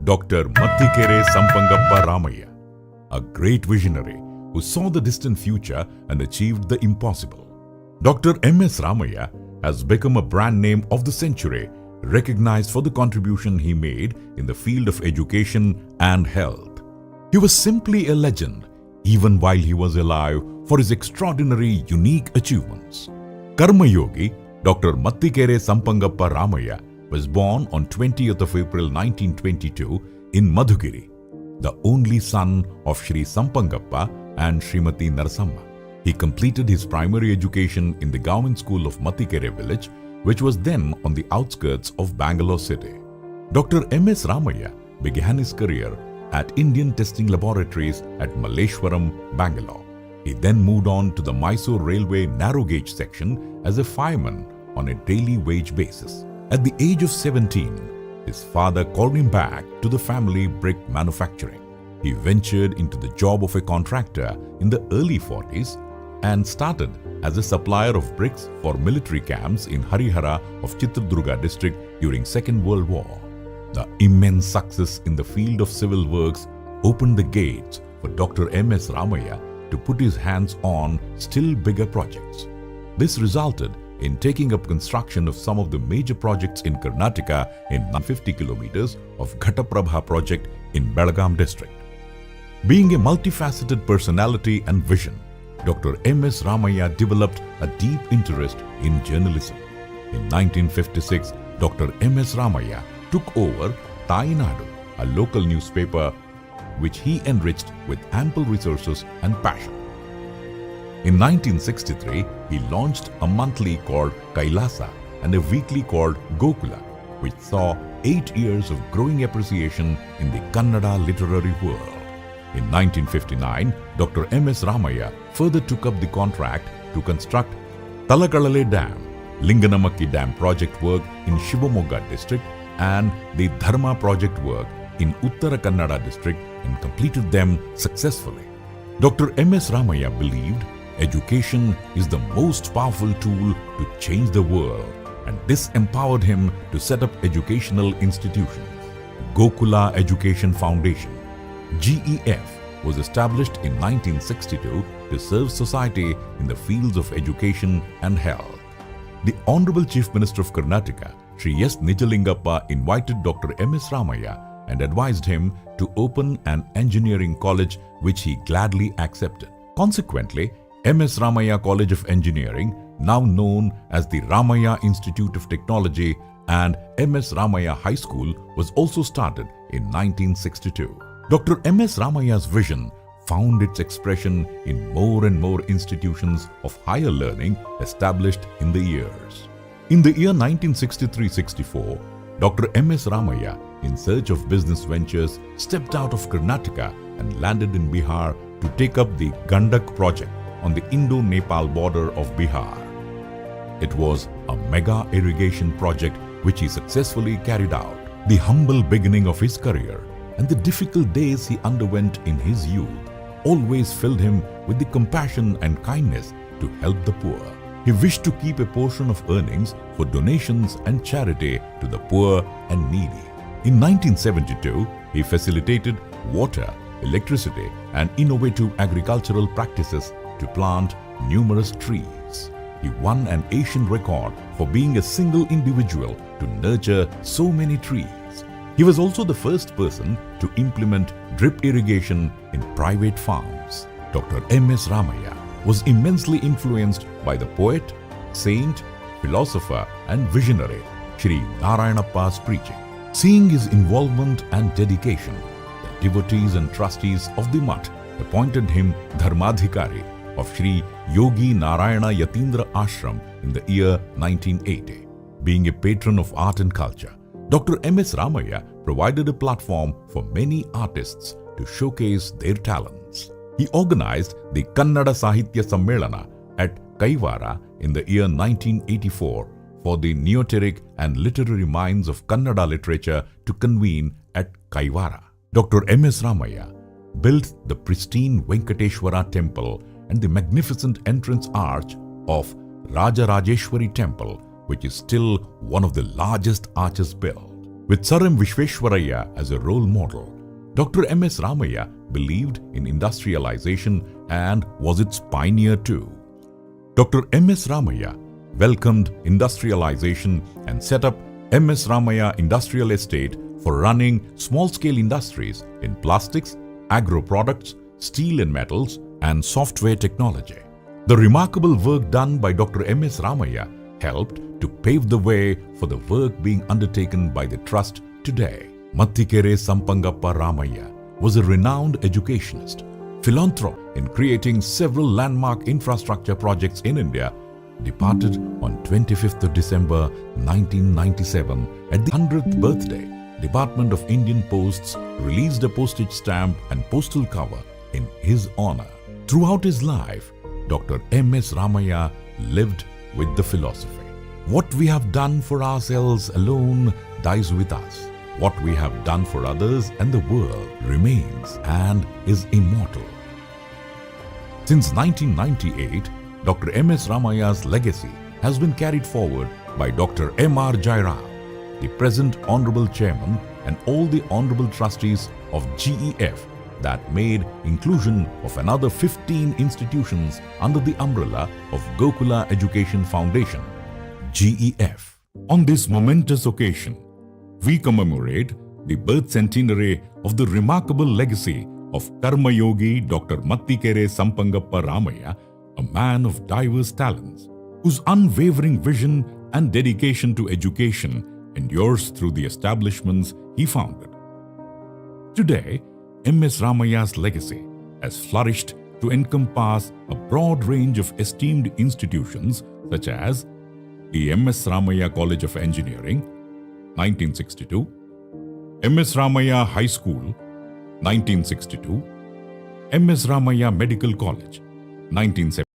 Dr. Mathikere Sampangappa Ramaya, a great visionary who saw the distant future and achieved the impossible. Dr. M.S. Ramaya has become a brand name of the century, recognized for the contribution he made in the field of education and health. He was simply a legend, even while he was alive, for his extraordinary, unique achievements. Karma Yogi, Dr. Mathikere Sampangappa Ramaya, was born on 20th of April 1922 in Madhugiri, the only son of Shri Sampangappa and Srimati Narasamma. He completed his primary education in the government school of Mathikere village, which was then on the outskirts of Bangalore city. Dr. M.S. Ramaya began his career at Indian Testing Laboratories at Malleshwaram, Bangalore. He then moved on to the Mysore Railway narrow gauge section as a fireman on a daily wage basis. At the age of 17, his father called him back to the family brick manufacturing. He ventured into the job of a contractor in the early 40s and started as a supplier of bricks for military camps in Harihara of Chitradurga district during Second World War. The immense success in the field of civil works opened the gates for Dr. M.S. Ramaya to put his hands on still bigger projects. This resulted in taking up construction of some of the major projects in Karnataka in 50 kilometers of Ghataprabha project in Belgaum district. Being a multifaceted personality and vision, Dr. M.S. Ramaya developed a deep interest in journalism. In 1956, Dr. M.S. Ramaya took over Tainadu, a local newspaper which he enriched with ample resources and passion. In 1963, he launched a monthly called Kailasa and a weekly called Gokula, which saw 8 years of growing appreciation in the Kannada literary world. In 1959, Dr. M.S. Ramaya further took up the contract to construct Talakalale Dam, Linganamakki Dam project work in Shivamogga district and the Dharma project work in Uttara Kannada district and completed them successfully. Dr. M.S. Ramaya believed education is the most powerful tool to change the world, and this empowered him to set up educational institutions. Gokula Education Foundation, GEF, was established in 1962 to serve society in the fields of education and health. The Honorable Chief Minister of Karnataka, Sri S. Nijalingappa, invited Dr. M.S. Ramaya and advised him to open an engineering college, which he gladly accepted. Consequently, M.S. Ramaya College of Engineering, now known as the Ramaya Institute of Technology, and M.S. Ramaya High School was also started in 1962. Dr. M.S. Ramaya's vision found its expression in more and more institutions of higher learning established in the years. In the year 1963-64, Dr. M.S. Ramaya, in search of business ventures, stepped out of Karnataka and landed in Bihar to take up the Gandak project on the Indo-Nepal border of Bihar. It was a mega irrigation project which he successfully carried out. The humble beginning of his career and the difficult days he underwent in his youth always filled him with the compassion and kindness to help the poor. He wished to keep a portion of earnings for donations and charity to the poor and needy. In 1972, he facilitated water, electricity, and innovative agricultural practices to plant numerous trees. He won an Asian record for being a single individual to nurture so many trees. He was also the first person to implement drip irrigation in private farms. Dr. M.S. Ramaya was immensely influenced by the poet, saint, philosopher and visionary Shri Narayanappa's preaching. Seeing his involvement and dedication, the devotees and trustees of the Mutt appointed him Dharmadhikari of Shri Yogi Narayana Yatindra Ashram in the year 1980. Being a patron of art and culture, Dr. M.S. Ramaya provided a platform for many artists to showcase their talents. He organized the Kannada Sahitya Sammelana at Kaivara in the year 1984 for the neoteric and literary minds of Kannada literature to convene at Kaivara. Dr. M.S. Ramaya built the pristine Venkateshwara temple and the magnificent entrance arch of Rajarajeshwari temple, which is still one of the largest arches built. With Sir M. Vishveshwaraya as a role model, Dr. M.S. Ramaya believed in industrialization and was its pioneer too. Dr. M.S. Ramaya welcomed industrialization and set up M.S. Ramaya Industrial Estate for running small-scale industries in plastics, agro-products, steel and metals, and software technology. The remarkable work done by Dr. M.S. Ramaya helped to pave the way for the work being undertaken by the Trust today. Mattikere Sampangappa Ramaya was a renowned educationist, philanthropist in creating several landmark infrastructure projects in India, departed on 25th of December 1997 at the 100th birthday. Department of Indian Posts released a postage stamp and postal cover in his honor. Throughout his life, Dr. M.S. Ramaya lived with the philosophy, what we have done for ourselves alone dies with us. What we have done for others and the world remains and is immortal. Since 1998, Dr. M.S. Ramaya's legacy has been carried forward by Dr. M.R. Jairao, the present Honorable Chairman, and all the Honorable Trustees of GEF that made inclusion of another 15 institutions under the umbrella of Gokula Education Foundation, GEF. On this momentous occasion, we commemorate the birth centenary of the remarkable legacy of Karma Yogi Dr. Mattikere Sampangappa Ramaya, a man of diverse talents, whose unwavering vision and dedication to education endures through the establishments he founded. Today, M.S. Ramaya's legacy has flourished to encompass a broad range of esteemed institutions such as the M.S. Ramaya College of Engineering, 1962, M.S. Ramaya High School, 1962, M.S. Ramaya Medical College, 1970.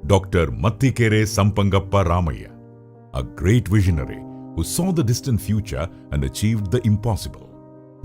Dr. Matthikere Sampangappa Ramaya, a great visionary who saw the distant future and achieved the impossible.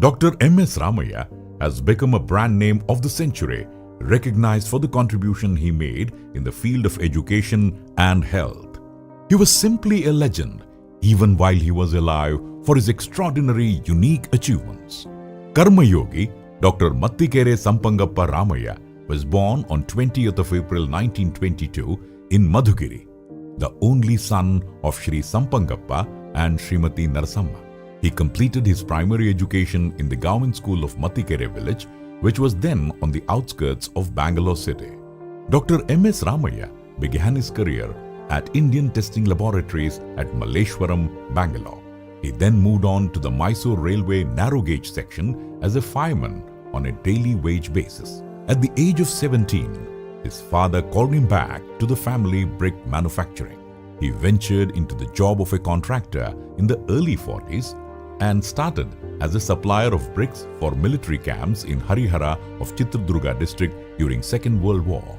Dr. M.S. Ramaya has become a brand name of the century, recognized for the contribution he made in the field of education and health. He was simply a legend, even while he was alive, for his extraordinary, unique achievements. Karma Yogi, Dr. Matthikere Sampangappa Ramaya, was born on 20th of April 1922 in Madhugiri, the only son of Shri Sampangappa and Srimati Narasamma. He completed his primary education in the government school of Matthikere village, which was then on the outskirts of Bangalore city. Dr. M.S. Ramaya began his career at Indian Testing Laboratories at Malleshwaram, Bangalore. He then moved on to the Mysore Railway narrow gauge section as a fireman on a daily wage basis. At the age of 17, his father called him back to the family brick manufacturing. He ventured into the job of a contractor in the early 40s and started as a supplier of bricks for military camps in Harihara of Chitradurga district during Second World War.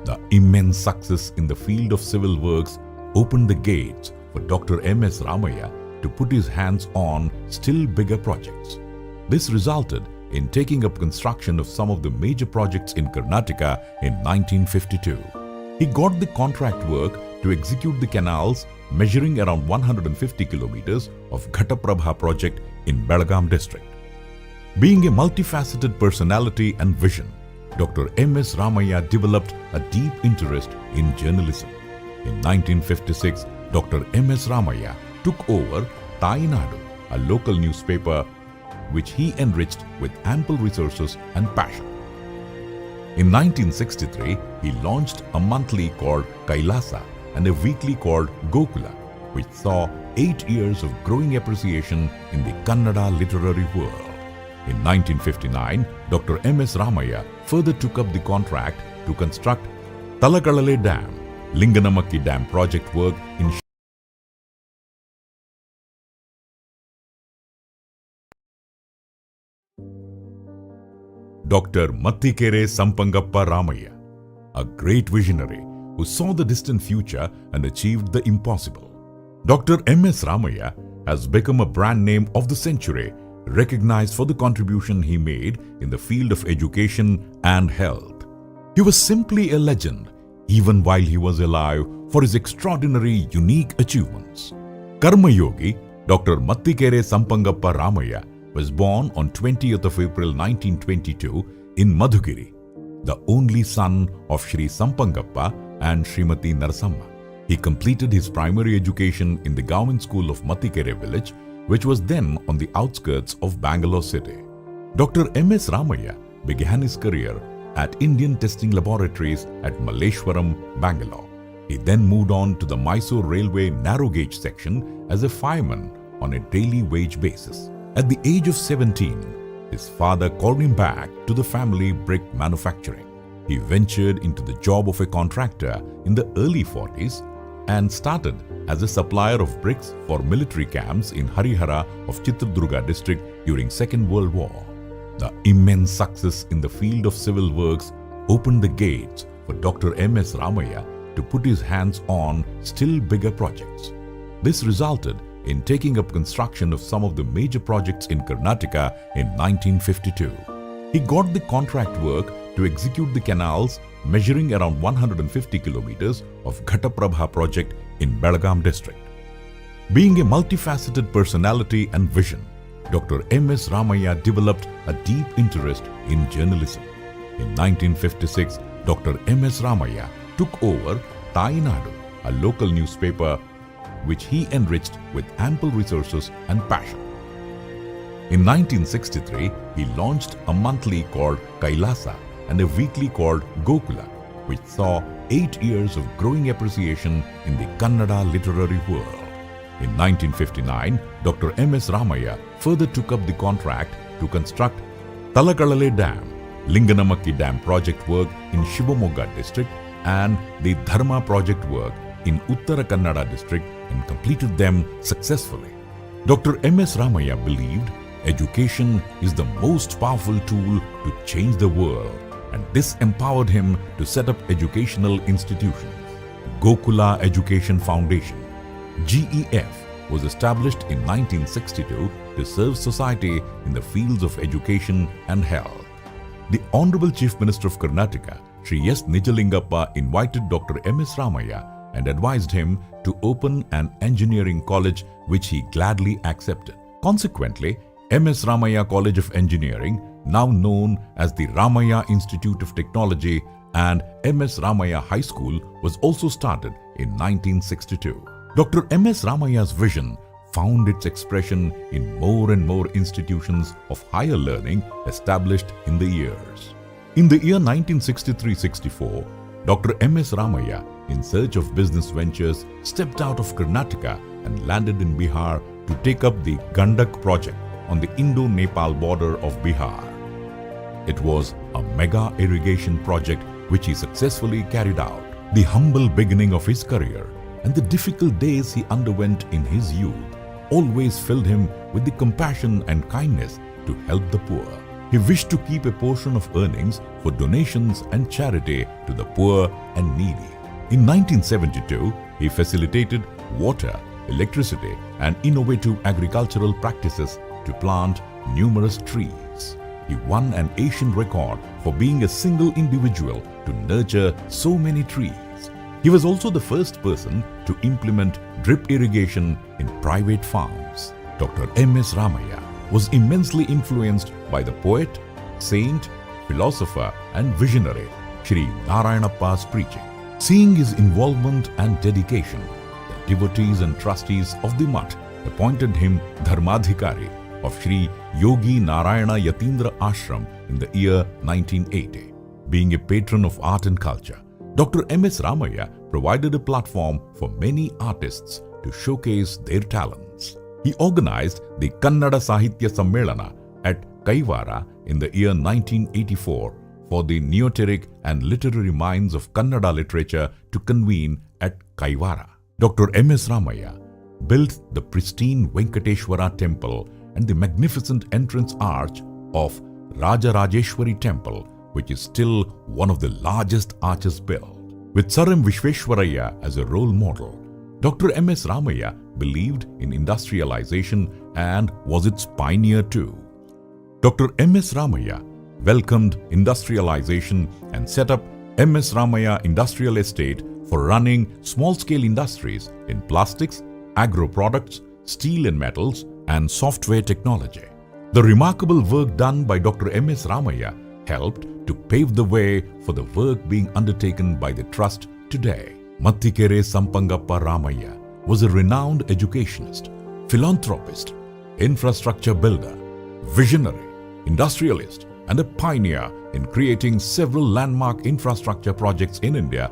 The immense success in the field of civil works opened the gates for Dr. M.S. Ramaya to put his hands on still bigger projects. This resulted in taking up construction of some of the major projects in Karnataka in 1952. He got the contract work to execute the canals measuring around 150 kilometers of Ghataprabha project in Belgaum district. Being a multifaceted personality and vision, Dr. M.S. Ramaya developed a deep interest in journalism. In 1956, Dr. M.S. Ramaya took over Tainadu, a local newspaper which he enriched with ample resources and passion. In 1963, he launched a monthly called Kailasa and a weekly called Gokula, which saw 8 years of growing appreciation in the Kannada literary world. In 1959, Dr. M.S. Ramaya further took up the contract to construct Talakalale Dam, Linganamakki Dam project work in Dr. Matthikere Sampangappa Ramaya, a great visionary who saw the distant future and achieved the impossible. Dr. M.S. Ramaya has become a brand name of the century, recognized for the contribution he made in the field of education and health. He was simply a legend, even while he was alive, for his extraordinary, unique achievements. Karma Yogi, Dr. Matthikere Sampangappa Ramaya, was born on 20th of April 1922 in Madhugiri, the only son of Shri Sampangappa and Srimati Narasamma. He completed his primary education in the government school of Matthikere village, which was then on the outskirts of Bangalore city. Dr. M.S. Ramaya began his career at Indian Testing Laboratories at Malleshwaram, Bangalore. He then moved on to the Mysore Railway narrow gauge section as a fireman on a daily wage basis. At the age of 17, his father called him back to the family brick manufacturing. He ventured into the job of a contractor in the early 40s and started as a supplier of bricks for military camps in Harihara of Chitradurga district during Second World War. The immense success in the field of civil works opened the gates for Dr. M.S. Ramaya to put his hands on still bigger projects. This resulted in taking up construction of some of the major projects in Karnataka in 1952. He got the contract work to execute the canals measuring around 150 kilometers of Ghataprabha project in Belgaum district. Being a multifaceted personality and vision, Dr. M.S. Ramaya developed a deep interest in journalism. In 1956, Dr. M.S. Ramaya took over Tainadu, a local newspaper which he enriched with ample resources and passion. In 1963, he launched a monthly called Kailasa and a weekly called Gokula, which saw 8 years of growing appreciation in the Kannada literary world. In 1959, Dr. M.S. Ramaya further took up the contract to construct Talakalale Dam, Linganamakki Dam project work in Shivamogga district and the Dharma project work in Uttara Kannada district and completed them successfully. Dr. M.S. Ramaya believed education is the most powerful tool to change the world, and this empowered him to set up educational institutions. Gokula Education Foundation, GEF, was established in 1962 to serve society in the fields of education and health. The Honourable Chief Minister of Karnataka, Sri S. Nijalingappa, invited Dr. M.S. Ramaya and advised him to open an engineering college, which he gladly accepted. Consequently, M.S. Ramaya College of Engineering, now known as the Ramaya Institute of Technology, and M.S. Ramaya High School was also started in 1962. Dr. M.S. Ramaya's vision found its expression in more and more institutions of higher learning established in the years. In the year 1963-64, Dr. M.S. Ramaya, in search of business ventures, stepped out of Karnataka and landed in Bihar to take up the Gandak project on the Indo-Nepal border of Bihar. It was a mega irrigation project which he successfully carried out. The humble beginning of his career and the difficult days he underwent in his youth always filled him with the compassion and kindness to help the poor. He wished to keep a portion of earnings for donations and charity to the poor and needy. In 1972, he facilitated water, electricity, and innovative agricultural practices to plant numerous trees. He won an Asian record for being a single individual to nurture so many trees. He was also the first person to implement drip irrigation in private farms. Dr. M.S. Ramaya was immensely influenced by the poet, saint, philosopher, and visionary Sri Narayanappa's preaching. Seeing his involvement and dedication, the devotees and trustees of the Mutt appointed him Dharmadhikari of Sri Yogi Narayana Yatindra Ashram in the year 1980. Being a patron of art and culture, Dr. M.S. Ramaya provided a platform for many artists to showcase their talents. He organized the Kannada Sahitya Sammelana at Kaivara in the year 1984 for the neoteric and literary minds of Kannada literature to convene at Kaivara. Dr. M.S. Ramaya built the pristine Venkateshwara temple and the magnificent entrance arch of Rajarajeshwari temple, which is still one of the largest arches built. With Sir M. Vishweshwaraya as a role model, Dr. M.S. Ramaya believed in industrialization and was its pioneer too. Dr. M.S. Ramaya welcomed industrialization and set up M.S. Ramaya Industrial Estate for running small-scale industries in plastics, agro-products, steel and metals, and software technology. The remarkable work done by Dr. M.S. Ramaya helped to pave the way for the work being undertaken by the Trust today. Mattikere Sampangappa Ramaya was a renowned educationist, philanthropist, infrastructure builder, visionary, industrialist, and a pioneer in creating several landmark infrastructure projects in India.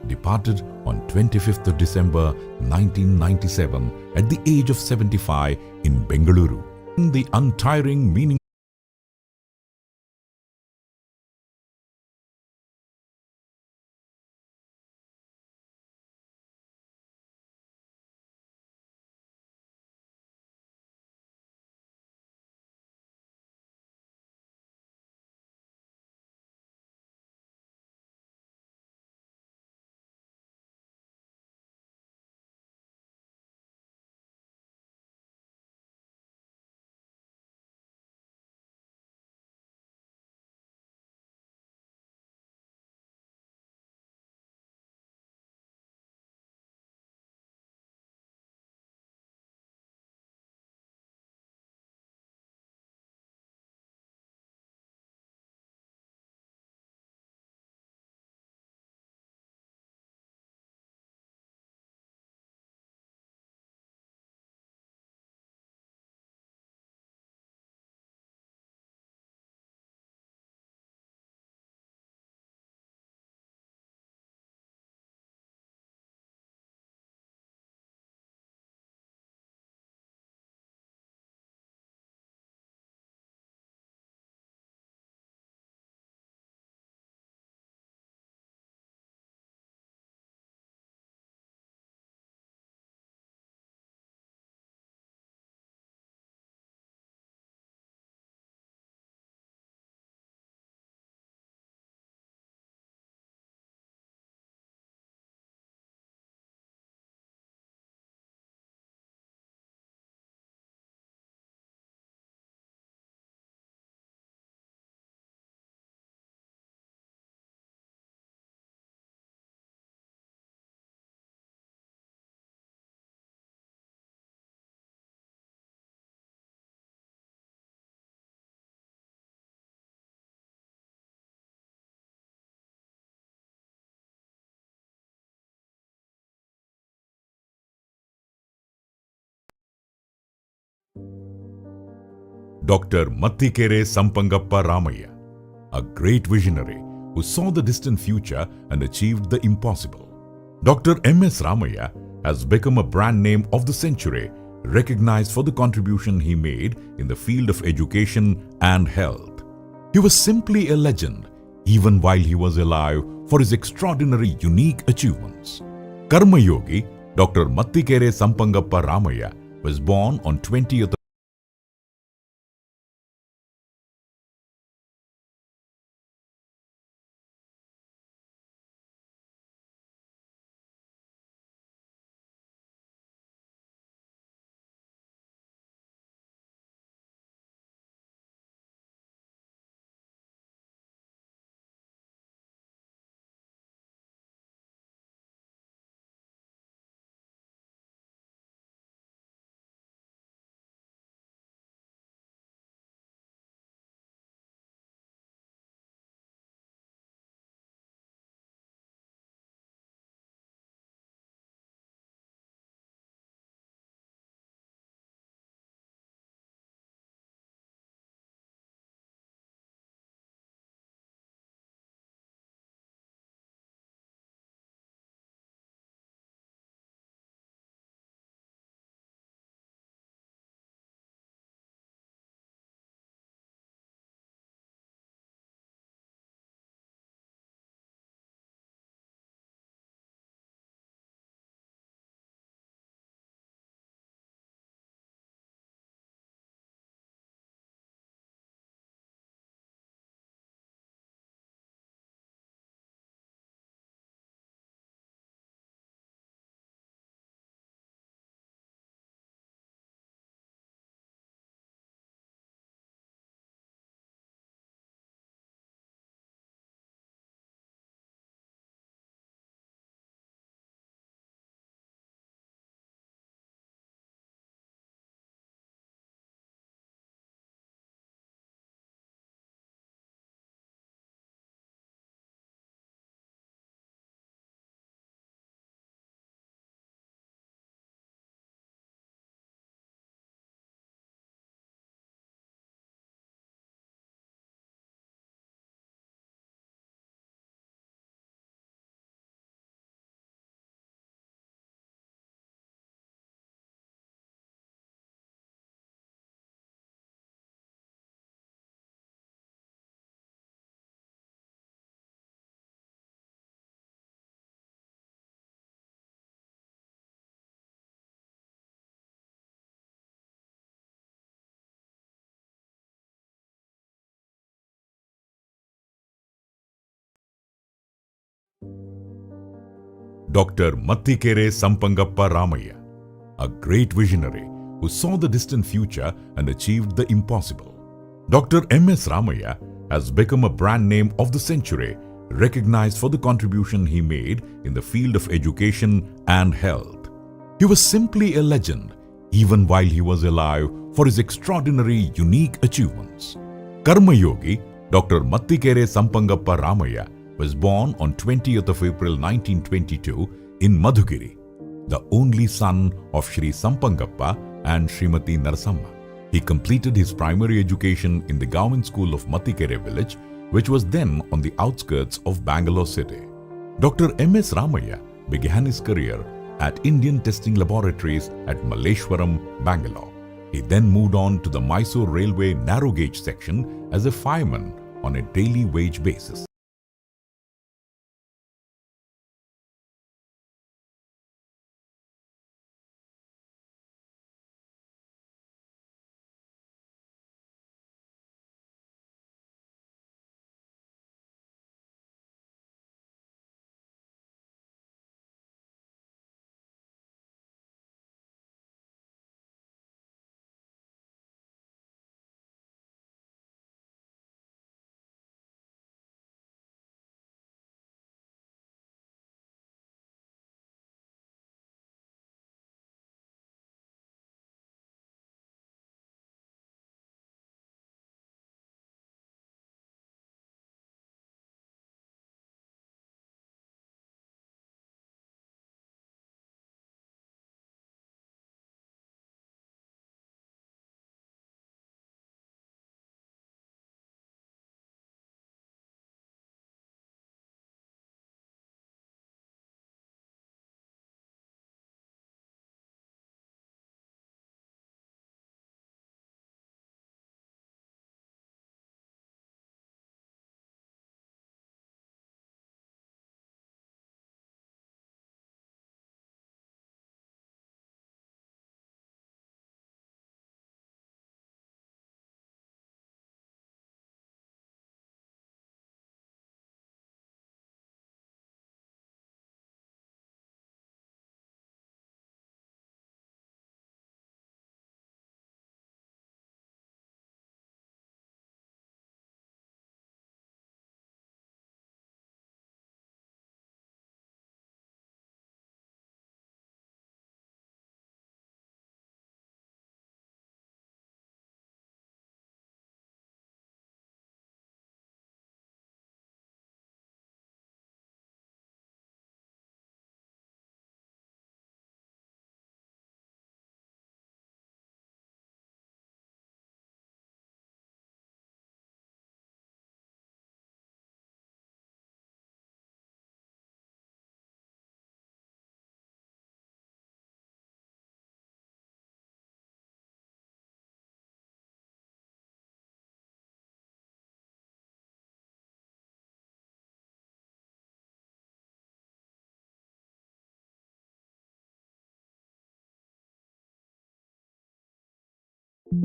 Departed on 25th of December 1997 at the age of 75 in Bengaluru. The untiring meaning Dr. Mattikere Sampangappa Ramaya, a great visionary who saw the distant future and achieved the impossible. Dr. M.S. Ramaya has become a brand name of the century, recognized for the contribution he made in the field of education and health. He was simply a legend, even while he was alive, for his extraordinary, unique achievements. Karma Yogi, Dr. Mattikere Sampangappa Ramaya, was born on 20th Dr. Mattikere Sampangappa Ramaya, a great visionary who saw the distant future and achieved the impossible. Dr. M.S. Ramaya has become a brand name of the century, recognized for the contribution he made in the field of education and health. He was simply a legend, even while he was alive, for his extraordinary, unique achievements. Karma Yogi, Dr. Mattikere Sampangappa Ramaya, was born on 20th of April 1922 in Madhugiri, the only son of Shri Sampangappa and Srimati Narasamma. He completed his primary education in the government school of Mattikere village, which was then on the outskirts of Bangalore city. Dr. M.S. Ramaya began his career at Indian Testing Laboratories at Malleshwaram, Bangalore. He then moved on to the Mysore Railway narrow gauge section as a fireman on a daily wage basis.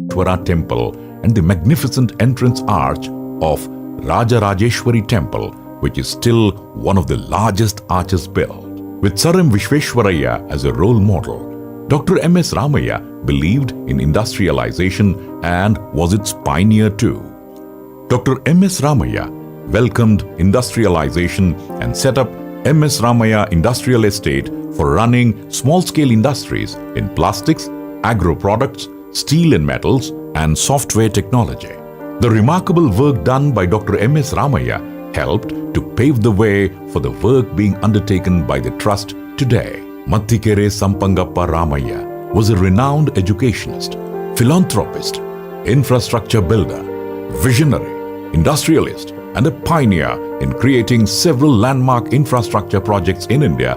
Twara Temple and the magnificent entrance arch of Rajarajeshwari Temple, which is still one of the largest arches built. With Sir M. Vishveshwaraya as a role model, Dr. M.S. Ramaya believed in industrialization and was its pioneer too. Dr. M.S. Ramaya welcomed industrialization and set up M.S. Ramaya Industrial Estate for running small-scale industries in plastics, agro-products, steel and metals, and software technology. The remarkable work done by Dr. M.S. Ramaya helped to pave the way for the work being undertaken by the Trust today. Mathikere Sampangappa Ramaya was a renowned educationist, philanthropist, infrastructure builder, visionary, industrialist, and a pioneer in creating several landmark infrastructure projects in India.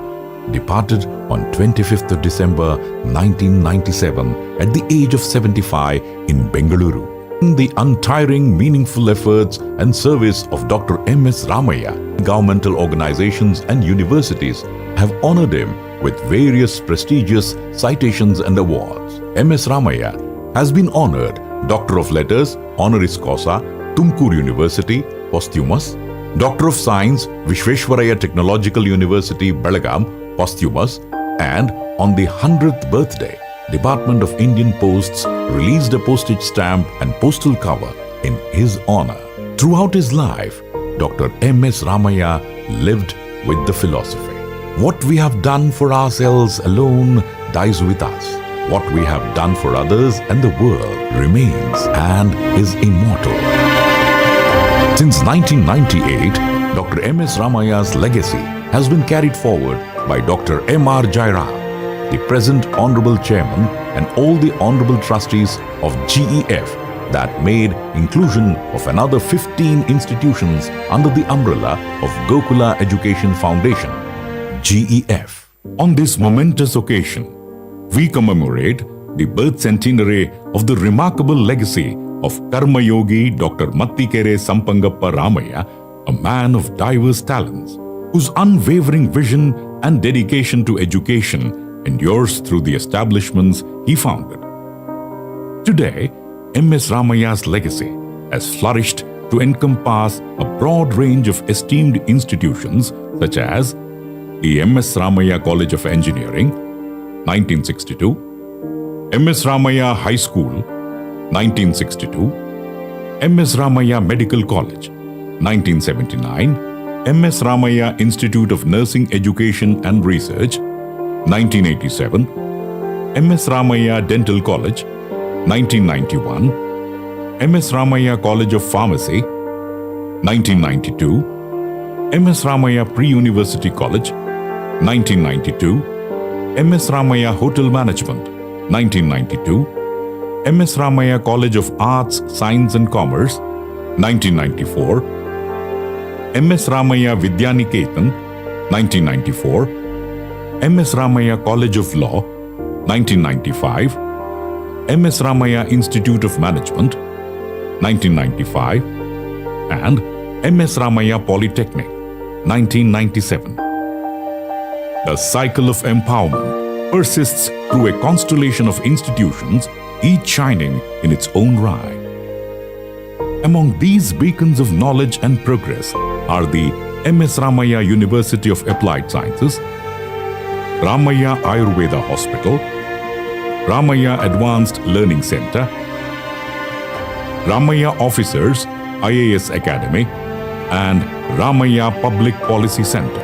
Departed on 25th of December 1997 at the age of 75 in Bengaluru. The untiring, meaningful efforts and service of Dr. M.S. Ramaya, governmental organizations and universities have honored him with various prestigious citations and awards. M.S. Ramaya has been honored Doctor of Letters, Honoris Causa, Tumkur University, posthumous, Doctor of Science, Vishveshwaraya Technological University, Belagaum, posthumous, and on the 100th birthday, Department of Indian Posts released a postage stamp and postal cover in his honor. Throughout his life, Dr. M.S. Ramaya lived with the philosophy, what we have done for ourselves alone dies with us. What we have done for others and the world remains and is immortal. Since 1998, Dr. M.S. Ramaya's legacy has been carried forward by Dr. M.R. Jairam, the present Honorable Chairman, and all the Honorable Trustees of GEF that made inclusion of another 15 institutions under the umbrella of Gokula Education Foundation, GEF. On this momentous occasion, we commemorate the birth centenary of the remarkable legacy of Karma Yogi Dr. Mathikere Sampangappa Ramaya, a man of diverse talents, whose unwavering vision and dedication to education endures through the establishments he founded. Today, M.S. Ramaya's legacy has flourished to encompass a broad range of esteemed institutions such as the M.S. Ramaya College of Engineering, 1962, M.S. Ramaya High School, 1962, M.S. Ramaya Medical College, 1979, M.S. Ramaya Institute of Nursing Education and Research, 1987, M.S. Ramaya Dental College, 1991, M.S. Ramaya College of Pharmacy, 1992, M.S. Ramaya Pre-University College, 1992, M.S. Ramaya Hotel Management, 1992, M.S. Ramaya College of Arts, Science and Commerce, 1994, M.S. Ramaya Vidyaniketan, 1994, M.S. Ramaya College of Law, 1995, M.S. Ramaya Institute of Management, 1995, and M.S. Ramaya Polytechnic, 1997. The cycle of empowerment persists through a constellation of institutions, each shining in its own right. Among these beacons of knowledge and progress are the M.S. Ramaya University of Applied Sciences, Ramaya Ayurveda Hospital, Ramaya Advanced Learning Center, Ramaya Officers IAS Academy, and Ramaya Public Policy Center.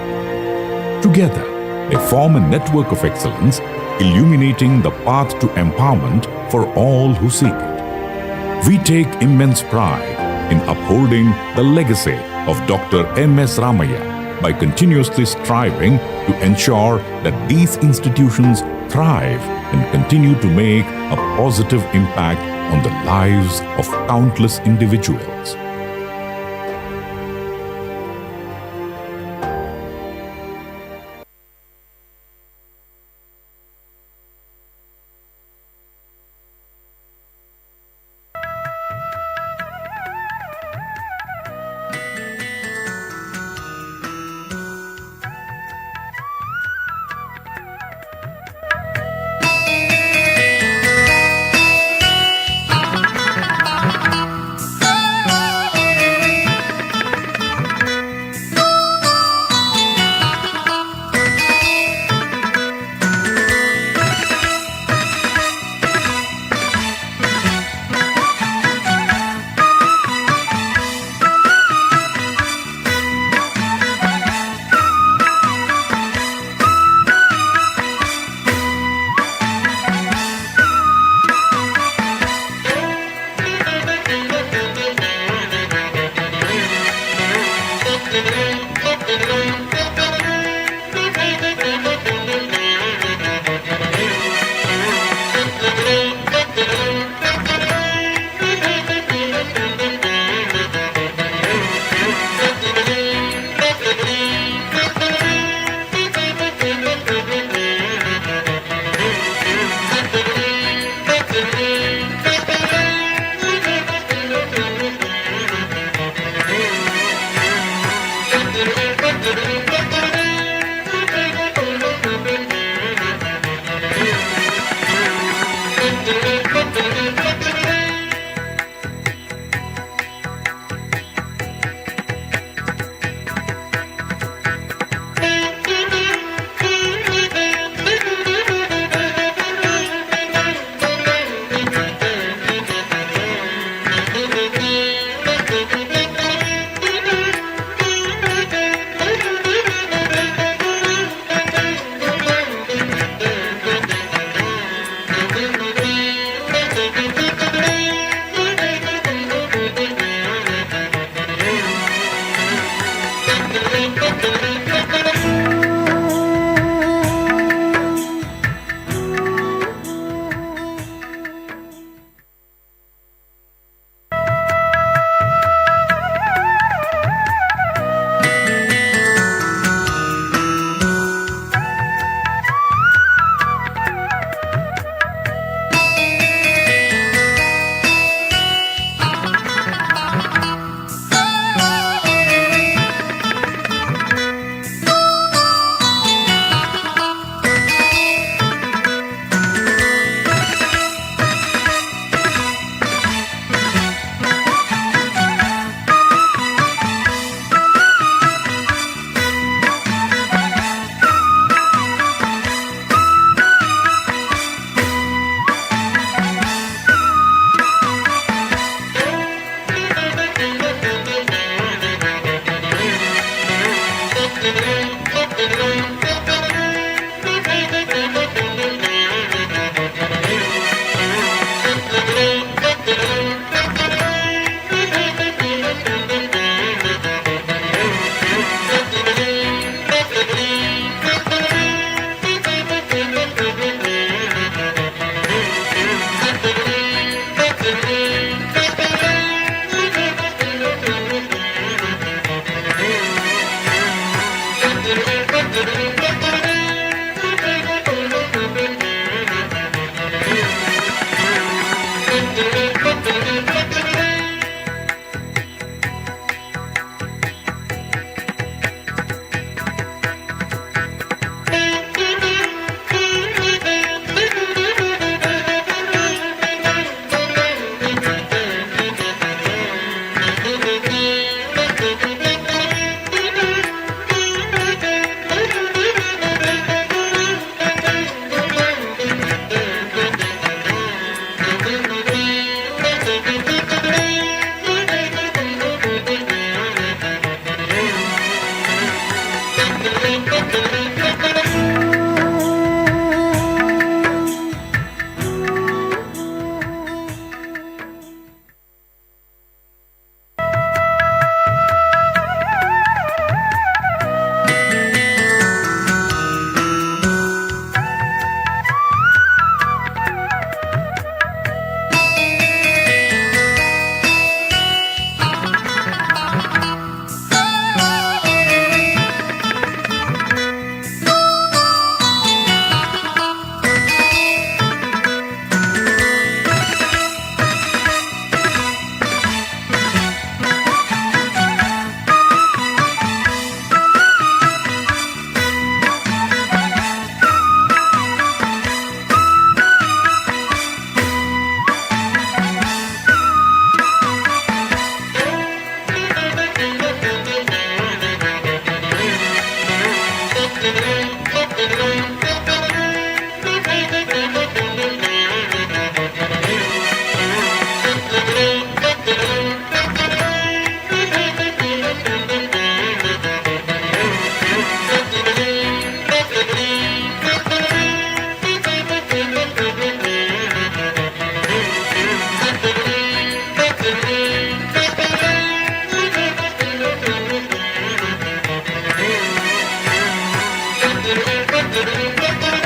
Together, they form a network of excellence, illuminating the path to empowerment for all who seek it. We take immense pride in upholding the legacy of Dr. M.S. Ramaya by continuously striving to ensure that these institutions thrive and continue to make a positive impact on the lives of countless individuals. Thank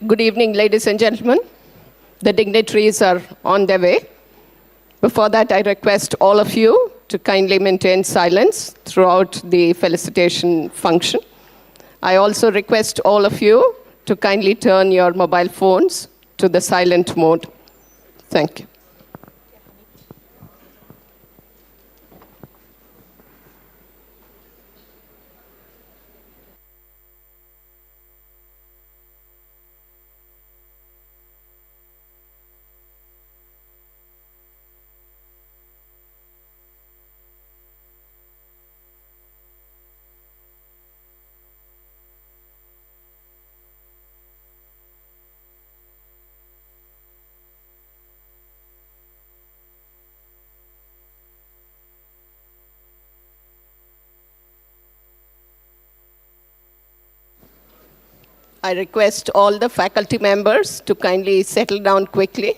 Good evening, ladies and gentlemen. The dignitaries are on their way. Before that, I request all of you to kindly maintain silence throughout the felicitation function. I also request all of you to kindly turn your mobile phones to the silent mode. Thank you. I request all the faculty members to kindly settle down quickly.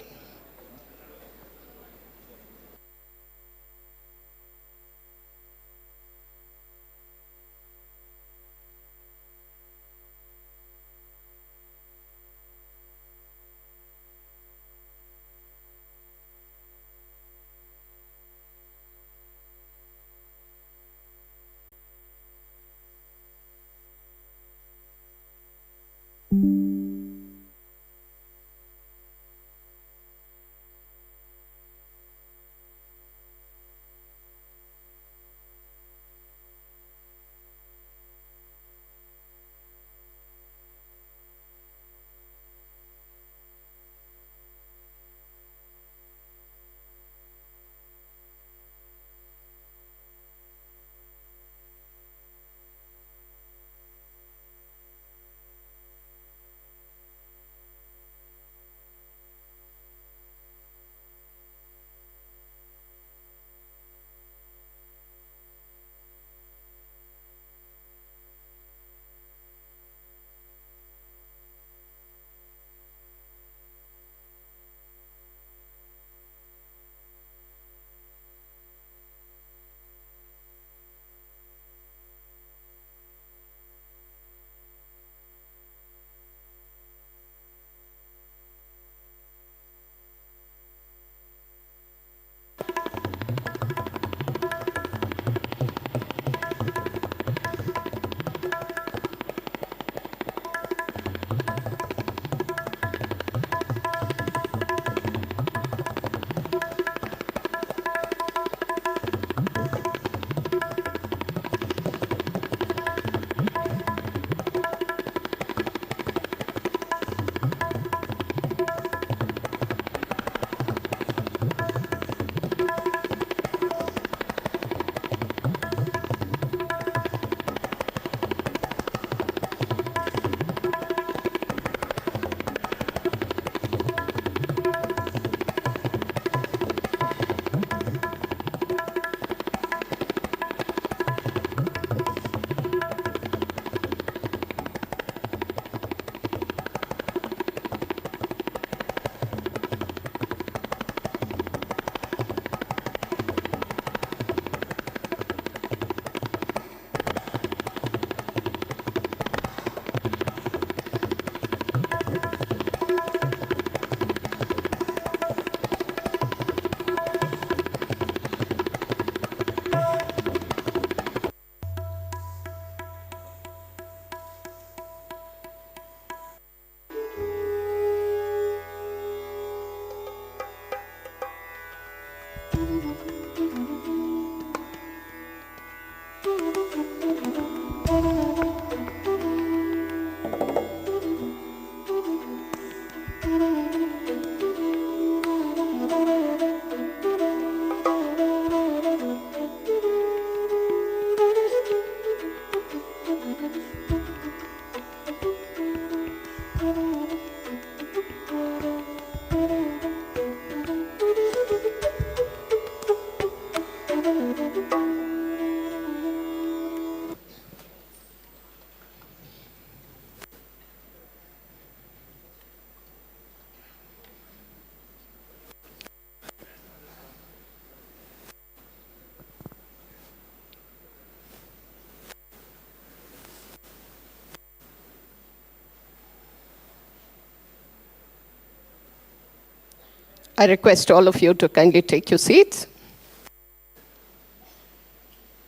I request all of you to kindly take your seats.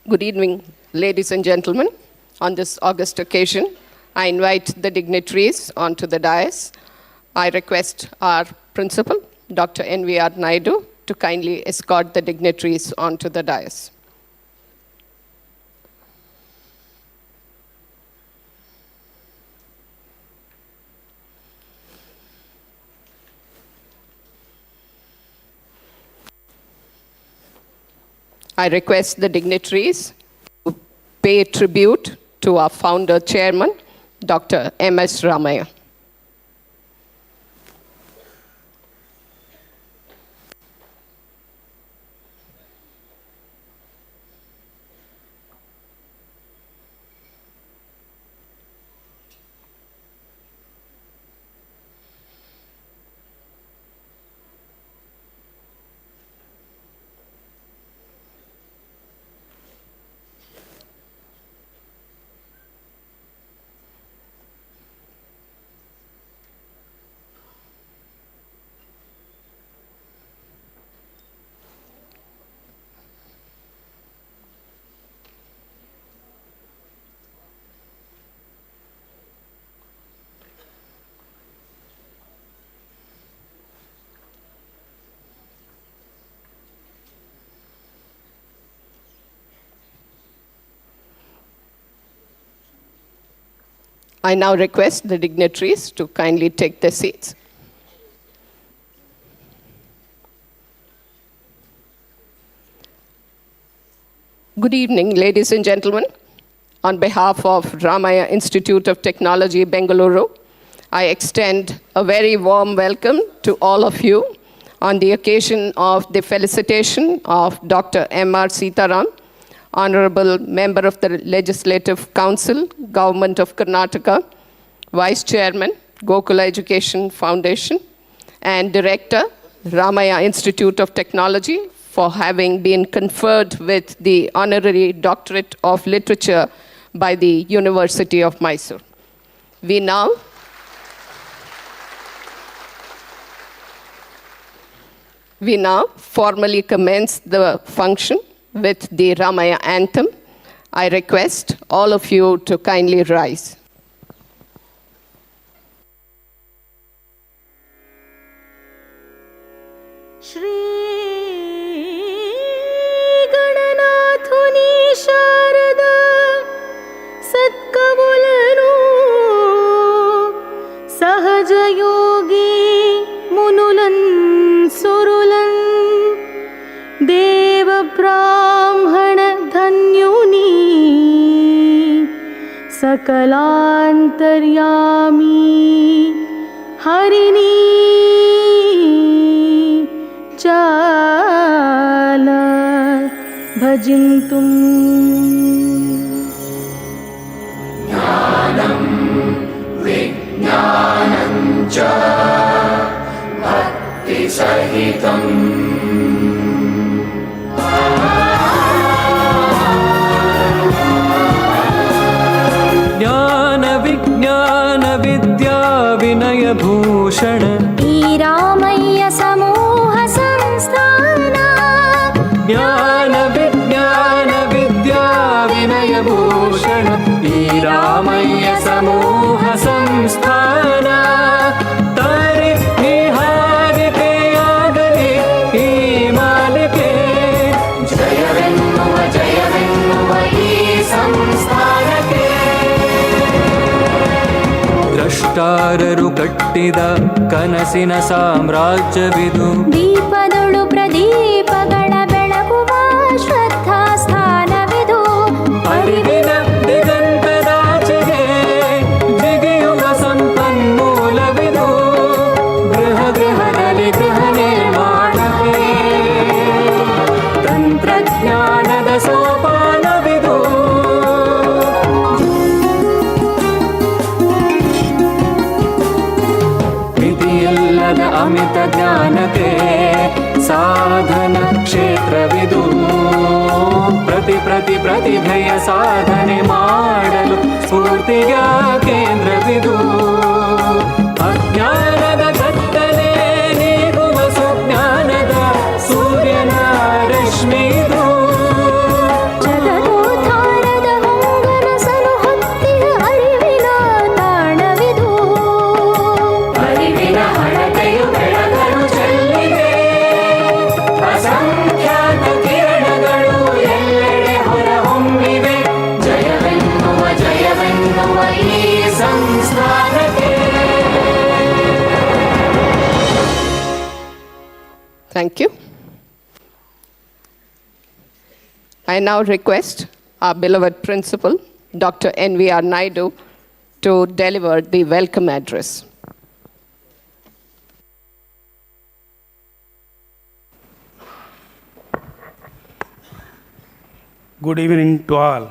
Good evening, ladies and gentlemen. On this august occasion, I invite the dignitaries onto the dais. I request our principal, Dr. N.V.R. Naidu, to kindly escort the dignitaries onto the dais. I request the dignitaries to pay tribute to our founder chairman, Dr. M.S. Ramaiah. I now request the dignitaries to kindly take their seats. Good evening, ladies and gentlemen. On behalf of Ramaiah Institute of Technology, Bengaluru, I extend a very warm welcome to all of you on the occasion of the felicitation of Dr. M.R. Seetharam, Honourable Member of the Legislative Council, Government of Karnataka, Vice Chairman, Gokula Education Foundation, and Director, Ramaiah Institute of Technology, for having been conferred with the Honorary Doctorate of Literature by the University of Mysore. We now formally commence the function with the Ramaiah anthem. I request all of you to kindly rise. Shri Gananathuni Sharada Satkavulanu Sahaja Yogi Munulan Surulan Deva Brahmana Dhanyuni Sakalantaryami Harini Chala Bhajintum Jnanam Vijnanam Cha Bhakti Sahitam विनय भूषण रामय्य समूह संस्थान ज्ञान विज्ञान विद्या विनय भूषण रामय्य समूह संस्थान तारे निहारिते आगले ಈ ಮಾಲಿಕೆ ಜಯವೆನ್ನುವ ಈ ಸಂಸ್ಥಾನಕ್ಕೆ ದ್ರಷ್ಟಾರರು ಕಟ್ಟಿದ ಕನಸಿನ ಸಾಮ್ರಾಜ್ಯವಿದು ದೀಪದೊಳು ಪ್ರದೀಪಗಳ ಬೆಳಗುವ ಶ್ರದ್ಧಾ ಸ್ಥಾನವಿದು ಅರಿವಿನ ದಿಗಂತದಾಚೆಗೆ ಜಿಗಿಯುವ ಸಂಪನ್ಮೂಲವಿದು ಗೃಹ ಗೃಹದಲ್ಲಿ ಗೃಹ ನಿರ್ಮಾಣಕ್ಕೆ ತಂತ್ರಜ್ಞಾನದ ಸೋಪಾನವಿದು ಅಮಿತ ಜ್ಞಾನಕ್ಕೆ ಸಾಧನ ಕ್ಷೇತ್ರವಿದು ಪ್ರತಿಭೆಯ ಸಾಧನೆ ಮಾಡಲು ಸ್ಫೂರ್ತಿಯ ಕೇಂದ್ರವಿದು ಅಜ್ಞಾನದ ಕತ್ತಲೆ ನೀಗುವ ಸುಜ್ಞಾನ Thank you. I now request our beloved principal, Dr. N.V.R. Naidu, to deliver the welcome address. Good evening to all.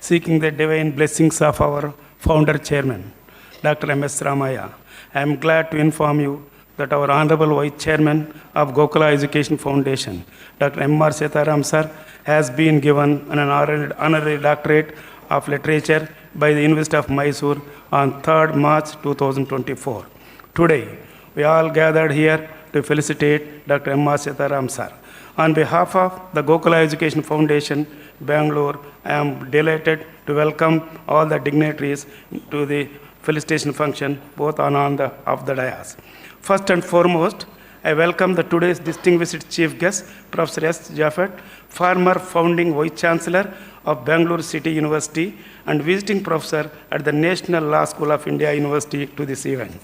Seeking the divine blessings of our founder chairman, Dr. M.S. Ramaya, I am glad to inform you that our Honorable Vice Chairman of Gokula Education Foundation, Dr. M.R. Seetharam sir, has been given an honorary doctorate of literature by the University of Mysore on 3rd March 2024. Today, we all gathered here to felicitate Dr. M.R. Seetharam sir. On behalf of the Gokula Education Foundation, Bangalore, I am delighted to welcome all the dignitaries to the felicitation function, both on and off the dais. First and foremost, I welcome the today's distinguished chief guest, Professor S. Jaffet, former founding Vice Chancellor of Bangalore City University and visiting professor at the National Law School of India University to this event.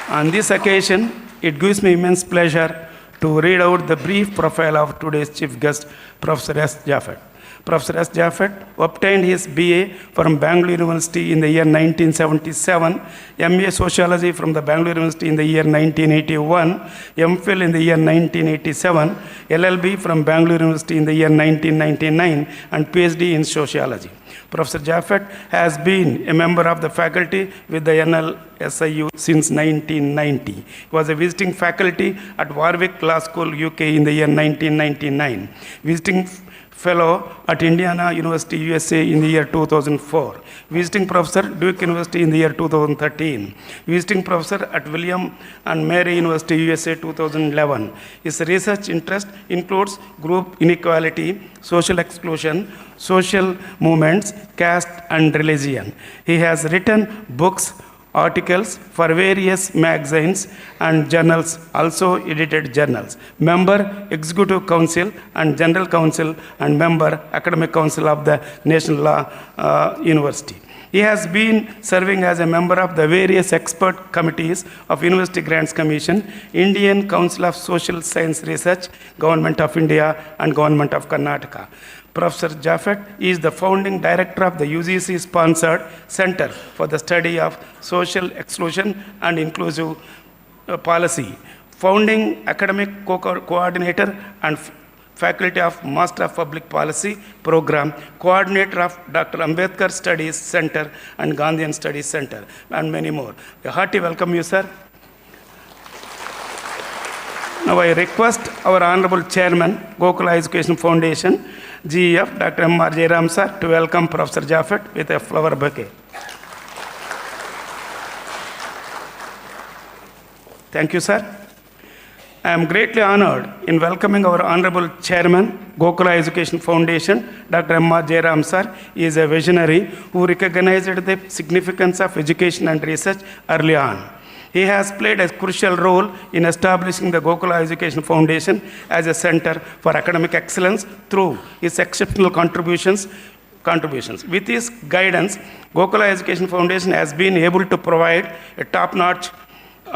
On this occasion, it gives me immense pleasure to read out the brief profile of today's chief guest, Professor S. Jaffet. Professor S. Jaffet obtained his BA from Bangalore University in the year 1977, MA Sociology from the Bangalore University in the year 1981, MPhil in the year 1987, LLB from Bangalore University in the year 1999, and PhD in Sociology. Professor Jaffet has been a member of the faculty with the NLSIU since 1990. He was a visiting faculty at Warwick Law School, UK in the year 1999. Visiting Fellow at Indiana University, USA in the year 2004. Visiting Professor, Duke University in the year 2013. Visiting Professor at William and Mary University, USA 2011. His research interest includes group inequality, social exclusion, social movements, caste, and religion. He has written books, articles for various magazines and journals, also edited journals. Member Executive Council and General Council and member Academic Council of the National Law University. He has been serving as a member of the various expert committees of University Grants Commission, Indian Council of Social Science Research, Government of India, and Government of Karnataka. Professor Jaffet is the founding director of the UGC-sponsored Center for the Study of Social Exclusion and Inclusive Policy, founding academic coordinator and faculty of Master of Public Policy program, coordinator of Dr. Ambedkar Studies Center and Gandhian Studies Center, and many more. A hearty welcome you, sir. Now I request our Honorable Chairman, Gokula Education Foundation, GEF, Dr. M.R. Jairam sir, to welcome Professor Jaffet with a flower bouquet. Thank you, sir. I am greatly honored in welcoming our Honorable Chairman, Gokula Education Foundation, Dr. M.R. Jairam sir. He is a visionary who recognized the significance of education and research early on. He has played a crucial role in establishing the Gokula Education Foundation as a center for academic excellence through his exceptional contributions. With his guidance, Gokula Education Foundation has been able to provide a top-notch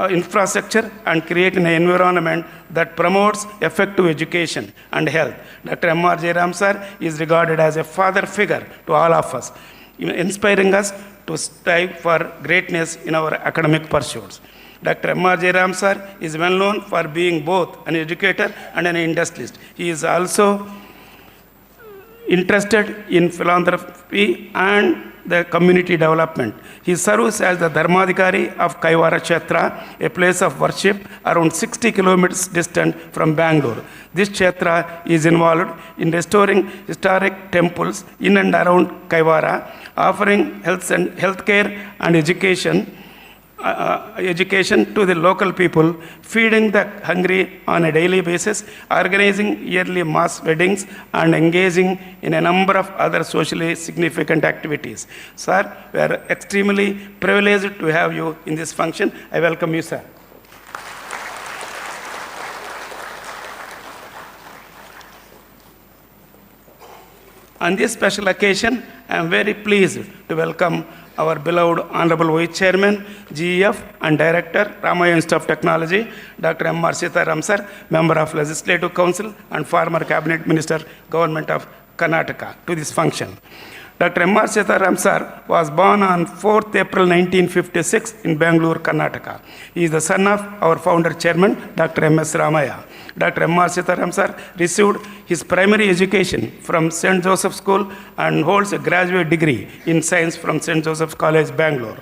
infrastructure and create an environment that promotes effective education and health. Dr. M.R. Jairam sir is regarded as a father figure to all of us, inspiring us to strive for greatness in our academic pursuits. Dr. M.R. Jairam sir is well known for being both an educator and an industrialist. He is also interested in philanthropy and the community development. He serves as the Dharmadhikari of Kaivara Kshetra, a place of worship around 60 kilometers distant from Bangalore. This Kshetra is involved in restoring historic temples in and around Kaivara, offering healthcare and education to the local people, feeding the hungry on a daily basis, organizing yearly mass weddings, and engaging in a number of other socially significant activities. Sir, we are extremely privileged to have you in this function. I welcome you, sir. On this special occasion, I am very pleased to welcome our beloved Honorable Vice Chairman, GEF and Director, Ramaya Institute of Technology, Dr. M.R. Seetharam sir, Member of Legislative Council and former Cabinet Minister, Government of Karnataka, to this function. Dr. M.R. Seetharam sir was born on 4th April 1956 in Bangalore, Karnataka. He is the son of our founder chairman, Dr. M.S. Ramaya. Dr. M.R. Seetharam sir received his primary education from St. Joseph School and holds a graduate degree in science from St. Joseph's College, Bangalore.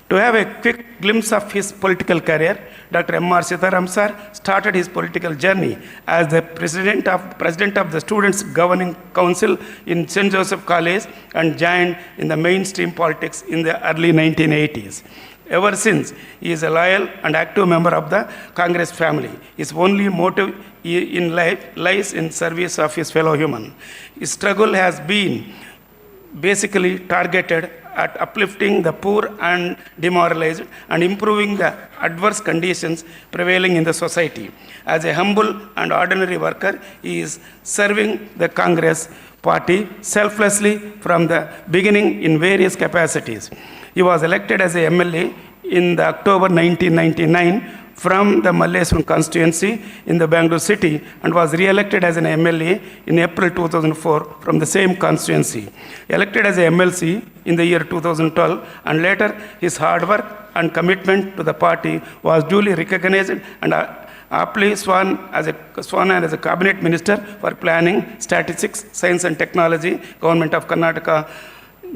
To have a quick glimpse of his political career, Dr. M.R. Seetharam sir started his political journey as the president of the Students' Governing Council in St. Joseph College and joined in the mainstream politics in the early 1980s. Ever since, he is a loyal and active member of the Congress family. His only motive in life lies in service of his fellow human. His struggle has been basically targeted at uplifting the poor and demoralized and improving the adverse conditions prevailing in the society. As a humble and ordinary worker, he is serving the Congress party selflessly from the beginning in various capacities. He was elected as a MLA in the October 1999 from the Malleswaram constituency in the Bangalore city and was re-elected as an MLA in April 2004 from the same constituency. Elected as a MLC in the year 2012 and later his hard work and commitment to the party was duly recognized and aptly sworn as a cabinet minister for planning, statistics, science and technology, Government of Karnataka,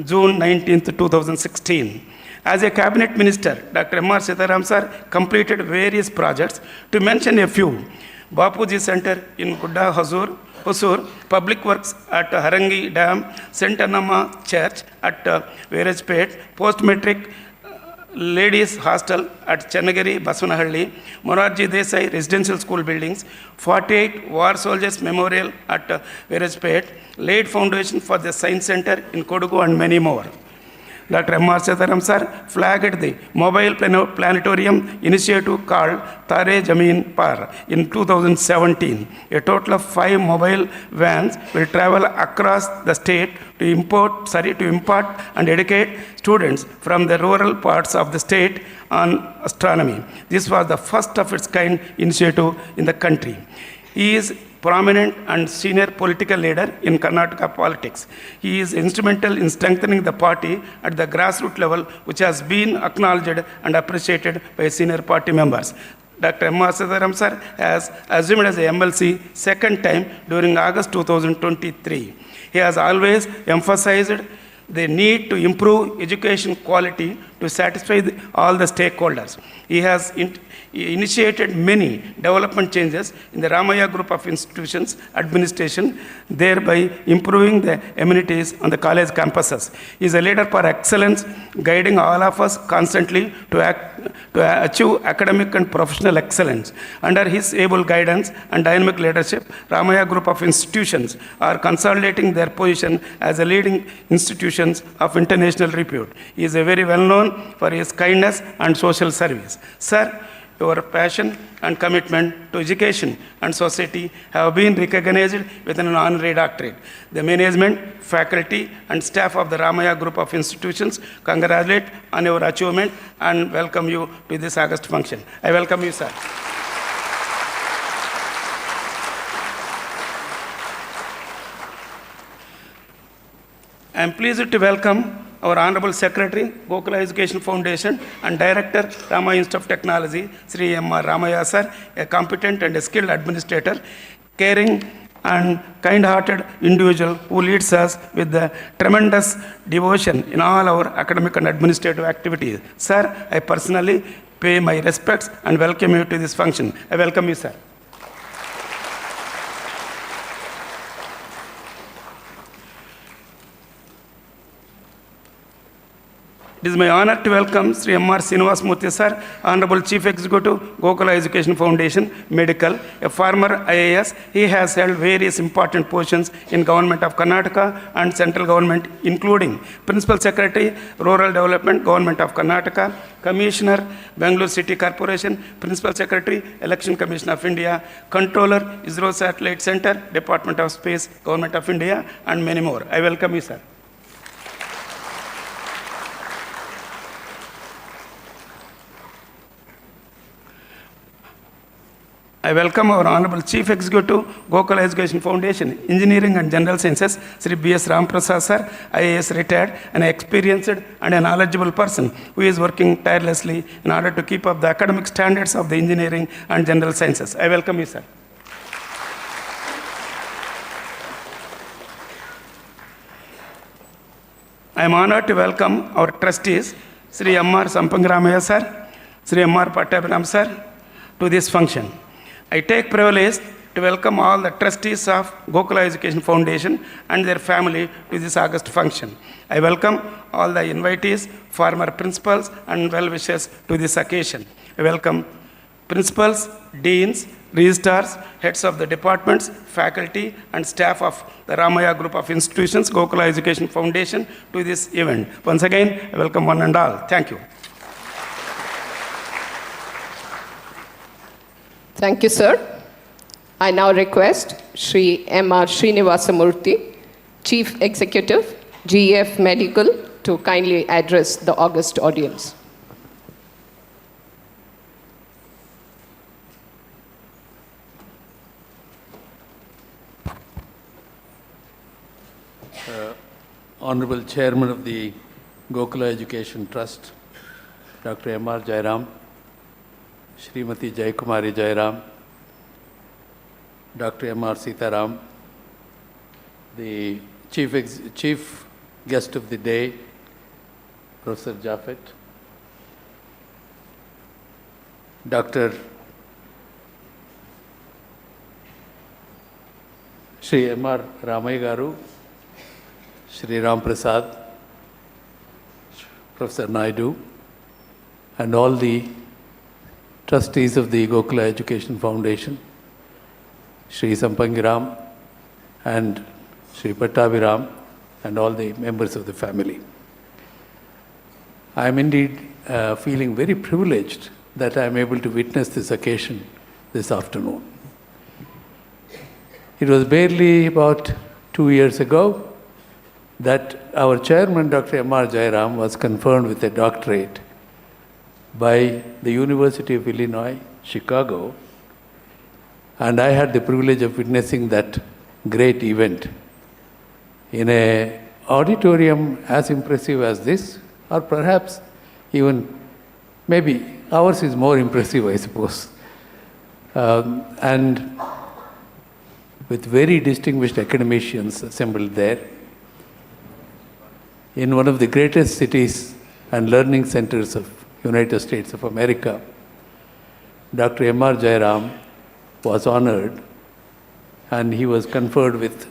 June 19, 2016. As a cabinet minister, Dr. M.R. Seetharam sir completed various projects. To mention a few, Bapuji Center in Gudda, Hosur, public works at Harangi Dam, St. Annama Church at Verajpet, post-matric ladies hostel at Channagiri, Basvanahalli, Morarji Desai residential school buildings, 48 war soldiers memorial at Verajpet, laid foundation for the science center in Kodugu and many more. Dr. M.R. Seetharam sir flagged the mobile planetarium initiative called Tare Zameen Par in 2017. A total of 5 mobile vans will travel across the state to impart and educate students from the rural parts of the state on astronomy. This was the first of its kind initiative in the country. He is prominent and senior political leader in Karnataka politics. He is instrumental in strengthening the party at the grassroots level, which has been acknowledged and appreciated by senior party members. Dr. M.R. Seetharam sir has assumed as a MLC second time during August 2023. He has always emphasized the need to improve education quality to satisfy all the stakeholders. He has initiated many development changes in the Ramaya group of institutions administration, thereby improving the amenities on the college campuses. He is a leader for excellence, guiding all of us constantly to achieve academic and professional excellence. Under his able guidance and dynamic leadership, Ramaya group of institutions are consolidating their position as a leading institutions of international repute. He is a very well known for his kindness and social service. Sir, your passion and commitment to education and society have been recognized with an honorary doctorate. The management, faculty, and staff of the Ramaya group of institutions congratulate on your achievement and welcome you to this August function. I welcome you, sir. I am pleased to welcome our Honorable Secretary, Gokula Education Foundation, and Director, Ramaya Institute of Technology, Sri M.R. Ramaya sir, a competent and a skilled administrator, caring and kind-hearted individual who leads us with the tremendous devotion in all our academic and administrative activities. Sir, I personally pay my respects and welcome you to this function. I welcome you, sir. It is my honor to welcome Sri M.R. Srinivasmurthy sir, Honorable Chief Executive, Gokula Education Foundation, Medical, a former IAS. He has held various important positions in Government of Karnataka and Central Government, including Principal Secretary, Rural Development, Government of Karnataka, Commissioner, Bangalore City Corporation, Principal Secretary, Election Commission of India, Controller, ISRO Satellite Center, Department of Space, Government of India, and many more. I welcome you, sir. I welcome our Honorable Chief Executive, Gokul Education Foundation, Engineering and General Sciences, Sri B.S. Ramprasad sir, IAS retired, an experienced and a knowledgeable person who is working tirelessly in order to keep up the academic standards of the engineering and general sciences. I welcome you, sir. I am honored to welcome our trustees, Sri M.R. Sampangramaya sir, Sri M.R. Pattabhiram sir, to this function. I take privilege to welcome all the trustees of Gokula Education Foundation and their family to this August function. I welcome all the invitees, former principals and well-wishers to this occasion. I welcome principals, deans, registrars, heads of the departments, faculty and staff of the Ramaya Group of Institutions, Gokula Education Foundation to this event. Once again, I welcome one and all. Thank you. Thank you, sir. I now request Sri M.R. Srinivasamurthy, Chief Executive, GEF Medical, to kindly address the august audience. Honorable Chairman of the Gokula Education Trust, Dr. M.R. Jairam, Srimati Jaikumari Jairam, Dr. M.R. Seetharam, the chief guest of the day, Professor Jaffet, Dr. Sri M.R. Ramaya Garu, Sri Ram Prasad, Professor Naidu, and all the trustees of the Gokula Education Foundation, Sri Sampangiram and Sri Pattabhiram, and all the members of the family. I am indeed feeling very privileged that I am able to witness this occasion this afternoon. It was barely about 2 years ago that our chairman, Dr. M.R. Jairam, was conferred with a doctorate by the University of Illinois, Chicago, and I had the privilege of witnessing that great event in an auditorium as impressive as this, or perhaps even, maybe ours is more impressive, I suppose, and with very distinguished academicians assembled there in one of the greatest cities and learning centers of United States of America. Dr. M.R. Jairam was honored and he was conferred with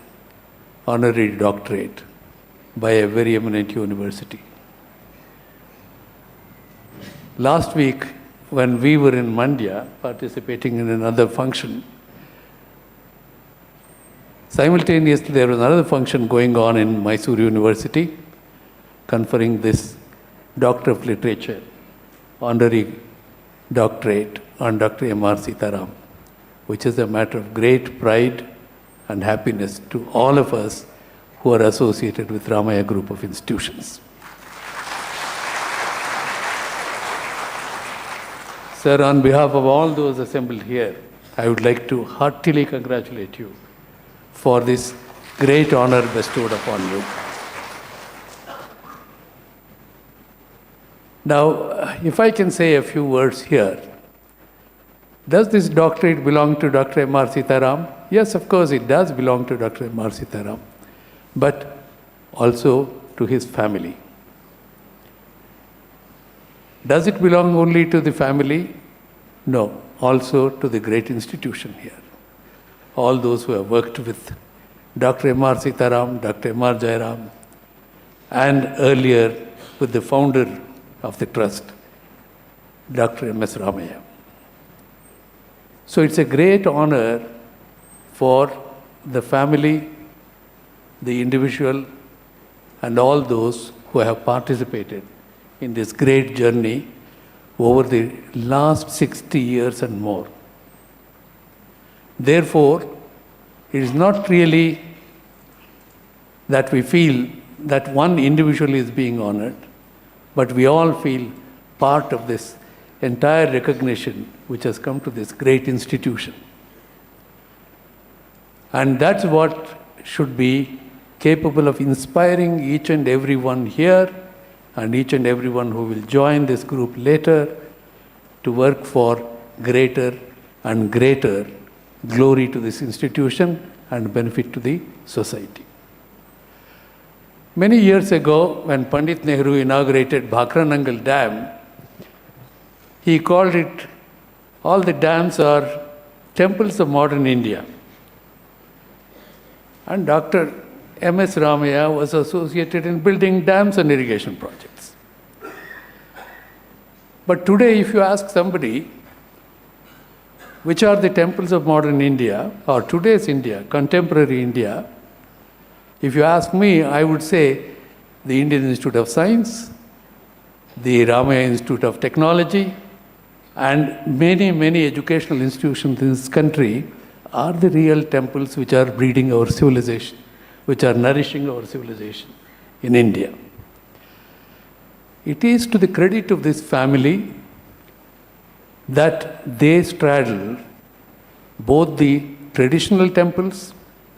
honorary doctorate by a very eminent university. Last week, when we were in Mandya participating in another function, simultaneously there was another function going on in Mysore University conferring this Doctor of Literature, honorary doctorate on Dr. M.R. Seetharam, which is a matter of great pride and happiness to all of us who are associated with Ramaya Group of Institutions. Sir, on behalf of all those assembled here, I would like to heartily congratulate you for this great honor bestowed upon you. Now, if I can say a few words here, does this doctorate belong to Dr. M.R. Seetharam? Yes, of course, it does belong to Dr. M.R. Seetharam, but also to his family. Does it belong only to the family? No, also to the great institution here. All those who have worked with Dr. M.R. Seetharam, Dr. M.R. Jairam, and earlier with the founder of the trust, Dr. M.S. Ramaya. So it's a great honor for the family, the individual, and all those who have participated in this great journey over the last 60 years and more. Therefore, it is not really that we feel that one individual is being honored, but we all feel part of this entire recognition which has come to this great institution. And that's what should be capable of inspiring each and everyone here and each and everyone who will join this group later to work for greater and greater glory to this institution and benefit to the society. Many years ago, when Pandit Nehru inaugurated Bhakranangal Dam, he called it, all the dams are temples of modern India. And Dr. M.S. Ramaya was associated in building dams and irrigation projects. But today, if you ask somebody, which are the temples of modern India, or today's India, contemporary India, if you ask me, I would say the Indian Institute of Science, the Ramaya Institute of Technology, and many, many educational institutions in this country are the real temples which are breeding our civilization, which are nourishing our civilization in India. It is to the credit of this family that they straddle both the traditional temples,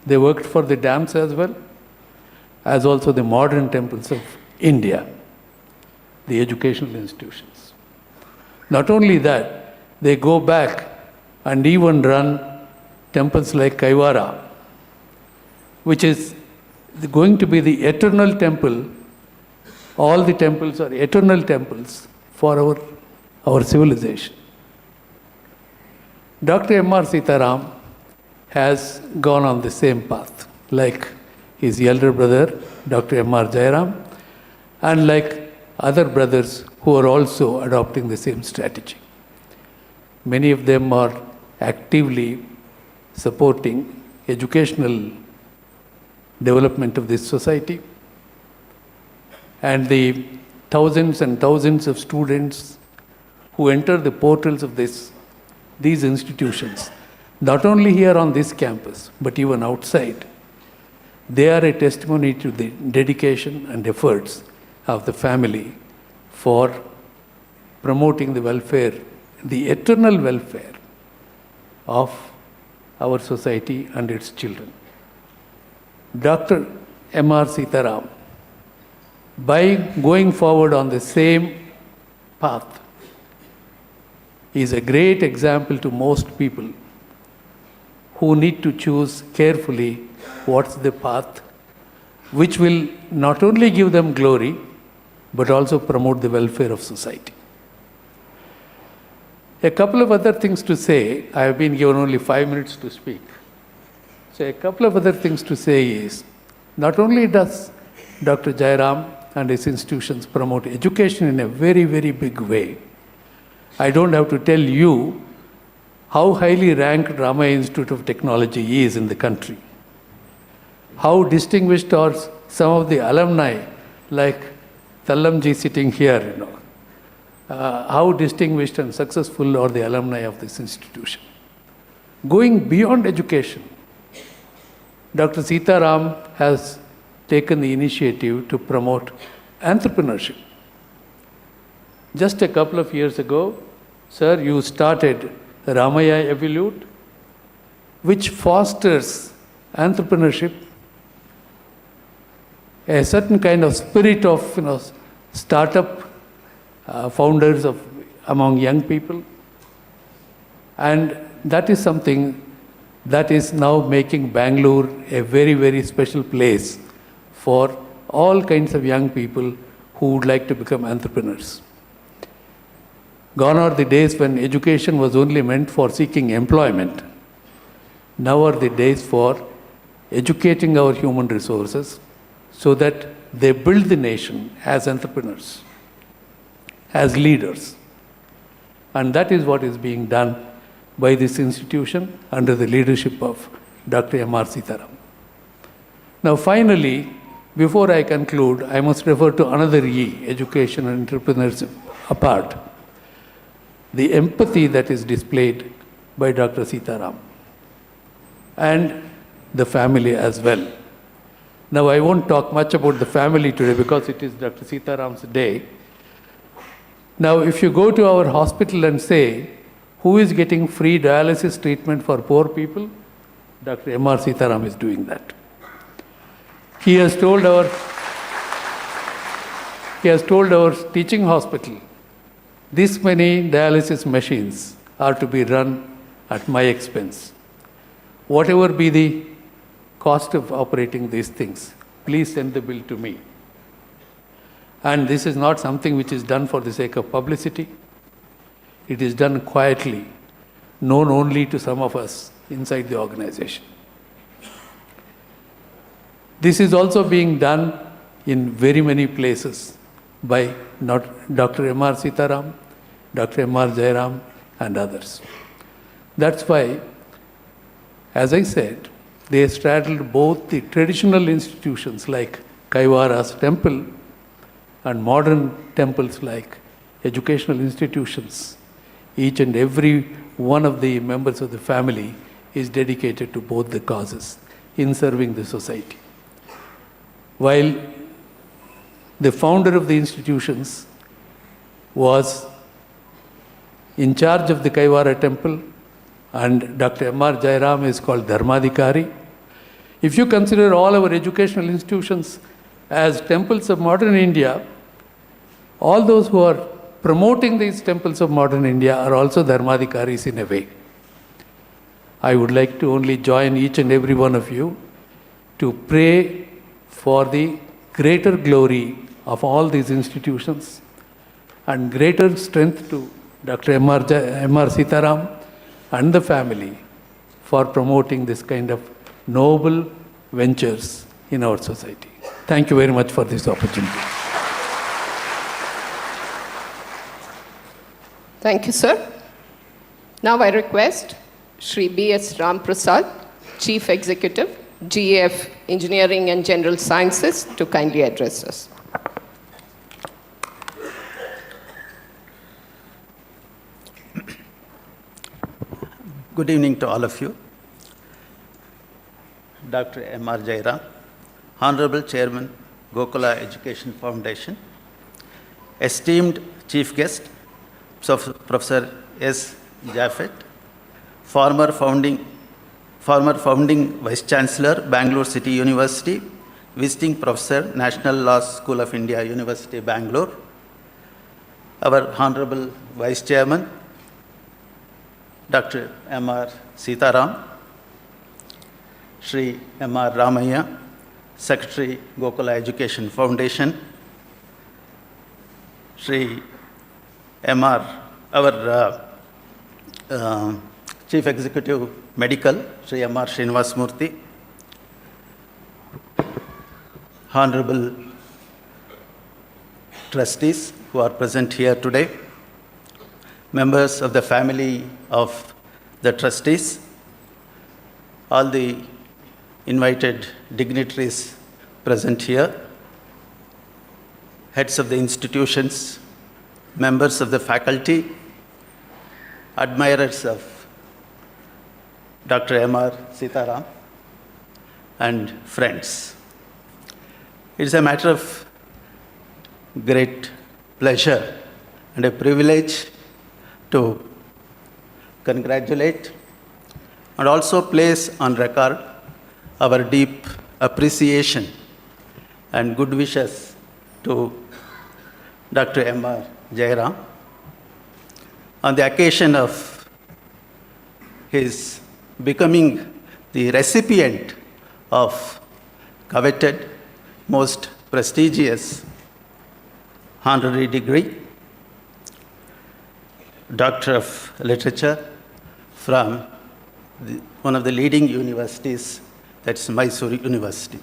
they worked for the dams as well, as also the modern temples of India, the educational institutions. Not only that, they go back and even run temples like Kaivara, which is going to be the eternal temple. All the temples are eternal temples for our civilization. Dr. M.R. Seetharam has gone on the same path, like his elder brother, Dr. M.R. Jairam, and like other brothers who are also adopting the same strategy. Many of them are actively supporting educational development of this society. And the thousands and thousands of students who enter the portals of these institutions, not only here on this campus, but even outside, they are a testimony to the dedication and efforts of the family for promoting the welfare, the eternal welfare of our society and its children. Dr. M.R. Seetharam, by going forward on the same path, is a great example to most people who need to choose carefully what's the path which will not only give them glory, but also promote the welfare of society. A couple of other things to say. I have been given only 5 minutes to speak. So a couple of other things to say is, not only does Dr. Jairam and his institutions promote education in a very, very big way, I don't have to tell you how highly ranked Ramaya Institute of Technology is in the country. How distinguished are some of the alumni, like Tallamji sitting here, how distinguished and successful are the alumni of this institution. Going beyond education, Dr. Seetharam has taken the initiative to promote entrepreneurship. Just a couple of years ago, sir, you started Ramaya Evolute, which fosters entrepreneurship, a certain kind of spirit of startup founders among young people. And that is something that is now making Bangalore a very, very special place for all kinds of young people who would like to become entrepreneurs. Gone are the days when education was only meant for seeking employment. Now are the days for educating our human resources so that they build the nation as entrepreneurs, as leaders. And that is what is being done by this institution under the leadership of Dr. M.R. Seetharam. Now finally, before I conclude, I must refer to another E, education and entrepreneurship apart. The empathy that is displayed by Dr. Seetharam and the family as well. Now I won't talk much about the family today because it is Dr. Seetharam's day. Now, if you go to our hospital and say, who is getting free dialysis treatment for poor people? Dr. M.R. Seetharam is doing that. He has told our teaching hospital, this many dialysis machines are to be run at my expense. Whatever be the cost of operating these things, please send the bill to me. And this is not something which is done for the sake of publicity. It is done quietly, known only to some of us inside the organization. This is also being done in very many places by Dr. M.R. Seetharam, Dr. M.R. Jairam, and others. That's why, as I said, they straddled both the traditional institutions like Kaivara's temple and modern temples like educational institutions. Each and every one of the members of the family is dedicated to both the causes in serving the society. While the founder of the institutions was in charge of the Kaivara temple, and Dr. M.R. Jairam is called Dharmadhikari. If you consider all our educational institutions as temples of modern India, all those who are promoting these temples of modern India are also Dharmadhikaris in a way. I would like to only join each and every one of you to pray for the greater glory of all these institutions and greater strength to Dr. M.R. Seetharam and the family for promoting this kind of noble ventures in our society. Thank you very much for this opportunity. Thank you, sir. Now I request Shri B.S. Ram Prasad, Chief Executive, GAF Engineering and General Sciences, to kindly address us. Good evening to all of you. Dr. M.R. Jairam, Honorable Chairman, Gokula Education Foundation, esteemed Chief Guest, Professor S. Jaffet, former founding Vice Chancellor, Bangalore City University, visiting Professor, National Law School of India, University, Bangalore, our Honorable Vice Chairman, Dr. M.R. Seetharam, Shri M.R. Ramaiah, Secretary, Gokula Education Foundation, Shri M.R., our Chief Executive Medical, Shri M.R. Srinivas Murthy, Honorable Trustees who are present here today, members of the family of the trustees, all the invited dignitaries present here, heads of the institutions, members of the faculty, admirers of Dr. M.R. Seetharam, and friends. It is a matter of great pleasure and a privilege to congratulate and also place on record our deep appreciation and good wishes to Dr. M.R. Jairam on the occasion of his becoming the recipient of coveted, most prestigious honorary degree, Doctor of Literature from one of the leading universities, that's Mysore University.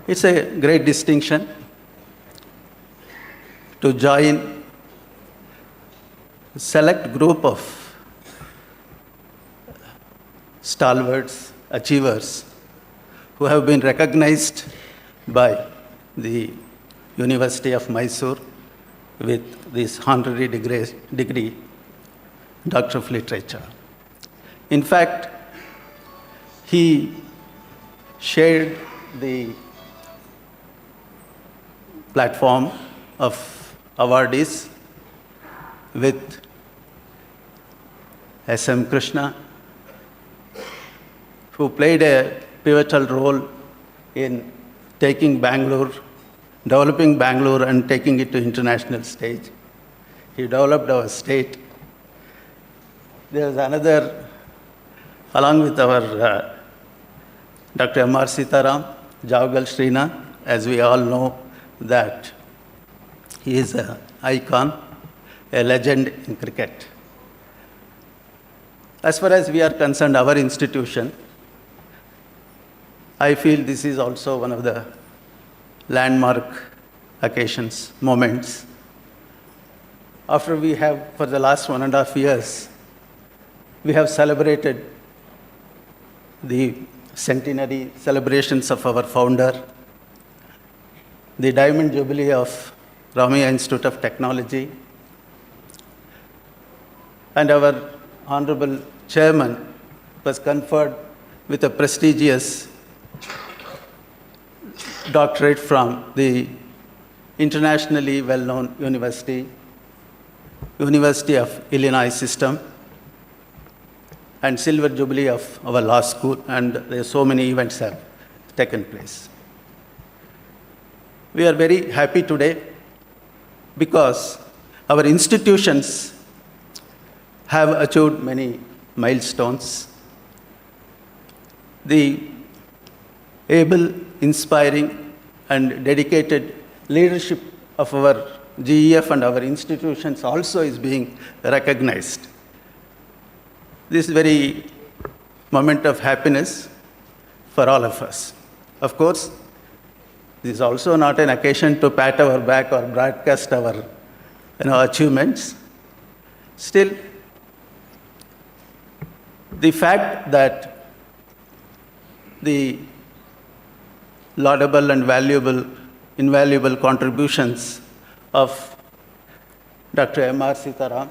It's a great distinction to join a select group of stalwarts, achievers who have been recognized by the University of Mysore with this honorary degree, Doctor of Literature. In fact, he shared the platform of awardees with S.M. Krishna, who played a pivotal role in taking Bangalore, developing Bangalore and taking it to international stage. He developed our state. There's another, along with our Dr. M.R. Seetharam, Javagal Srina, as we all know that he is an icon, a legend in cricket. As far as we are concerned, our institution, I feel this is also one of the landmark occasions, moments. After we have, for the last 1.5 years, we have celebrated the centenary celebrations of our founder, the Diamond Jubilee of Ramaiah Institute of Technology, and our Honorable Chairman was conferred with a prestigious doctorate from the internationally well-known University of Illinois System, and Silver Jubilee of our law school, and there are so many events have taken place. We are very happy today because our institutions have achieved many milestones. The able, inspiring, and dedicated leadership of our GEF and our institutions also is being recognized. This is very moment of happiness for all of us. Of course, this is also not an occasion to pat our back or broadcast our achievements. Still, the fact that the laudable and invaluable contributions of Dr. M.R. Seetharam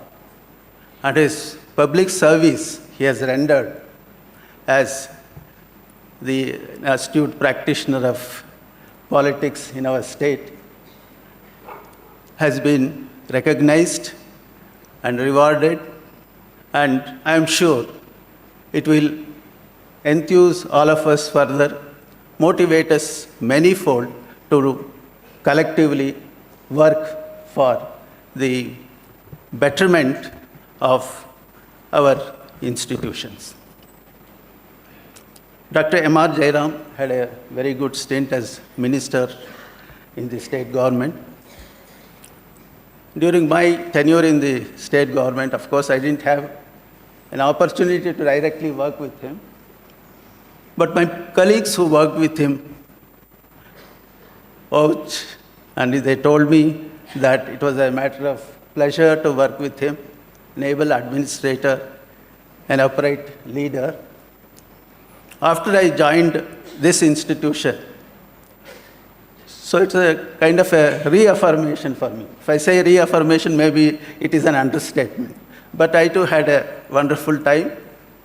and his public service he has rendered as the astute practitioner of politics in our state has been recognized and rewarded, and I am sure it will enthuse all of us further, motivate us manifold to collectively work for the betterment of our institutions. Dr. M.R. Jairam had a very good stint as minister in the state government. During my tenure in the state government, of course, I didn't have an opportunity to directly work with him. But my colleagues who worked with him vouched, and they told me that it was a matter of pleasure to work with him, an able administrator, an upright leader. After I joined this institution, so it's a kind of a reaffirmation for me. If I say reaffirmation, maybe it is an understatement. But I too had a wonderful time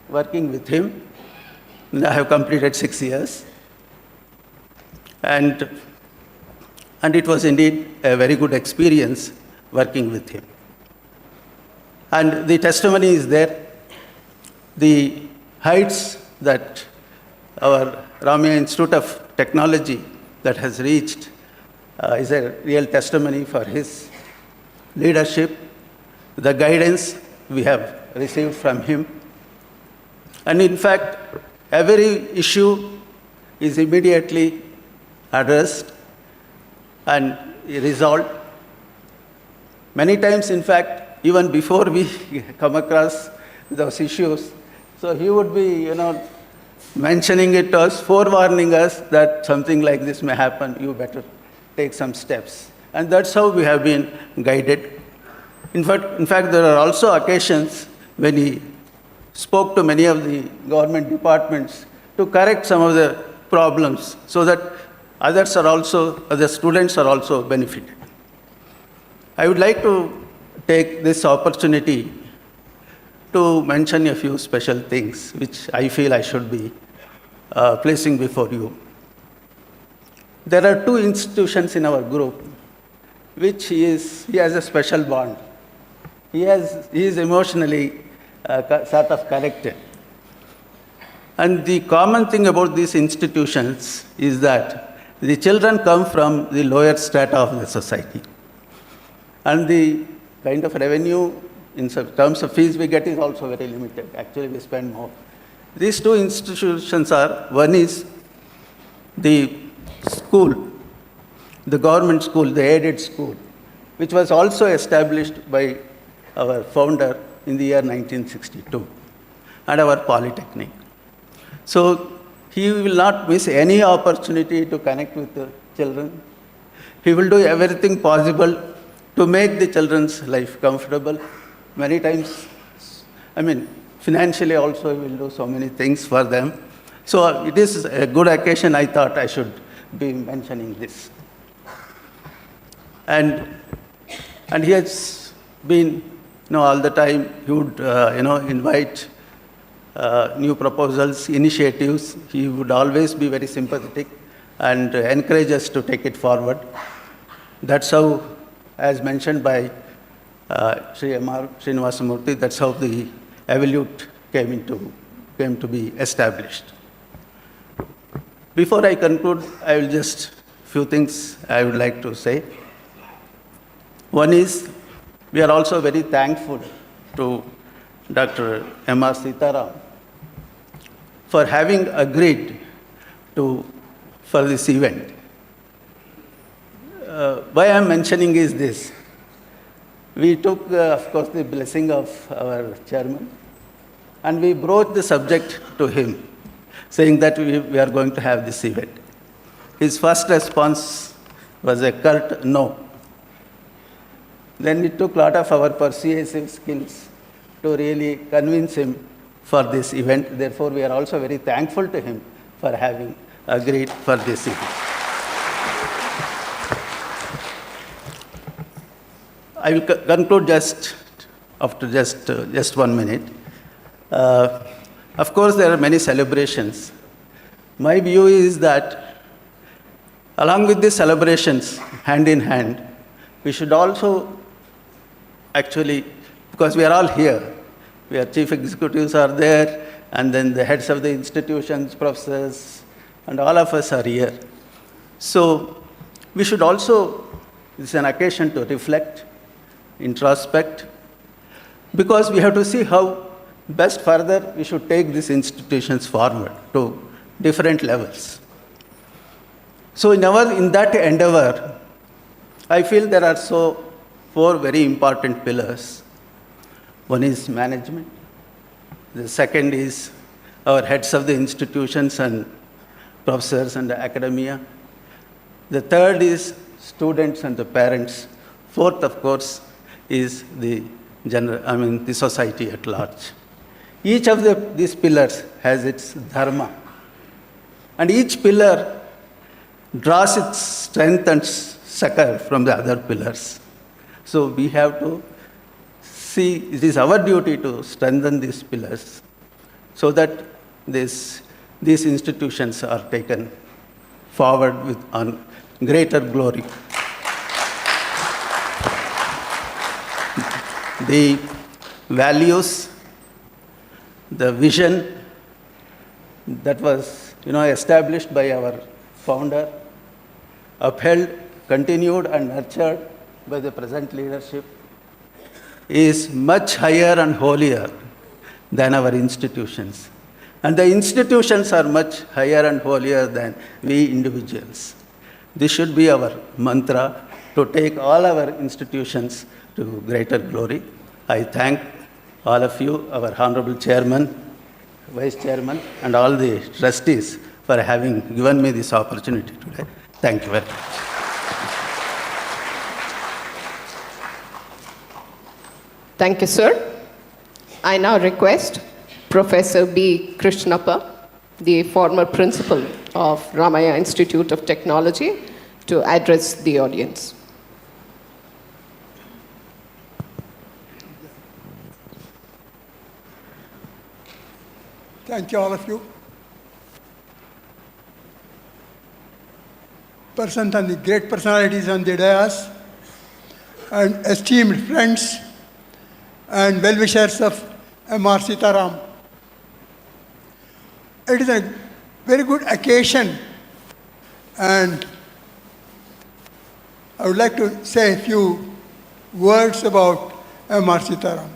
working with him. I have completed 6 years. And it was indeed a very good experience working with him. And the testimony is there. The heights that our Ramaiah Institute of Technology that has reached is a real testimony for his leadership, the guidance we have received from him. And in fact, every issue is immediately addressed and resolved. Many times, in fact, even before we come across those issues, so he would be, mentioning it to us, forewarning us that something like this may happen, you better take some steps. And that's how we have been guided. In fact, there are also occasions when he spoke to many of the government departments to correct some of the problems so that other students are also benefited. I would like to take this opportunity to mention a few special things which I feel I should be placing before you. There are two institutions in our group which he has a special bond. He is emotionally sort of connected. And the common thing about these institutions is that the children come from the lower strata of the society. And the kind of revenue in terms of fees we get is also very limited. Actually, we spend more. These two institutions are, one is the school, the government school, the aided school, which was also established by our founder in the year 1962, and our polytechnic. So he will not miss any opportunity to connect with the children. He will do everything possible to make the children's life comfortable. Many times, financially also, he will do so many things for them. So it is a good occasion. I thought I should be mentioning this. And he has been, all the time, he would, invite new proposals, initiatives. He would always be very sympathetic and encourage us to take it forward. That's how, as mentioned by Sri M.R. Srinivasamurthy, that's how the Evolute came to be established. Before I conclude, I will just few things I would like to say. One is, we are also very thankful to Dr. M.R. Seetharam for having agreed for this event. Why I am mentioning is this. We took, of course, the blessing of our chairman, and we broached the subject to him, saying that we are going to have this event. His first response was a curt no. Then it took a lot of our persuasive skills to really convince him for this event. Therefore, we are also very thankful to him for having agreed for this event. I will conclude after just 1 minute. Of course, there are many celebrations. My view is that along with these celebrations, hand in hand, we should also actually, because we are all here, our chief executives are there, and then the heads of the institutions, professors, and all of us are here. So we should also, this is an occasion to reflect, introspect, because we have to see how best further we should take these institutions forward to different levels. So in that endeavor, I feel there are 4 very important pillars. One is management. The second is our heads of the institutions and professors and academia. The third is students and the parents. Fourth, of course, is the society at large. Each of these pillars has its dharma. And each pillar draws its strength and succor from the other pillars. So we have to see, it is our duty to strengthen these pillars so that these institutions are taken forward on greater glory. The values, the vision that was established by our founder, upheld, continued and nurtured by the present leadership, is much higher and holier than our institutions. And the institutions are much higher and holier than we individuals. This should be our mantra to take all our institutions to greater glory. I thank all of you, our Honorable Chairman, Vice Chairman, and all the trustees for having given me this opportunity today. Thank you very much. Thank you, sir. I now request Professor B. Krishnappa, the former principal of Ramaya Institute of Technology, to address the audience. Thank you, all of you. Persons and the great personalities on the dais, and esteemed friends and well-wishers of M.R. Seetharam. It is a very good occasion, and I would like to say a few words about M.R. Seetharam.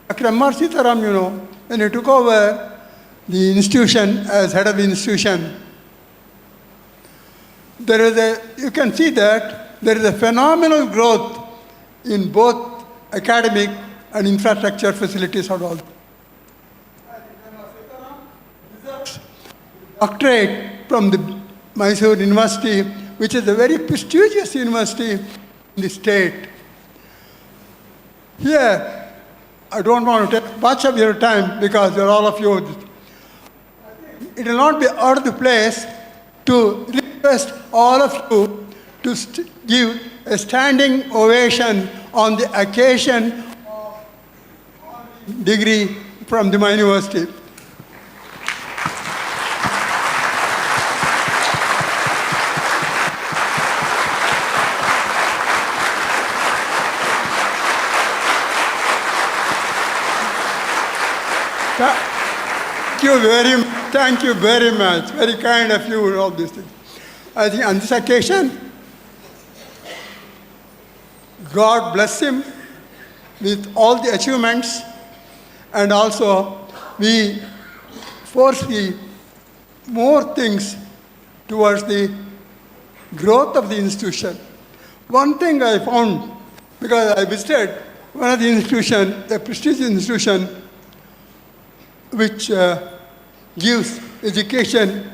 Dr. M.R. Seetharam, when he took over the institution as head of the institution, you can see that there is a phenomenal growth in both academic and infrastructure facilities and all. Doctorate from the Mysore University, which is a very prestigious university in the state. Here, I don't want to take much of your time because you're all of you. It will not be out of the place to request all of you to give a standing ovation on the occasion of degree from my university. Thank you very much. Very kind of you and all these things. I think on this occasion, God bless him with all the achievements, and also we foresee more things towards the growth of the institution. One thing I found, because I visited one of the institutions, a prestigious institution, which gives education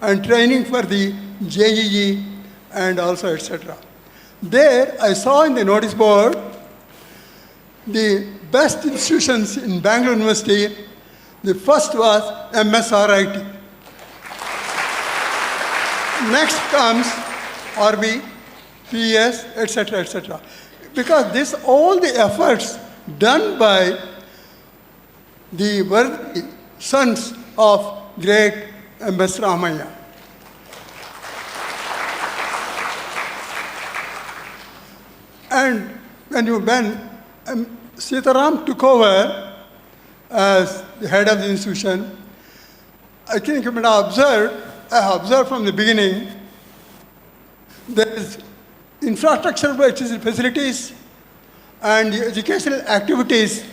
and training for the JEE and also etc. There I saw in the notice board the best institutions in Bangalore University. The first was MSRIT. Next comes RB, PS, etc., etc. Because all the efforts done by the worthy sons of great M.S. Ramaiah. And when Seetharam took over as the head of the institution, I think you might have observed, I have observed from the beginning, there is infrastructure facilities and the educational activities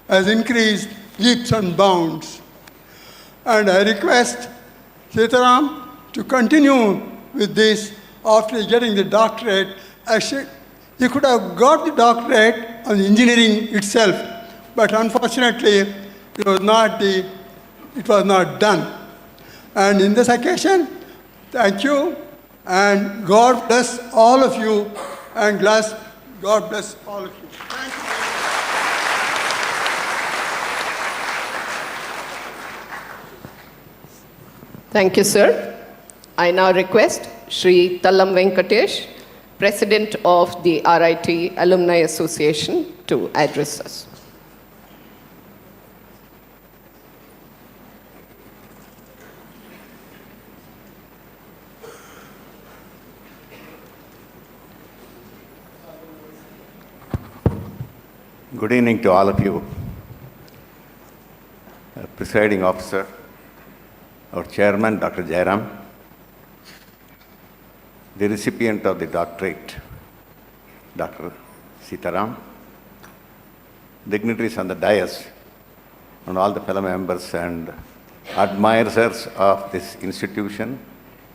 has increased leaps and bounds. And I request Seetharam to continue with this after getting the doctorate. He could have got the doctorate on engineering itself, but unfortunately it was not done. And in this occasion, thank you, and God bless all of you, and God bless all of you. Thank you. Thank you, sir. I now request Shri Tallam Venkatesh, President of the RIT Alumni Association, to address us. Good evening to all of you. Presiding officer, our chairman, Dr. Jairam, the recipient of the doctorate, Dr. Seetharam, dignitaries on the dais, and all the fellow members and admirers of this institution,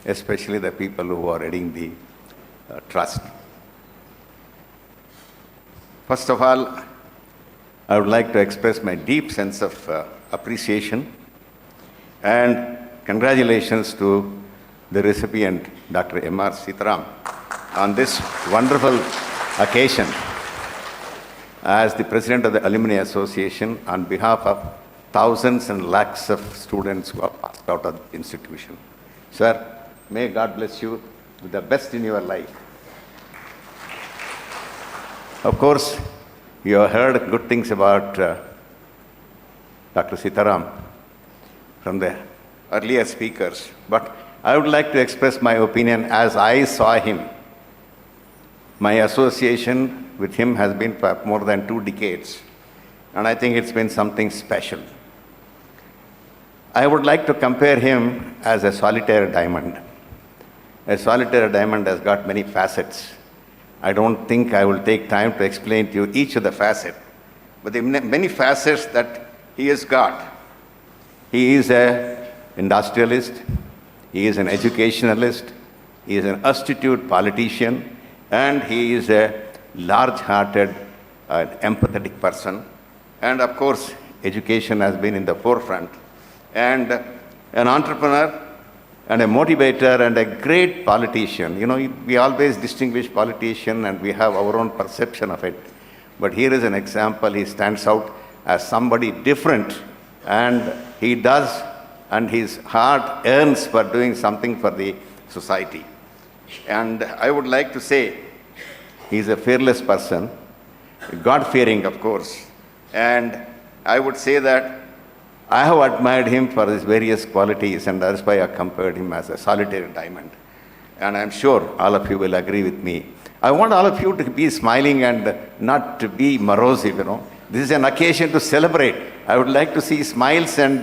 especially the people who are heading the trust. First of all, I would like to express my deep sense of appreciation and congratulations to the recipient, Dr. M.R. Seetharam, on this wonderful occasion. As the President of the Alumni Association, on behalf of thousands and lakhs of students who are passed out of the institution. Sir, may God bless you with the best in your life. Of course, you have heard good things about Dr. Seetharam from the earlier speakers, but I would like to express my opinion as I saw him My association with him has been for more than 2 decades, and I think it's been something special. I would like to compare him as a solitaire diamond. A solitaire diamond has got many facets. I don't think I will take time to explain to you each of the facets, but the many facets that he has got. He is an industrialist, he is an educationalist, he is an astute politician, and he is a large-hearted, empathetic person. And of course, education has been in the forefront. And an entrepreneur, and a motivator, and a great politician. You know, we always distinguish politician and we have our own perception of it. But here is an example. He stands out as somebody different, and he does, and his heart yearns for doing something for the society. And I would like to say, he's a fearless person, God-fearing, of course. And I would say that I have admired him for his various qualities, and that's why I compared him as a solitary diamond. And I'm sure all of you will agree with me. I want all of you to be smiling and not to be morose, you know. This is an occasion to celebrate. I would like to see smiles and,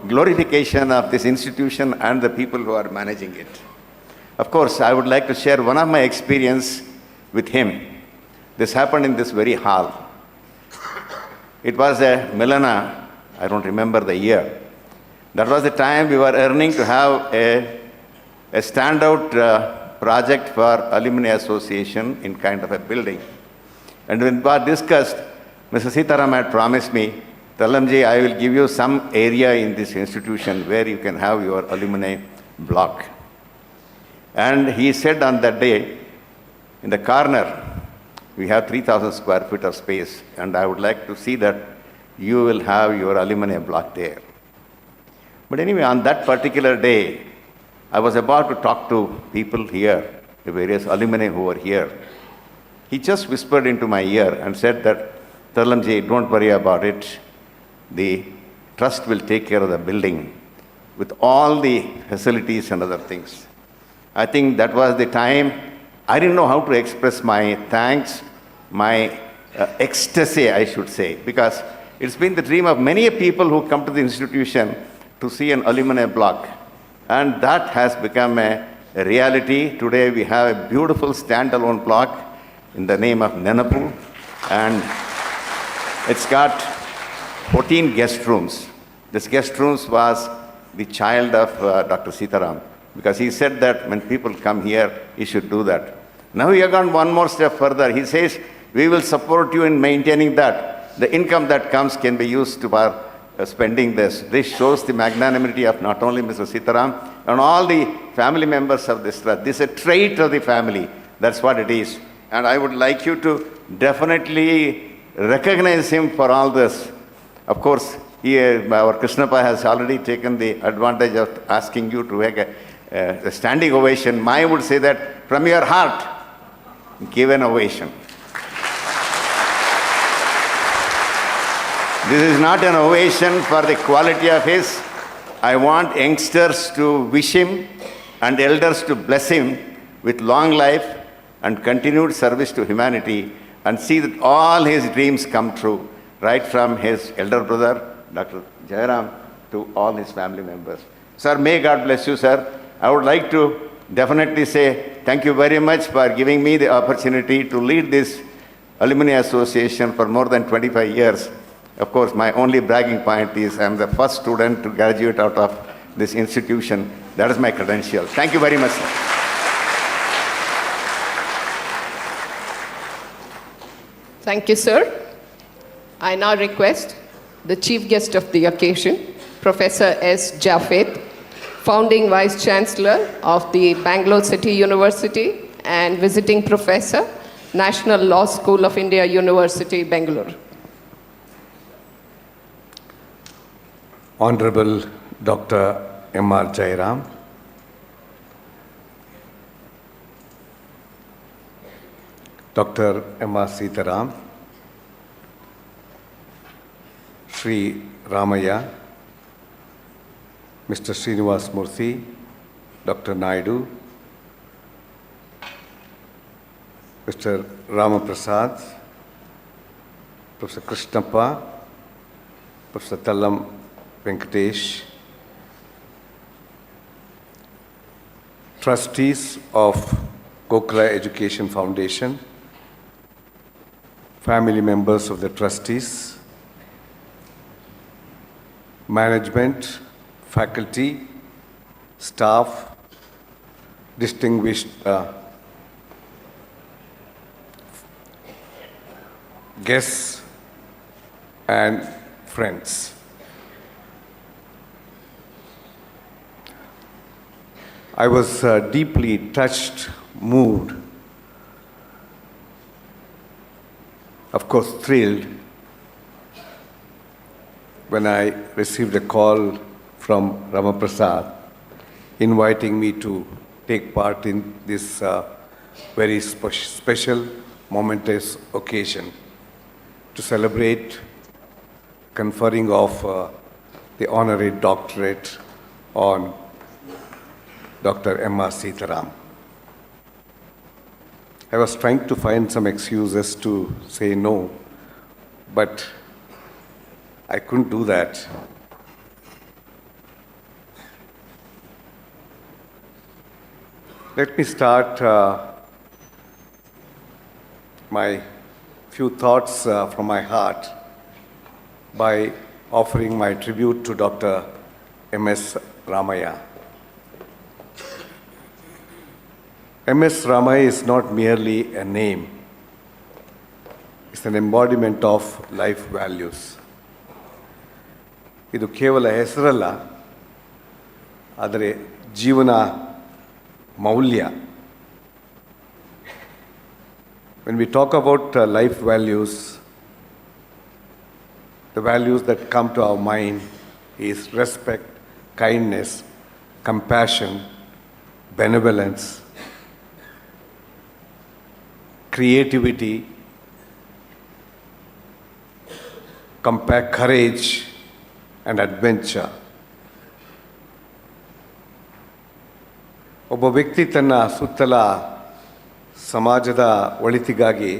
glorification of this institution and the people who are managing it. Of course, I would like to share one of my experience with him. This happened in this very hall. It was a Milana, I don't remember the year. That was the time we were earning to have a standout project for Alumni Association in kind of a building. And when it was discussed, Mr. Seetharam had promised me, Talamji, I will give you some area in this institution where you can have your alumni block. And he said on that day, in the corner, we have 3,000 square feet of space, and I would like to see that you will have your alumni block there. But anyway, on that particular day, I was about to talk to people here, the various alumni who were here. He just whispered into my ear and said that, Talamji, don't worry about it. The trust will take care of the building with all the facilities and other things. I think that was the time I didn't know how to express my thanks, my ecstasy, I should say, because it's been the dream of many people who come to the institution to see an alumni block. And that has become a reality. Today we have a beautiful standalone block in the name of Nenapu, and it's got 14 guest rooms. This guest rooms was the child of Dr. Seetharam, because he said that when people come here, he should do that. Now he has gone one more step further. He says, we will support you in maintaining that. The income that comes can be used for spending this. This shows the magnanimity of not only Mr. Seetharam and all the family members of this trust. This is a trait of the family. That's what it is. And I would like you to definitely recognize him for all this. Of course, here our Krishnappa has already taken the advantage of asking you to make a standing ovation. I would say that from your heart, give an ovation. This is not an ovation for the quality of his. I want youngsters to wish him and elders to bless him with long life and continued service to humanity, and see that all his dreams come true, right from his elder brother, Dr. Jairam, to all his family members. Sir, may God bless you, sir. I would like to definitely say thank you very much for giving me the opportunity to lead this Alumni Association for more than 25 years. Of course, my only bragging point is I am the first student to graduate out of this institution. That is my credential. Thank you very much, sir. Thank you, sir. I now request the chief guest of the occasion, Professor S. Javed, founding Vice Chancellor of the Bangalore City University and visiting professor, National Law School of India, University, Bangalore. Honorable Dr. M.R. Jairam, Dr. M.R. Seetharam, Sri Ramaya, Mr. Srinivas Murthy, Dr. Naidu, Mr. Ramaprasad, Professor Krishnappa, Professor Tallam Venkatesh, trustees of Kokra Education Foundation, family members of the trustees, management, faculty, staff, distinguished guests and friends. I was deeply touched, moved, of course thrilled, when I received a call from Ramaprasad inviting me to take part in this very special, momentous occasion to celebrate conferring of the honorary doctorate on Dr. M.R. Seetharam. I was trying to find some excuses to say no, but I couldn't do that. Let me start my few thoughts from my heart by offering my tribute to Dr. M.S. Ramaiah. M.S. Ramaiah is not merely a name. It's an embodiment of life values. ಇದು ಕೇವಲ ಹೆಸರಲ್ಲ, ಆದರೆ ಜೀವನ ಮೌಲ್ಯ. When we talk about life values, the values that come to our mind is respect, kindness, compassion, benevolence, creativity, courage, and adventure. ಒಬ್ಬ ವ್ಯಕ್ತಿ ತನ್ನ ಸುತ್ತಲ ಸಮಾಜದ ಒಳಿತಿಗಾಗಿ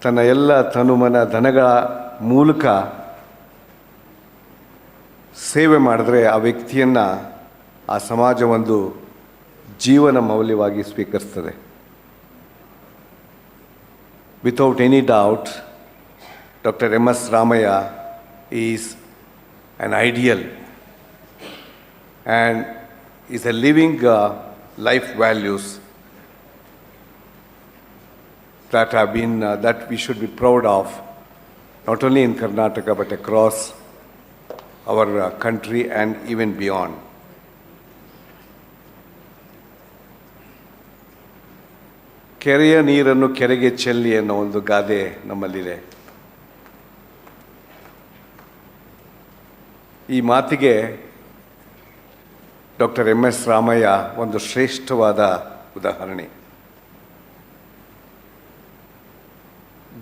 ತನ್ನ ಎಲ್ಲ ತನುಮನ ಧನಗಳ ಮೂಲಕ ಸೇವೆ ಮಾಡಿದ್ರೆ ಆ ವ್ಯಕ್ತಿಯನ್ನು ಆ ಸಮಾಜ ಒಂದು ಜೀವನ ಮೌಲ್ಯವಾಗಿ ಸ್ವೀಕರಿಸ್ತದೆ. Without any doubt, Dr. M.S. Ramaiah is an ideal and is a living life values that have been that we should be proud of, not only in Karnataka but across our country and even beyond. ಕೆರೆಯ ನೀರನ್ನು ಕೆರೆಗೆ ಚೆಲ್ಲಿ ಅನ್ನೋ ಒಂದು ಗಾದೆ ನಮ್ಮಲ್ಲಿದೆ. ಈ ಮಾತಿಗೆ ಡಾಕ್ಟರ್ M.S. ರಾಮಯ್ಯ ಒಂದು ಶ್ರೇಷ್ಠವಾದ ಉದಾಹರಣೆ.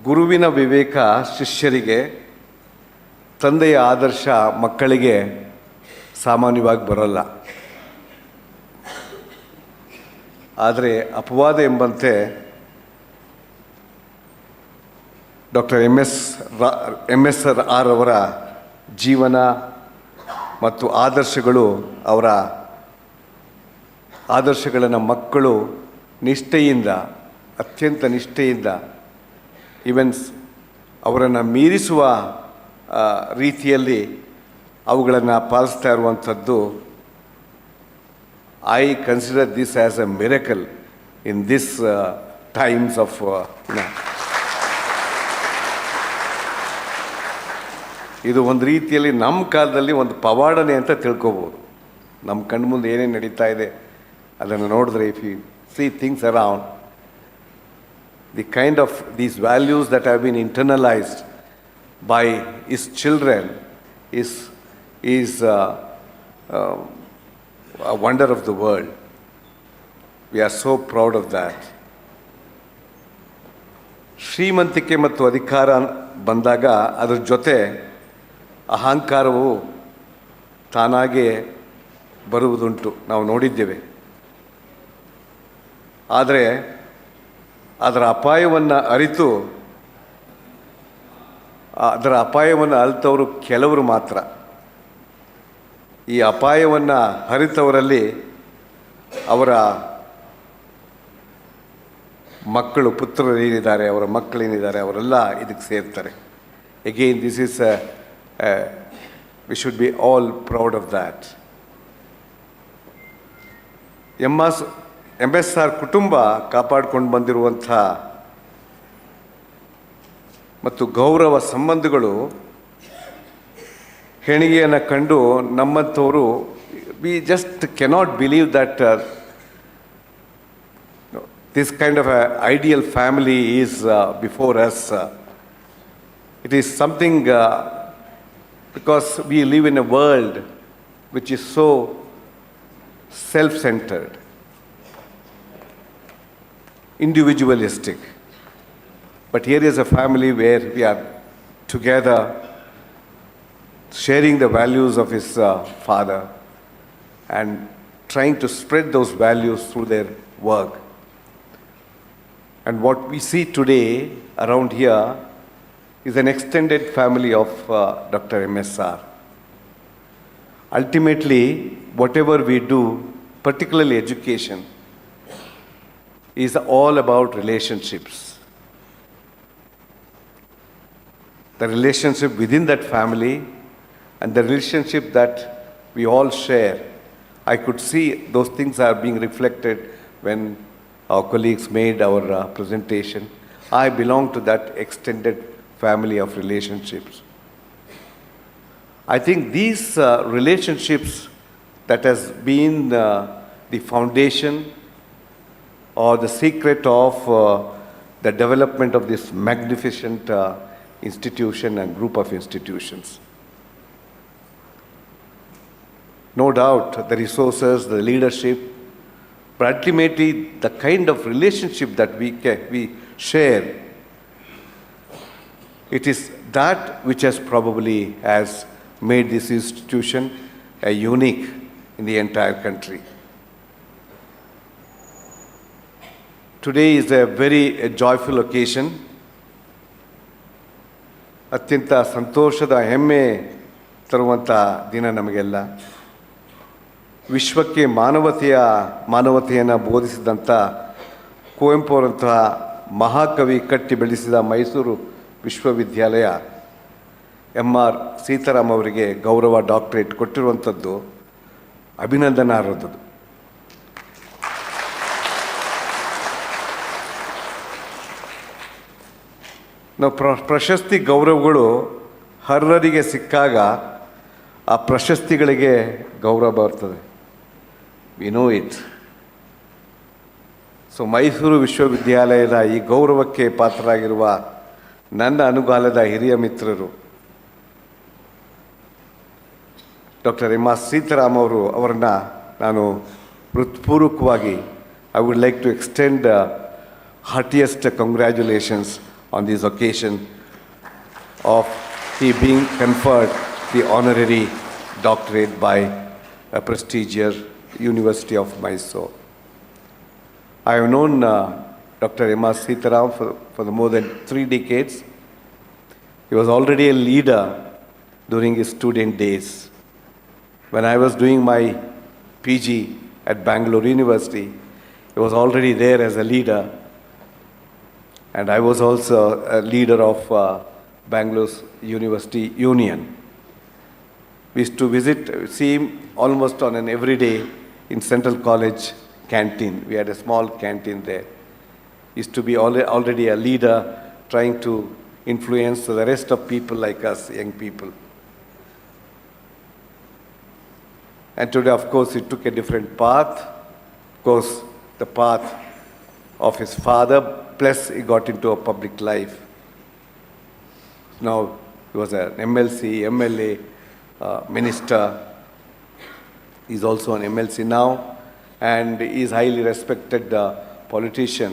ಗುರುವಿನ ವಿವೇಕ ಶಿಷ್ಯರಿಗೆ, ತಂದೆಯ ಆದರ್ಶ ಮಕ್ಕಳಿಗೆ ಸಾಮಾನ್ಯವಾಗಿ ಬರೋಲ್ಲ. ಆದರೆ ಅಪವಾದ ಎಂಬಂತೆ ಡಾಕ್ಟರ್ M.S. ಅವರ ಜೀವನ ಮತ್ತು ಆದರ್ಶಗಳು, ಅವರ ಆದರ್ಶಗಳನ್ನು ಮಕ್ಕಳು ನಿಷ್ಠೆಯಿಂದ, ಅತ್ಯಂತ ನಿಷ್ಠೆಯಿಂದ, ಈವನ್ಸ್ ಅವರನ್ನು ಮೀರಿಸುವ ರೀತಿಯಲ್ಲಿ ಅವುಗಳನ್ನು ಪಾಲಿಸ್ತಾ ಇರುವಂಥದ್ದು. I consider this as a miracle in these times of ಇದು ಒಂದು ರೀತಿಯಲ್ಲಿ ನಮ್ಮ ಕಾಲದಲ್ಲಿ ಒಂದು ಪವಾಡನೆ ಅಂತ ತಿಳ್ಕೊಬೋದು. ನಮ್ಮ ಕಣ್ಣು ಮುಂದೆ ಏನೇನು ನಡೀತಾ ಇದೆ ಅದನ್ನು ನೋಡಿದ್ರೆ, if you see things around, the kind of these values that have been internalised by his children is a wonder of the world. We are so proud of that. ಶ್ರೀಮಂತಿಕೆ ಮತ್ತು ಅಧಿಕಾರ ಬಂದಾಗ ಅದರ ಜೊತೆ ಅಹಂಕಾರವು ತಾನಾಗೆ ಬರುವುದುಂಟು, ನಾವು ನೋಡಿದ್ದೇವೆ. ಆದರೆ ಅದರ ಅಪಾಯವನ್ನು ಅರಿತವರು ಕೆಲವರು ಮಾತ್ರ. ಈ ಅಪಾಯವನ್ನು ಅರಿತವರಲ್ಲಿ ಅವರ ಮಕ್ಕಳು, ಪುತ್ರರು ಏನಿದ್ದಾರೆ, ಅವರ ಮಕ್ಕಳೇನಿದ್ದಾರೆ, ಅವರೆಲ್ಲ ಇದಕ್ಕೆ ಸೇರ್ತಾರೆ. Again this is we should be all proud of that. MSR ಕುಟುಂಬ ಕಾಪಾಡಿಕೊಂಡು ಬಂದಿರುವಂಥ ಮತ್ತು ಗೌರವ ಸಂಬಂಧಗಳು ಹೆಣಿಗೆಯನ್ನು ಕಂಡು ನಮ್ಮಂಥವರು we just cannot believe that this kind of an ideal family is before us. It is something because we live in a world which is so self-centered, individualistic. But here is a family where we are together, sharing the values of his father and trying to spread those values through their work. And what we see today around here is an extended family of Dr. MSR. Ultimately, whatever we do, particularly education, is all about relationships. The relationship within that family and the relationship that we all share. I could see those things are being reflected when our colleagues made our presentation. I belong to that extended family of relationships. I think these relationships that has been the foundation or the secret of the development of this magnificent institution and group of institutions. No doubt the resources, the leadership, but ultimately the kind of relationship that we share, it is that which has probably has made this institution unique in the entire country. Today is a very joyful occasion. ಅತ್ಯಂತ ಸಂತೋಷದ ಹೆಮ್ಮೆ ತರುವಂಥ ದಿನ ನಮಗೆಲ್ಲ. ವಿಶ್ವಕ್ಕೆ ಮಾನವತೆಯನ್ನು ಬೋಧಿಸಿದಂಥ ಕುವೆಂಪು ಅವರಂತಹ ಮಹಾಕವಿ ಕಟ್ಟಿ ಬೆಳೆಸಿದ ಮೈಸೂರು ವಿಶ್ವವಿದ್ಯಾಲಯ MR ಸೀತಾರಾಮ್ ಅವರಿಗೆ ಗೌರವ ಡಾಕ್ಟರೇಟ್ ಕೊಟ್ಟಿರುವಂಥದ್ದು ಅಭಿನಂದನಾರ್ಹದ್ದು. ನಾವು ಪ್ರಶಸ್ತಿ ಗೌರವಗಳು ಅರ್ಹರಿಗೆ ಸಿಕ್ಕಾಗ ಆ ಪ್ರಶಸ್ತಿಗಳಿಗೆ ಗೌರವ ಬರ್ತದೆ. We know it. So Mysuru ವಿಶ್ವವಿದ್ಯಾಲಯದ ಈ ಗೌರವಕ್ಕೆ ಪಾತ್ರರಾಗಿರುವ ನನ್ನ ಅನುಗಾಲದ ಹಿರಿಯ ಮಿತ್ರರು ಡಾಕ್ಟರ್ MR ಸೀತಾರಾಮ್ ಅವರನ್ನು ನಾನು ಹೃತ್ಪೂರ್ವಕವಾಗಿ I would like to extend heartiest congratulations on this occasion of he being conferred the honorary doctorate by a prestigious University of Mysore. I have known Dr. MR Seetharam for more than 3 decades. He was already a leader during his student days. When I was doing my PG at Bangalore University, he was already there as a leader. And I was also a leader of Bangalore's University Union. We used to see him almost on an everyday in Central College canteen. We had a small canteen there. He used to be already a leader trying to influence the rest of people like us, young people. And today, of course, he took a different path. Of course, the path of his father, plus he got into a public life. Now he was an MLC, MLA, minister. He's also an MLC now, and he is highly respected politician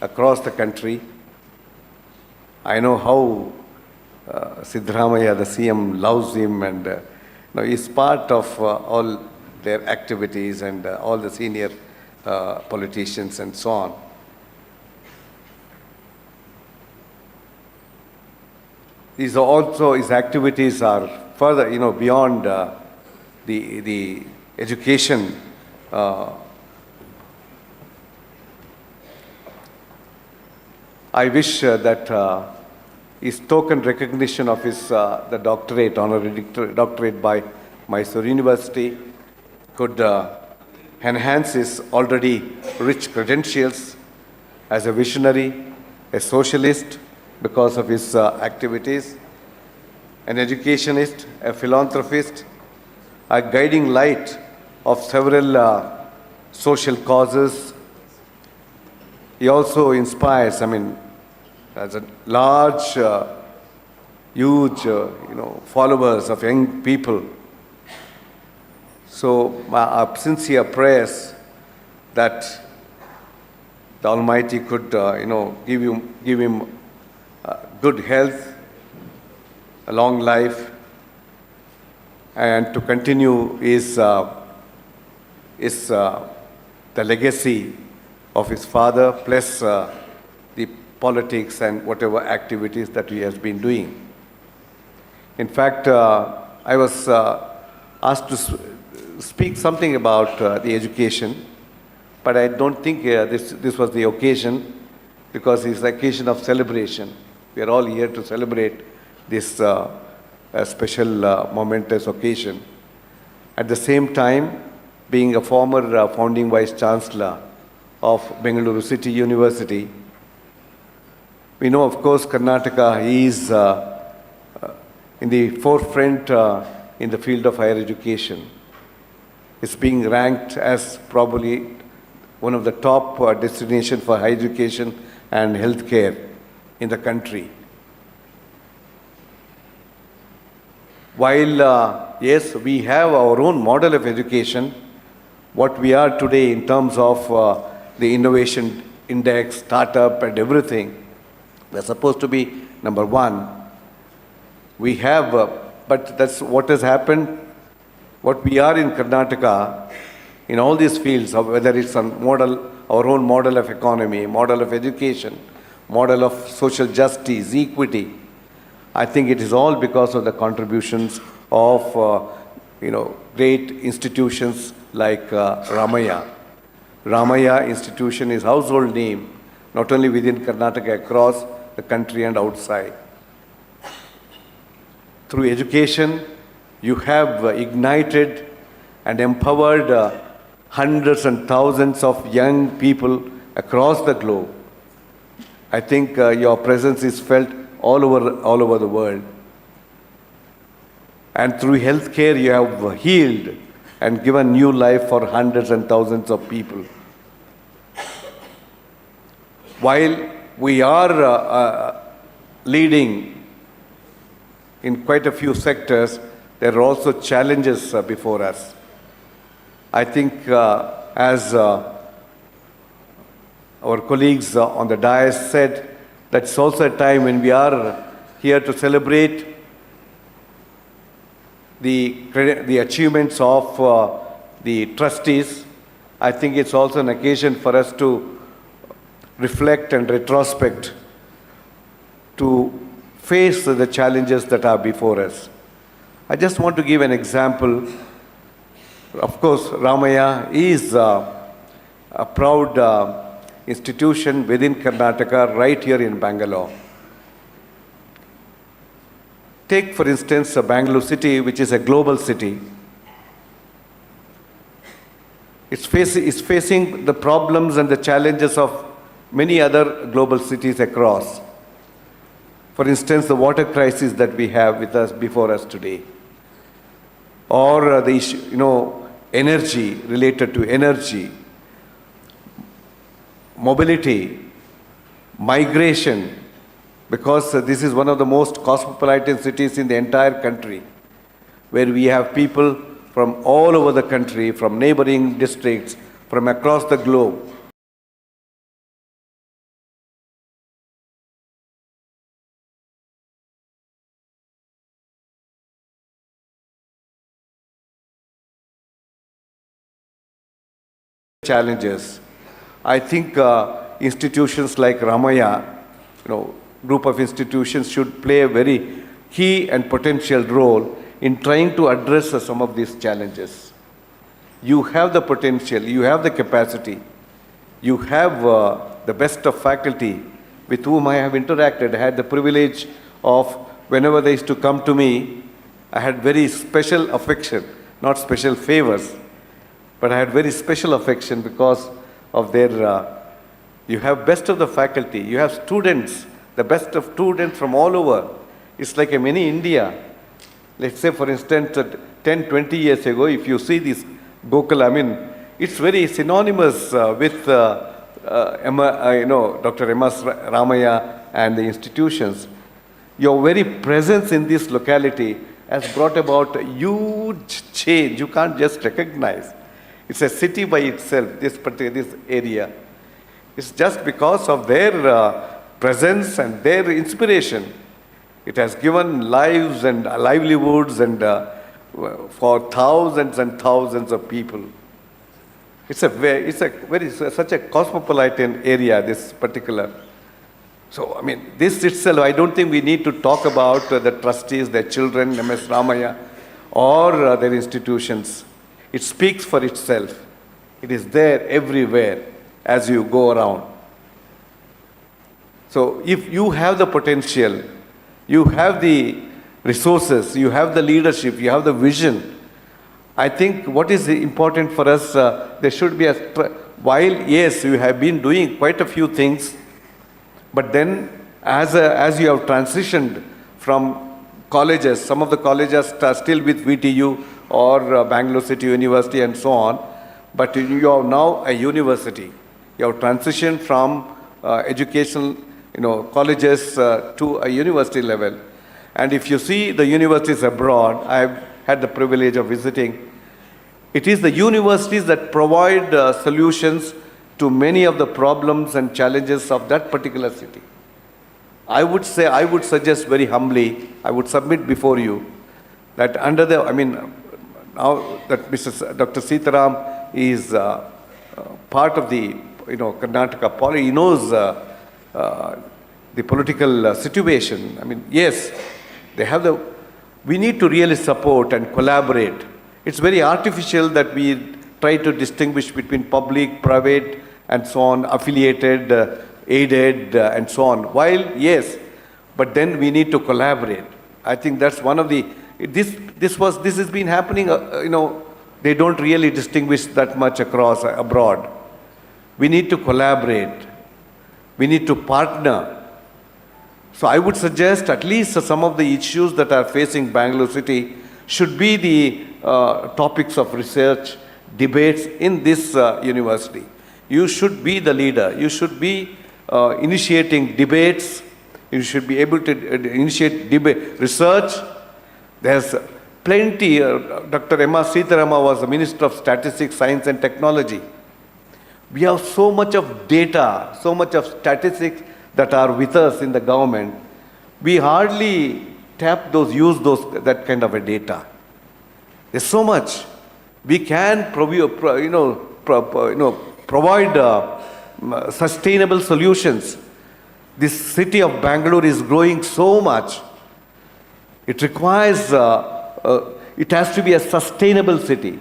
across the country. I know how Seetharam, the CM, loves him, and now he's part of all their activities and all the senior politicians and so on. these are also, his activities are further, beyond the education. I wish that his token recognition of his the doctorate, honorary doctorate by Mysore University, could enhance his already rich credentials as a visionary, a socialist because of his activities, an educationist, a philanthropist, a guiding light of several social causes. He also inspires, as a large, huge, followers of young people. So my sincere prayers that the Almighty could, give him good health, a long life, and to continue the legacy of his father, plus the politics and whatever activities that he has been doing. In fact, I was asked to speak something about the education, but I don't think this was the occasion, because it's the occasion of celebration. We are all here to celebrate this special momentous occasion. At the same time, being a former founding Vice Chancellor of Bengaluru City University, we know, of course, Karnataka is in the forefront in the field of higher education. It's being ranked as probably one of the top destinations for higher education and healthcare in the country. While, yes, we have our own model of education, what we are today in terms of the innovation index, startup and everything, we're supposed to be number one. We have, but that's what has happened. What we are in Karnataka, in all these fields, whether it's a model, our own model of economy, model of education, model of social justice, equity, I think it is all because of the contributions of, great institutions like Ramaiah. Ramaiah institution is household name, not only within Karnataka, across the country and outside. Through education, you have ignited and empowered hundreds and thousands of young people across the globe. I think your presence is felt all over the world. And through healthcare, you have healed and given new life for hundreds and thousands of people. While we are leading in quite a few sectors, there are also challenges before us. I think as our colleagues on the dais said, that's also a time when we are here to celebrate the achievements of the trustees. I think it's also an occasion for us to reflect and retrospect, to face the challenges that are before us. I just want to give an example. Of course, Ramaiah is a proud institution within Karnataka, right here in Bangalore. Take, for instance, Bangalore city, which is a global city. It's facing the problems and the challenges of many other global cities across. For instance, the water crisis that we have with us before us today, or the issue, energy, related to energy, mobility, migration, because this is one of the most cosmopolitan cities in the entire country, where we have people from all over the country, from neighboring districts, from across the globe. Challenges. I think institutions like Ramaiah, group of institutions should play a very key and potential role in trying to address some of these challenges. You have the potential, you have the capacity, you have the best of faculty with whom I have interacted. I had the privilege of, whenever they used to come to me, I had very special affection, not special favors, but I had very special affection because of their, you have best of the faculty, you have students, the best of students from all over. It's like a mini India. Let's say, for instance, 10, 20 years ago, if you see this Gokul, I mean, it's very synonymous with Dr. M.S. Ramaya and the institutions. Your very presence in this locality has brought about a huge change. You can't just recognize. It's a city by itself, this area. It's just because of their presence and their inspiration. It has given lives and livelihoods and for thousands and thousands of people. It's such a cosmopolitan area, this particular. So, I mean, this itself, I don't think we need to talk about the trustees, their children, M.S. Ramaya, or their institutions. It speaks for itself. It is there everywhere as you go around. So, if you have the potential, you have the resources, you have the leadership, you have the vision, I think what is important for us, there should be while yes, you have been doing quite a few things, but then as you have transitioned from colleges, some of the colleges are still with VTU or Bangalore City University and so on, but you are now a university. You have transitioned from educational colleges to a university level. And if you see the universities abroad, I've had the privilege of visiting, it is the universities that provide solutions to many of the problems and challenges of that particular city. I would suggest very humbly, I would submit before you that now that Dr. Seetharam is part of the Karnataka policy, he knows the political situation. I mean, yes, we need to really support and collaborate. It's very artificial that we try to distinguish between public, private, and so on, affiliated, aided, and so on. While, yes, but then we need to collaborate. I think that's one of the, this has been happening, they don't really distinguish that much across abroad. We need to collaborate. We need to partner. So I would suggest at least some of the issues that are facing Bangalore City should be the topics of research, debates in this university. You should be the leader. You should be initiating debates. You should be able to initiate research. There's plenty. Dr. M.S. Seetharam was the Minister of Statistics, Science and Technology. We have so much of data, so much of statistics that are with us in the government. We hardly use that kind of a data. There's so much. We can provide sustainable solutions. This city of Bangalore is growing so much. It requires, it has to be a sustainable city.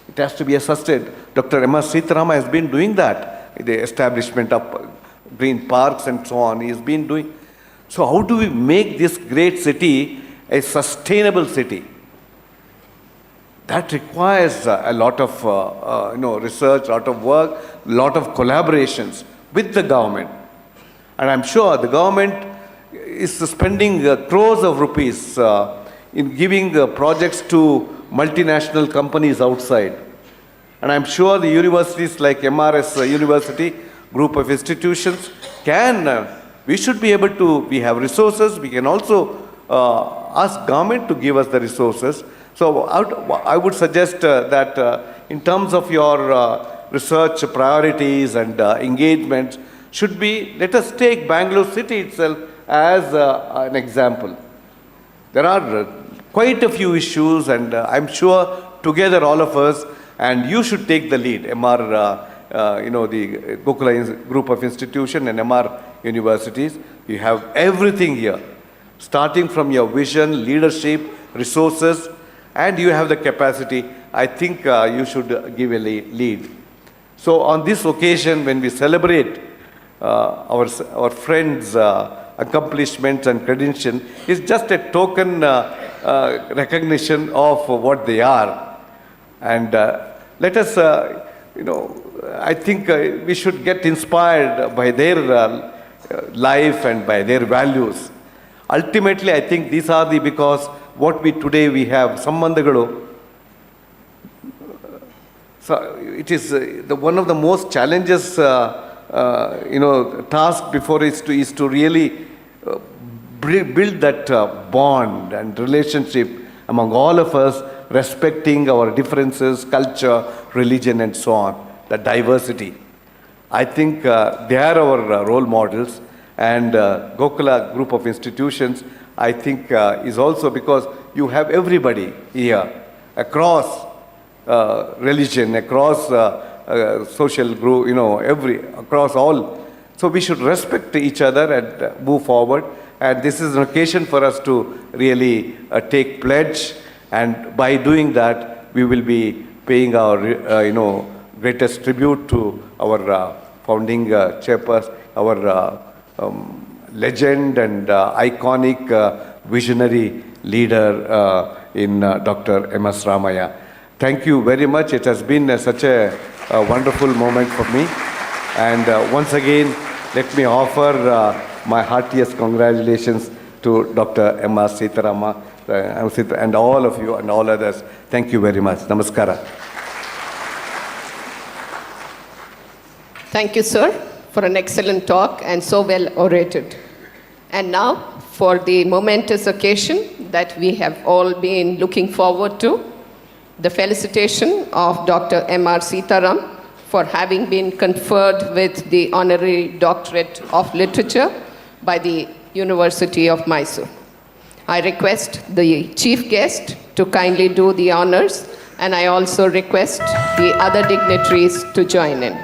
It has to be a sustained. Dr. M.S. Seetharam has been doing that. The establishment of green parks and so on, he has been doing. So how do we make this great city a sustainable city? That requires a lot of research, a lot of work, a lot of collaborations with the government. And I'm sure the government is spending crores of rupees in giving projects to multinational companies outside. And I'm sure the universities like MRS University, group of institutions, we should be able to, we have resources, we can also ask government to give us the resources. So I would suggest that in terms of your research priorities and engagements, should be, let us take Bangalore City itself as an example. There are quite a few issues, and I'm sure together all of us, and you should take the lead, MR, the Gokula group of institution and MR universities. You have everything here. starting from your vision, leadership, resources, and you have the capacity, I think you should give a lead. So on this occasion, when we celebrate our friends' accomplishments and credentials, it's just a token recognition of what they are. And let us, I think we should get inspired by their life and by their values. Ultimately, I think these are because what we have, Sambandhagalu. So it is one of the most challenges, task before is to really build that bond and relationship among all of us, respecting our differences, culture, religion, and so on, the diversity. I think they are our role models, and Gokula group of institutions, I think, is also because you have everybody here across religion, across social group, across all. So we should respect each other and move forward. And this is an occasion for us to really take pledge. And by doing that, we will be paying our, greatest tribute to our founding chairperson, our legend and iconic visionary leader in Dr. M.S. Ramaya. Thank you very much. It has been such a wonderful moment for me. And once again, let me offer my heartiest congratulations to Dr. M.R. Seetharam and all of you and all others. Thank you very much. Namaskara. Thank you, sir, for an excellent talk and so well orated. And now, for the momentous occasion that we have all been looking forward to, the felicitation of Dr. M.R. Seetharam for having been conferred with the Honorary Doctorate of Literature by the University of Mysore. I request the chief guest to kindly do the honors, and I also request the other dignitaries to join in.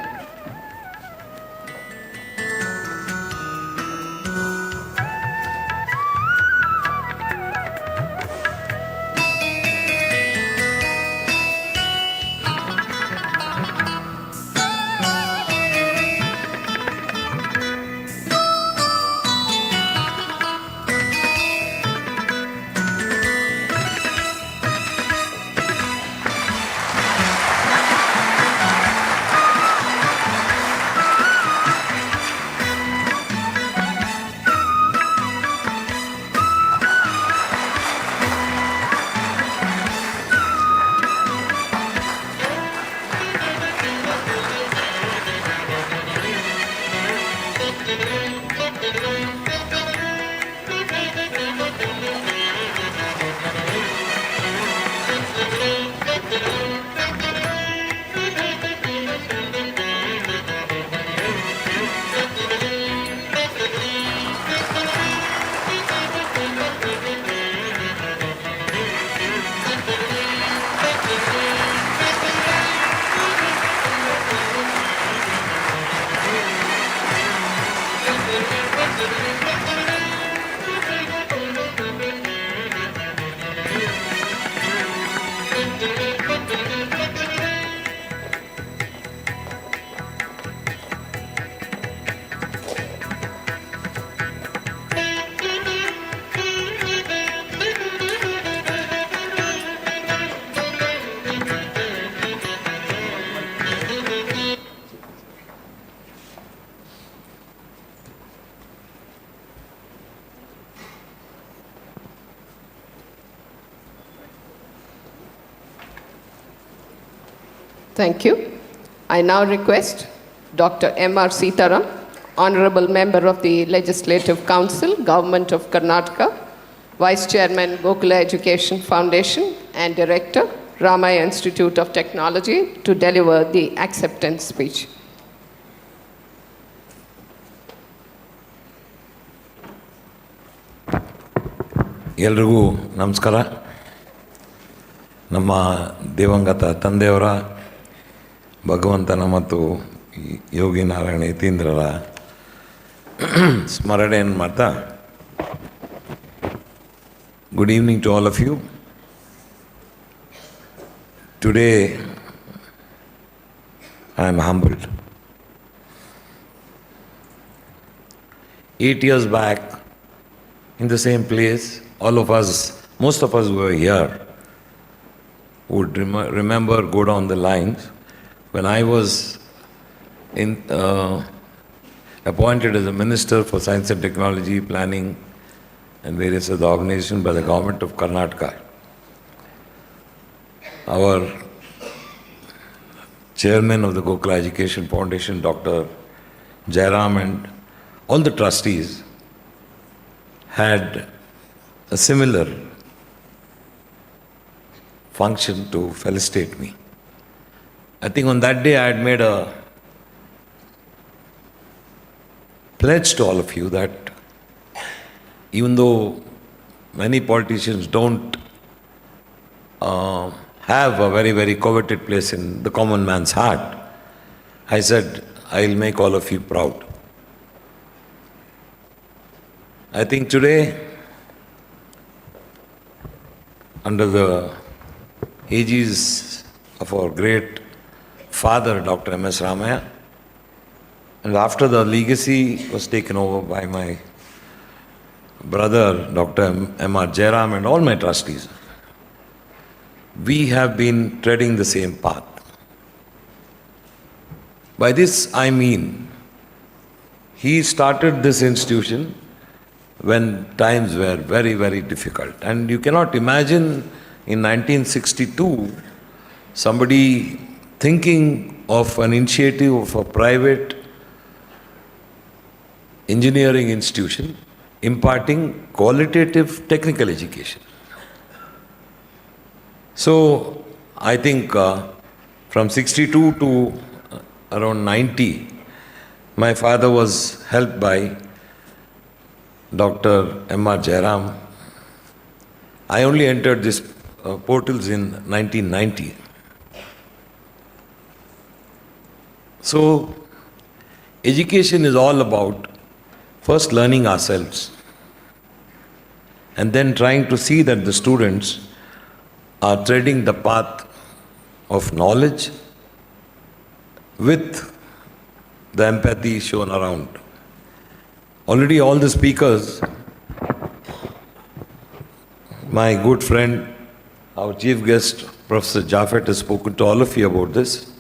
Thank you. I now request Dr. M.R. Seetharam, Honorable Member of the Legislative Council, Government of Karnataka, Vice Chairman, Gokula Education Foundation, and Director, Ramaya Institute of Technology, to deliver the acceptance speech. ಎಲ್ರಿಗೂ ನಮಸ್ಕಾರ. ನಮ್ಮ ದಿವಂಗತ ತಂದೆಯವರ, ಭಗವಂತನ ಮತ್ತು ಯೋಗಿ ನಾರಾಯಣ ಯತೀಂದ್ರರ ಸ್ಮರಣೆಯನ್ನು ಮಾಡ್ತಾ Good evening to all of you. Today, I am humbled. 8 years back, in the same place, all of us, most of us who were here, would remember, go down the lines, when I was appointed as a Minister for Science and Technology, Planning and various other organizations by the government of Karnataka. Our chairman of the Gokula Education Foundation, Dr. Jairam, and all the trustees had a similar function to felicitate me. I think on that day I had made a pledge to all of you that even though many politicians don't have a very, very coveted place in the common man's heart, I said, I'll make all of you proud. I think today, under the aegis of our great father, Dr. M.S. Ramaya, and after the legacy was taken over by my brother, Dr. M.R. Jairam, and all my trustees, we have been treading the same path. By this I mean, he started this institution when times were very, very difficult. And you cannot imagine in 1962, somebody thinking of an initiative of a private engineering institution imparting qualitative technical education. So I think from 62 to around 90, my father was helped by Dr. M.R. Jairam. I only entered these portals in 1990. So education is all about first learning ourselves and then trying to see that the students are treading the path of knowledge with the empathy shown around. Already all the speakers, my good friend, our chief guest, Professor Jaffet, has spoken to all of you about this.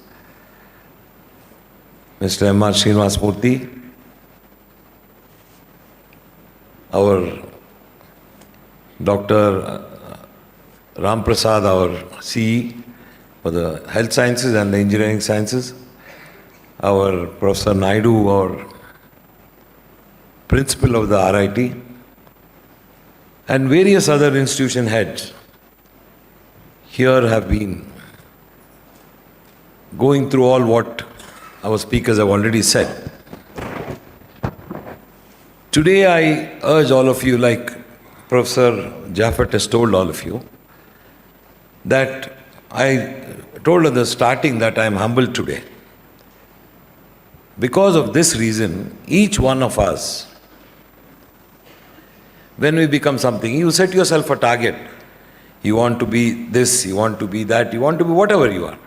Mr. M.R. Srinivasmurthy, our Dr. Ram Prasad, our CE for the health sciences and the engineering sciences, our Professor Naidu, our principal of the RIT, and various other institution heads here have been going through all what our speakers have already said. Today I urge all of you, like Professor Jaffet has told all of you, that I told at the starting that I am humbled today. Because of this reason, each one of us, when we become something, you set yourself a target. You want to be this, you want to be that, you want to be whatever you are.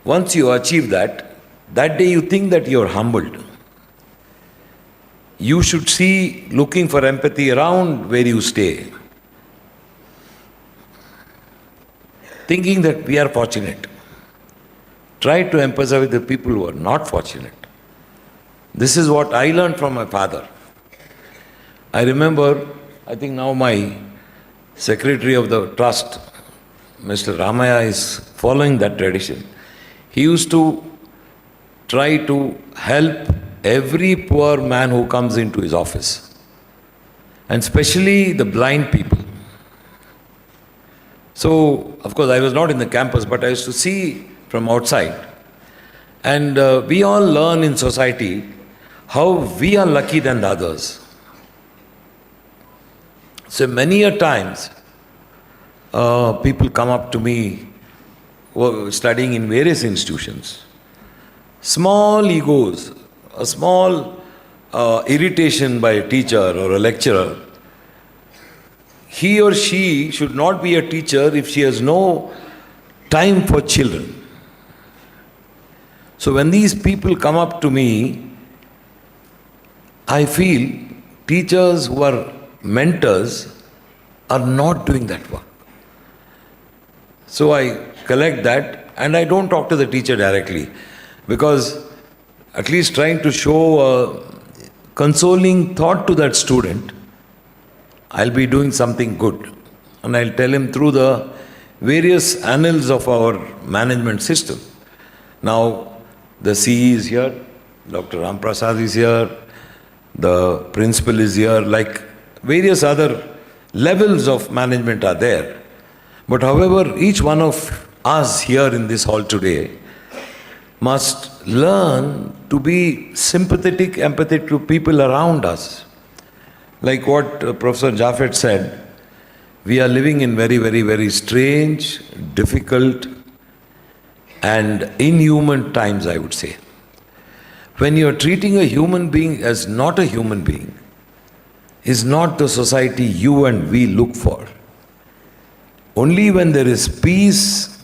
Once you achieve that, that day you think that you are humbled. You should see looking for empathy around where you stay. Thinking that we are fortunate. Try to empathize with the people who are not fortunate. This is what I learned from my father. I remember, I think now my secretary of the trust, Mr. Ramaya, is following that tradition. He used to try to help every poor man who comes into his office, and especially the blind people. So, of course, I was not in the campus, but I used to see from outside. And we all learn in society how we are lucky than the others. So many a times, people come up to me who are studying in various institutions. Small egos, a small irritation by a teacher or a lecturer, he or she should not be a teacher if she has no time for children. So when these people come up to me, I feel teachers who are mentors are not doing that work. So I collect that and I don't talk to the teacher directly, because at least trying to show a consoling thought to that student, I'll be doing something good. And I'll tell him through the various annals of our management system. Now, the CE is here, Dr. Ram Prasad is here, the principal is here, like various other levels of management are there. But however, each one of us here in this hall today must learn to be sympathetic, empathetic to people around us. Like what Professor Jaffet said, we are living in very, very, very strange, difficult and inhuman times, I would say. When you are treating a human being as not a human being, is not the society you and we look for. Only when there is peace,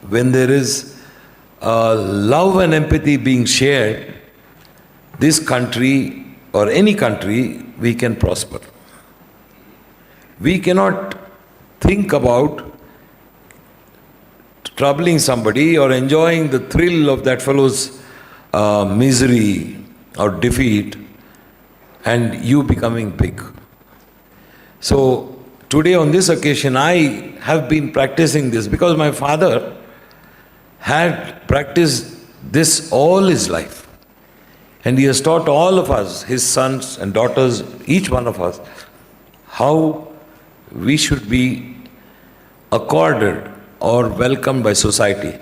when there is love and empathy being shared, this country or any country, we can prosper. We cannot think about troubling somebody or enjoying the thrill of that fellow's misery or defeat and you becoming big. So today on this occasion, I have been practicing this because my father had practiced this all his life. And he has taught all of us, his sons and daughters, each one of us, how we should be accorded or welcomed by society.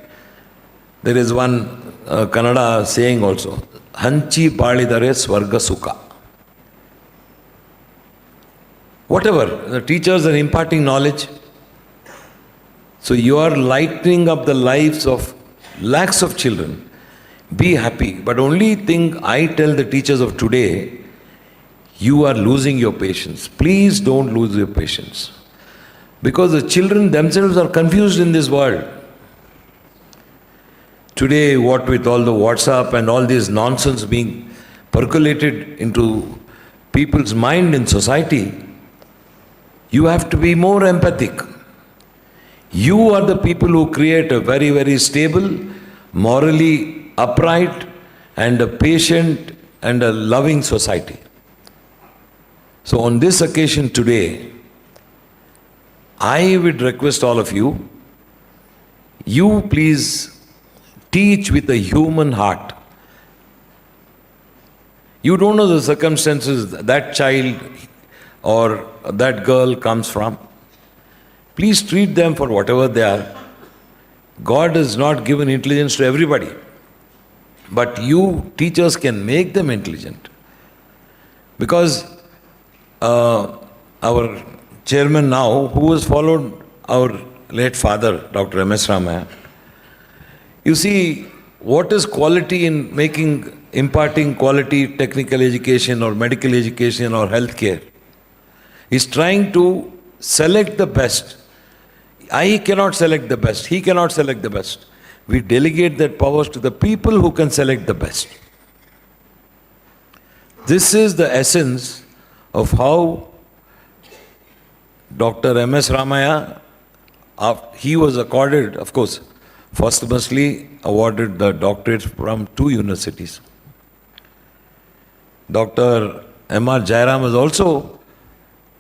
There is one Kannada saying also, Hanchi Palidare Swarga Sukha. Whatever, the teachers are imparting knowledge. So you are lightening up the lives of lakhs of children. Be happy. But only thing I tell the teachers of today, you are losing your patience. Please don't lose your patience. Because the children themselves are confused in this world. Today, what with all the WhatsApp and all this nonsense being percolated into people's mind in society, you have to be more empathic. You are the people who create a very, very stable, morally upright and a patient and a loving society. So on this occasion today, I would request all of you, you please teach with a human heart. You don't know the circumstances that child or that girl comes from. Please treat them for whatever they are. God has not given intelligence to everybody. But you teachers can make them intelligent. Because our chairman now, who has followed our late father, Dr. M.S. Ramaya, you see, what is quality in imparting quality technical education or medical education or healthcare? He's trying to select the best. I cannot select the best. He cannot select the best. We delegate that powers to the people who can select the best. This is the essence of how Dr. M.S. Ramaya, he was accorded, of course, posthumously awarded the doctorate from 2 universities. Dr. M.R. Jairam has also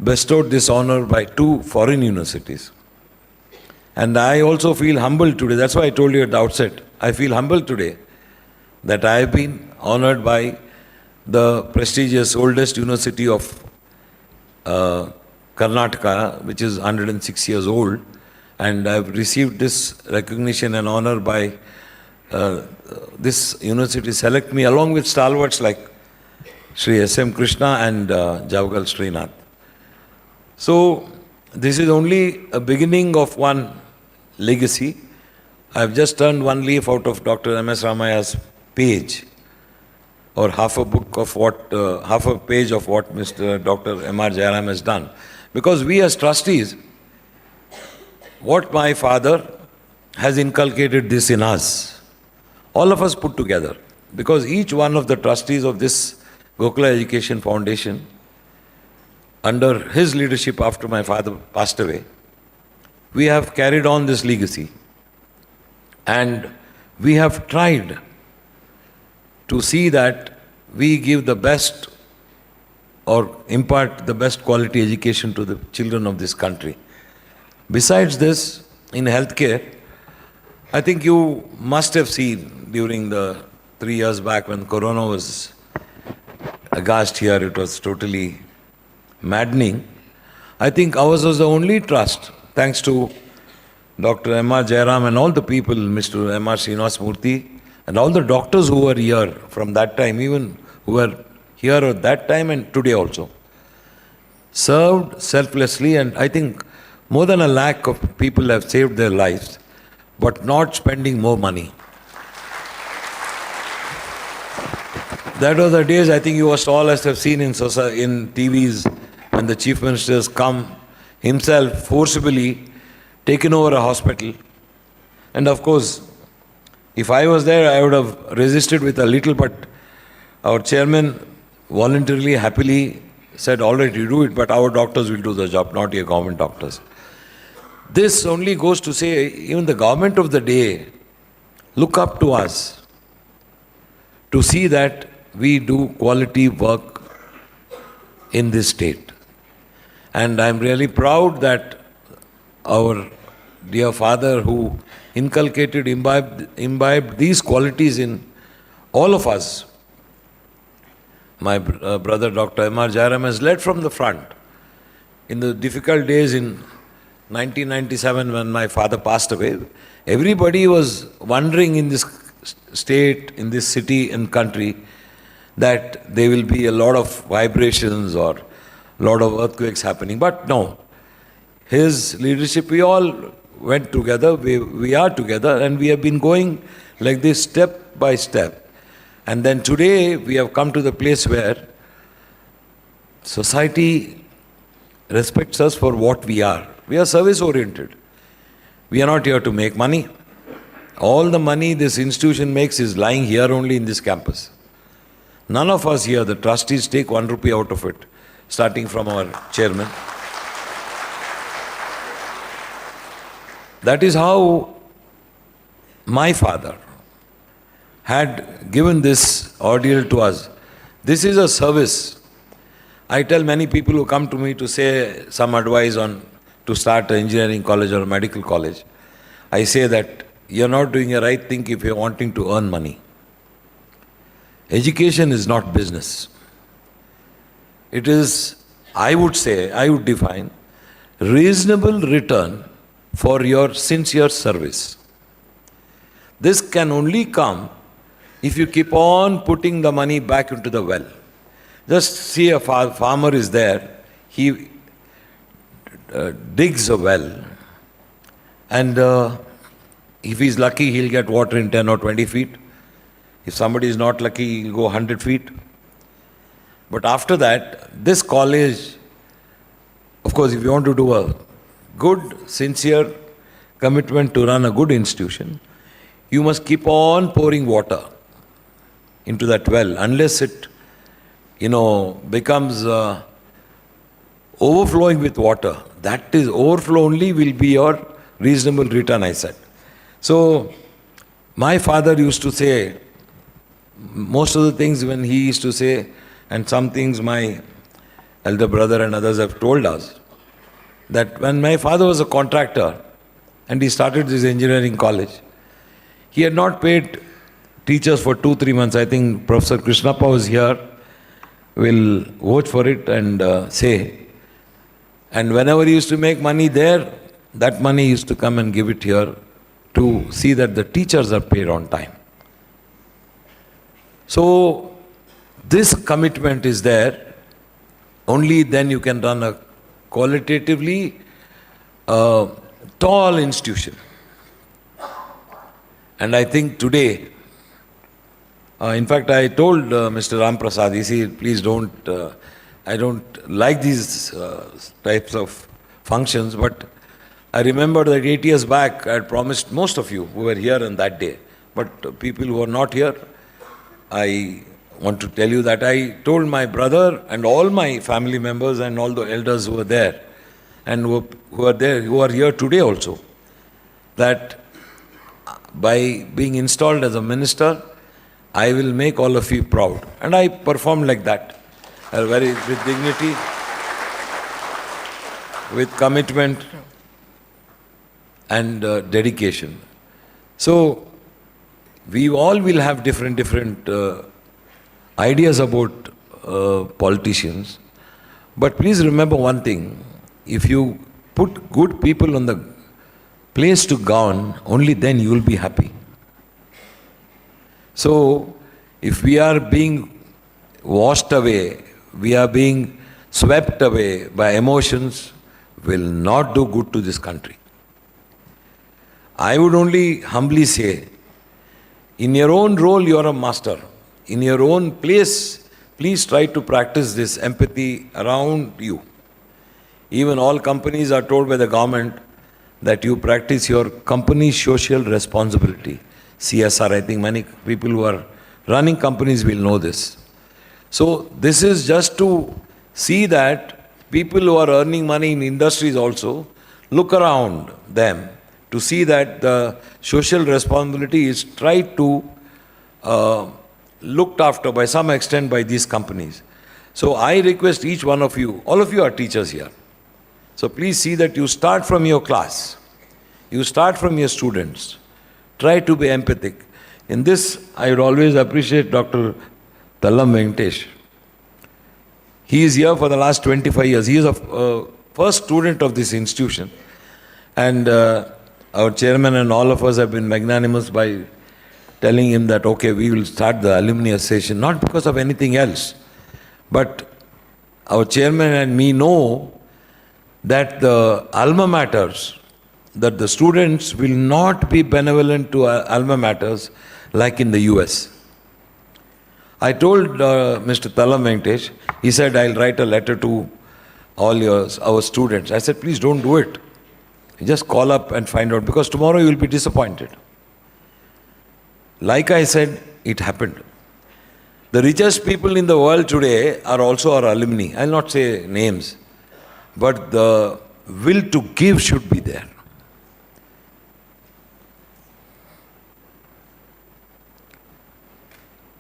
bestowed this honor by 2 foreign universities. And I also feel humbled today. That's why I told you at the outset. I feel humbled today that I have been honored by the prestigious oldest university of Karnataka, which is 106 years old. And I've received this recognition and honor by this university select me along with stalwarts like Sri S.M. Krishna and Javagal Srinath. So this is only a beginning of one legacy. I've just turned one leaf out of Dr. M.S. Ramaya's page, or half a book of what, half a page of what Mr. Dr. M.R. Jairam has done. Because we as trustees, what my father has inculcated this in us, all of us put together, because each one of the trustees of this Gokula Education Foundation, under his leadership after my father passed away, we have carried on this legacy. And we have tried to see that we give the best or impart the best quality education to the children of this country. Besides this, in healthcare, I think you must have seen during the 3 years back when Corona was aghast here, it was totally maddening. I think ours was the only trust, thanks to Dr. M.R. Jairam and all the people, Mr. M.R. Srinivas Murthy, and all the doctors who were here from that time, even who were here at that time and today also, served selflessly, and I think more than 1 lakh of people have saved their lives, but not spending more money. That was the days, I think you must all have seen in TVs, when the Chief Ministers come himself forcibly taken over a hospital. And of course, if I was there, I would have resisted with a little, but our chairman voluntarily, happily said, all right, you do it, but our doctors will do the job, not your government doctors. This only goes to say, even the government of the day look up to us to see that we do quality work in this state. And I'm really proud that our dear father, who inculcated, imbibed these qualities in all of us, my brother Dr. M.R. Jairam, has led from the front. In the difficult days in 1997 when my father passed away, everybody was wondering in this state, in this city and country, that there will be a lot of vibrations or a lot of earthquakes happening. But no, his leadership, we all went together, we are together, and we have been going like this step by step. And then today we have come to the place where society respects us for what we are. We are service-oriented. We are not here to make money. All the money this institution makes is lying here only in this campus. None of us here, the trustees, take 1 rupee out of it, starting from our chairman. That is how my father had given this ordeal to us. This is a service. I tell many people who come to me to say some advice on to start an engineering college or a medical college, I say that you're not doing a right thing if you're wanting to earn money. Education is not business. It is, I would say, I would define, reasonable return for your sincere service. This can only come if you keep on putting the money back into the well. Just see a farmer is there, he digs a well, and if he's lucky, he'll get water in 10 or 20 feet. If somebody is not lucky, he'll go 100 feet. But after that, this college, of course, if you want to do a good, sincere commitment to run a good institution, you must keep on pouring water into that well, unless it, becomes overflowing with water. That is, overflow only will be your reasonable return, I said. So, my father used to say, most of the things when he used to say, and some things my elder brother and others have told us, that when my father was a contractor and he started this engineering college, he had not paid teachers for 2-3 months. I think Professor Krishnappa was here, will vote for it and say. And whenever he used to make money there, that money used to come and give it here to see that the teachers are paid on time. So, this commitment is there. Only then you can run a qualitatively tall institution. And I think today, in fact, I told Mr. Ram Prasad, he said, please don't I don't like these types of functions, but I remember that 8 years back I had promised most of you who were here on that day, but people who are not here, I want to tell you that I told my brother and all my family members and all the elders who were there and who are there, who are here today also, that by being installed as a minister, I will make all of you proud. And I performed like that, with dignity, with commitment and dedication. So, we all will have different ideas about politicians. But please remember one thing, if you put good people on the place to govern, only then you will be happy. So, if we are being washed away, we are being swept away by emotions, will not do good to this country. I would only humbly say, in your own role you are a master. In your own place, please try to practice this empathy around you. Even all companies are told by the government that you practice your company's social responsibility. CSR, I think many people who are running companies will know this. So this is just to see that people who are earning money in industries also look around them to see that the social responsibility is tried to looked after by some extent by these companies. So I request each one of you, all of you are teachers here. So please see that you start from your class. You start from your students. Try to be empathic. In this, I would always appreciate Dr. Tallam Venkatesh. He is here for the last 25 years. He is a first student of this institution. And our chairman and all of us have been magnanimous by telling him that, okay, we will start the alumni association, not because of anything else, but our chairman and me know that the alma maters, that the students will not be benevolent to alma maters like in the US. I told Mr. Tallam Venkatesh, he said, I'll write a letter to all our students. I said, please don't do it. Just call up and find out, because tomorrow you will be disappointed. Like I said, it happened. The richest people in the world today are also our alumni. I'll not say names, but the will to give should be there.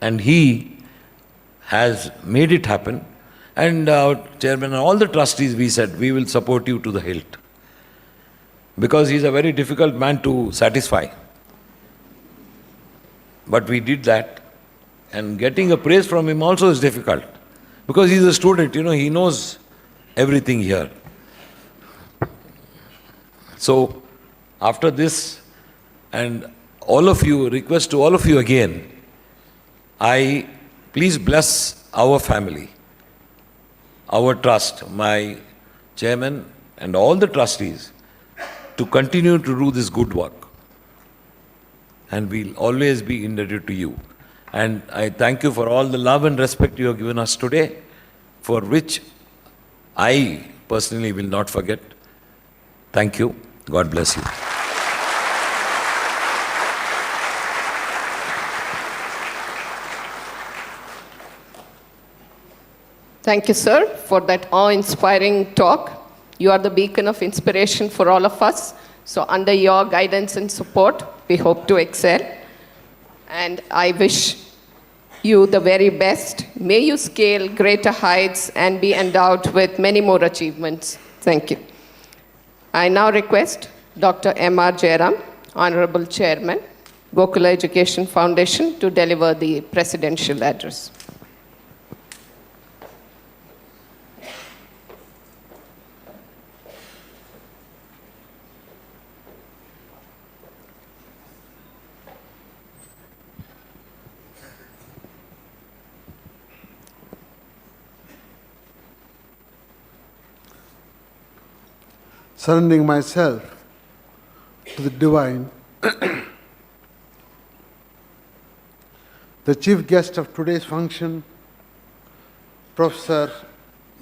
And he has made it happen. And our chairman and all the trustees, we said, we will support you to the hilt. Because he's a very difficult man to satisfy. But we did that. And getting a praise from him also is difficult. Because he's a student, he knows everything here. So, after this, and all of you, request to all of you again, please bless our family, our trust, my chairman and all the trustees, to continue to do this good work. And we'll always be indebted to you. And I thank you for all the love and respect you have given us today, for which I personally will not forget. Thank you. God bless you. Thank you, sir, for that awe-inspiring talk. You are the beacon of inspiration for all of us. So under your guidance and support, we hope to excel. And I wish you the very best. May you scale greater heights and be endowed with many more achievements. Thank you. I now request Dr. M.R. Jairam, Honorable Chairman, Gokula Education Foundation, to deliver the presidential address. Surrendering myself to the divine, the chief guest of today's function, Professor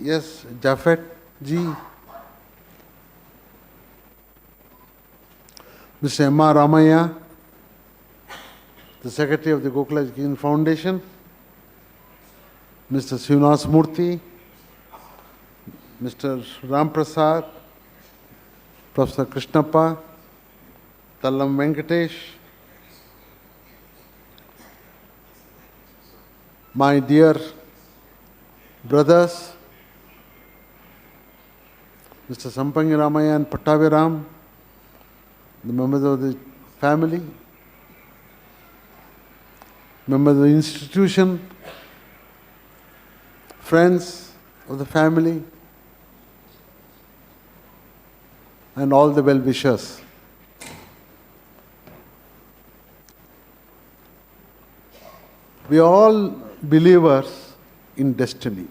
Yes, Jaffet ji, Mr. M.R. Ramaya, the Secretary of the Gokula Education Foundation, Mr. Sriniwas Murthy, Mr. Ram Prasad, Professor Krishnappa, Tallam Venkatesh, my dear brothers, Mr. Sampangi Ramaya and Pattaviram, the members of the family, members of the institution, friends of the family, and all the well-wishers. We are all believers in destiny.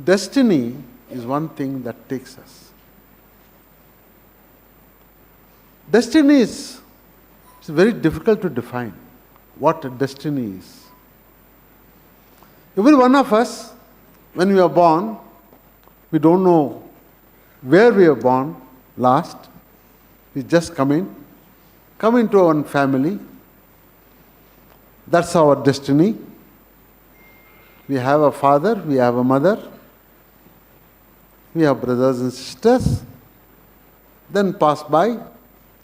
Destiny is one thing that takes us. Destiny is it's very difficult to define what a destiny is. Every one of us, when we are born, we don't know where we are born last. We just come into one family. That's our destiny. We have a father, we have a mother, we have brothers and sisters. Then pass by,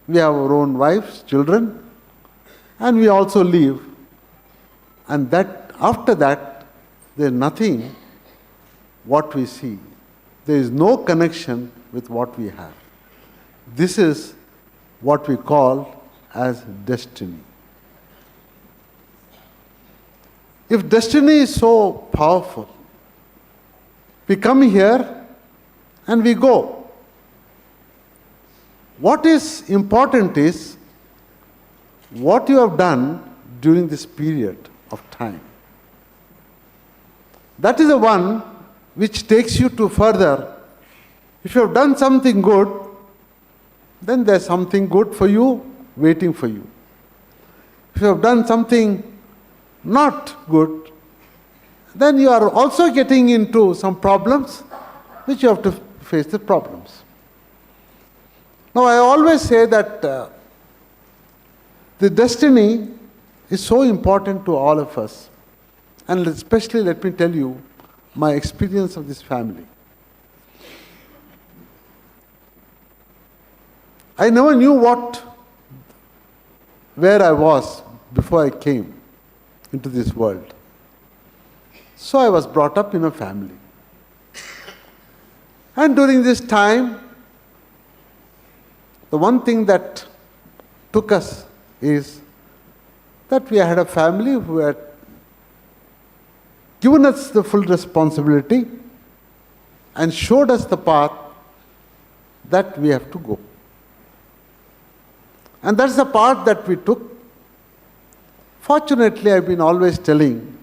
we have our own wives, children, and we also leave. And that after that, there is nothing what we see. There is no connection with what we have. This is what we call as destiny. If destiny is so powerful, we come here and we go. What is important is what you have done during this period of time. That is the one which takes you to further. If you have done something good, then there's something good for you, waiting for you. If you have done something not good, then you are also getting into some problems which you have to face the problems. Now I always say that the destiny is so important to all of us. And especially let me tell you my experience of this family. I never knew where I was before I came into this world. So I was brought up in a family. And during this time, the one thing that took us is that we had a family who had given us the full responsibility and showed us the path that we have to go. And that's the path that we took. Fortunately, I've been always telling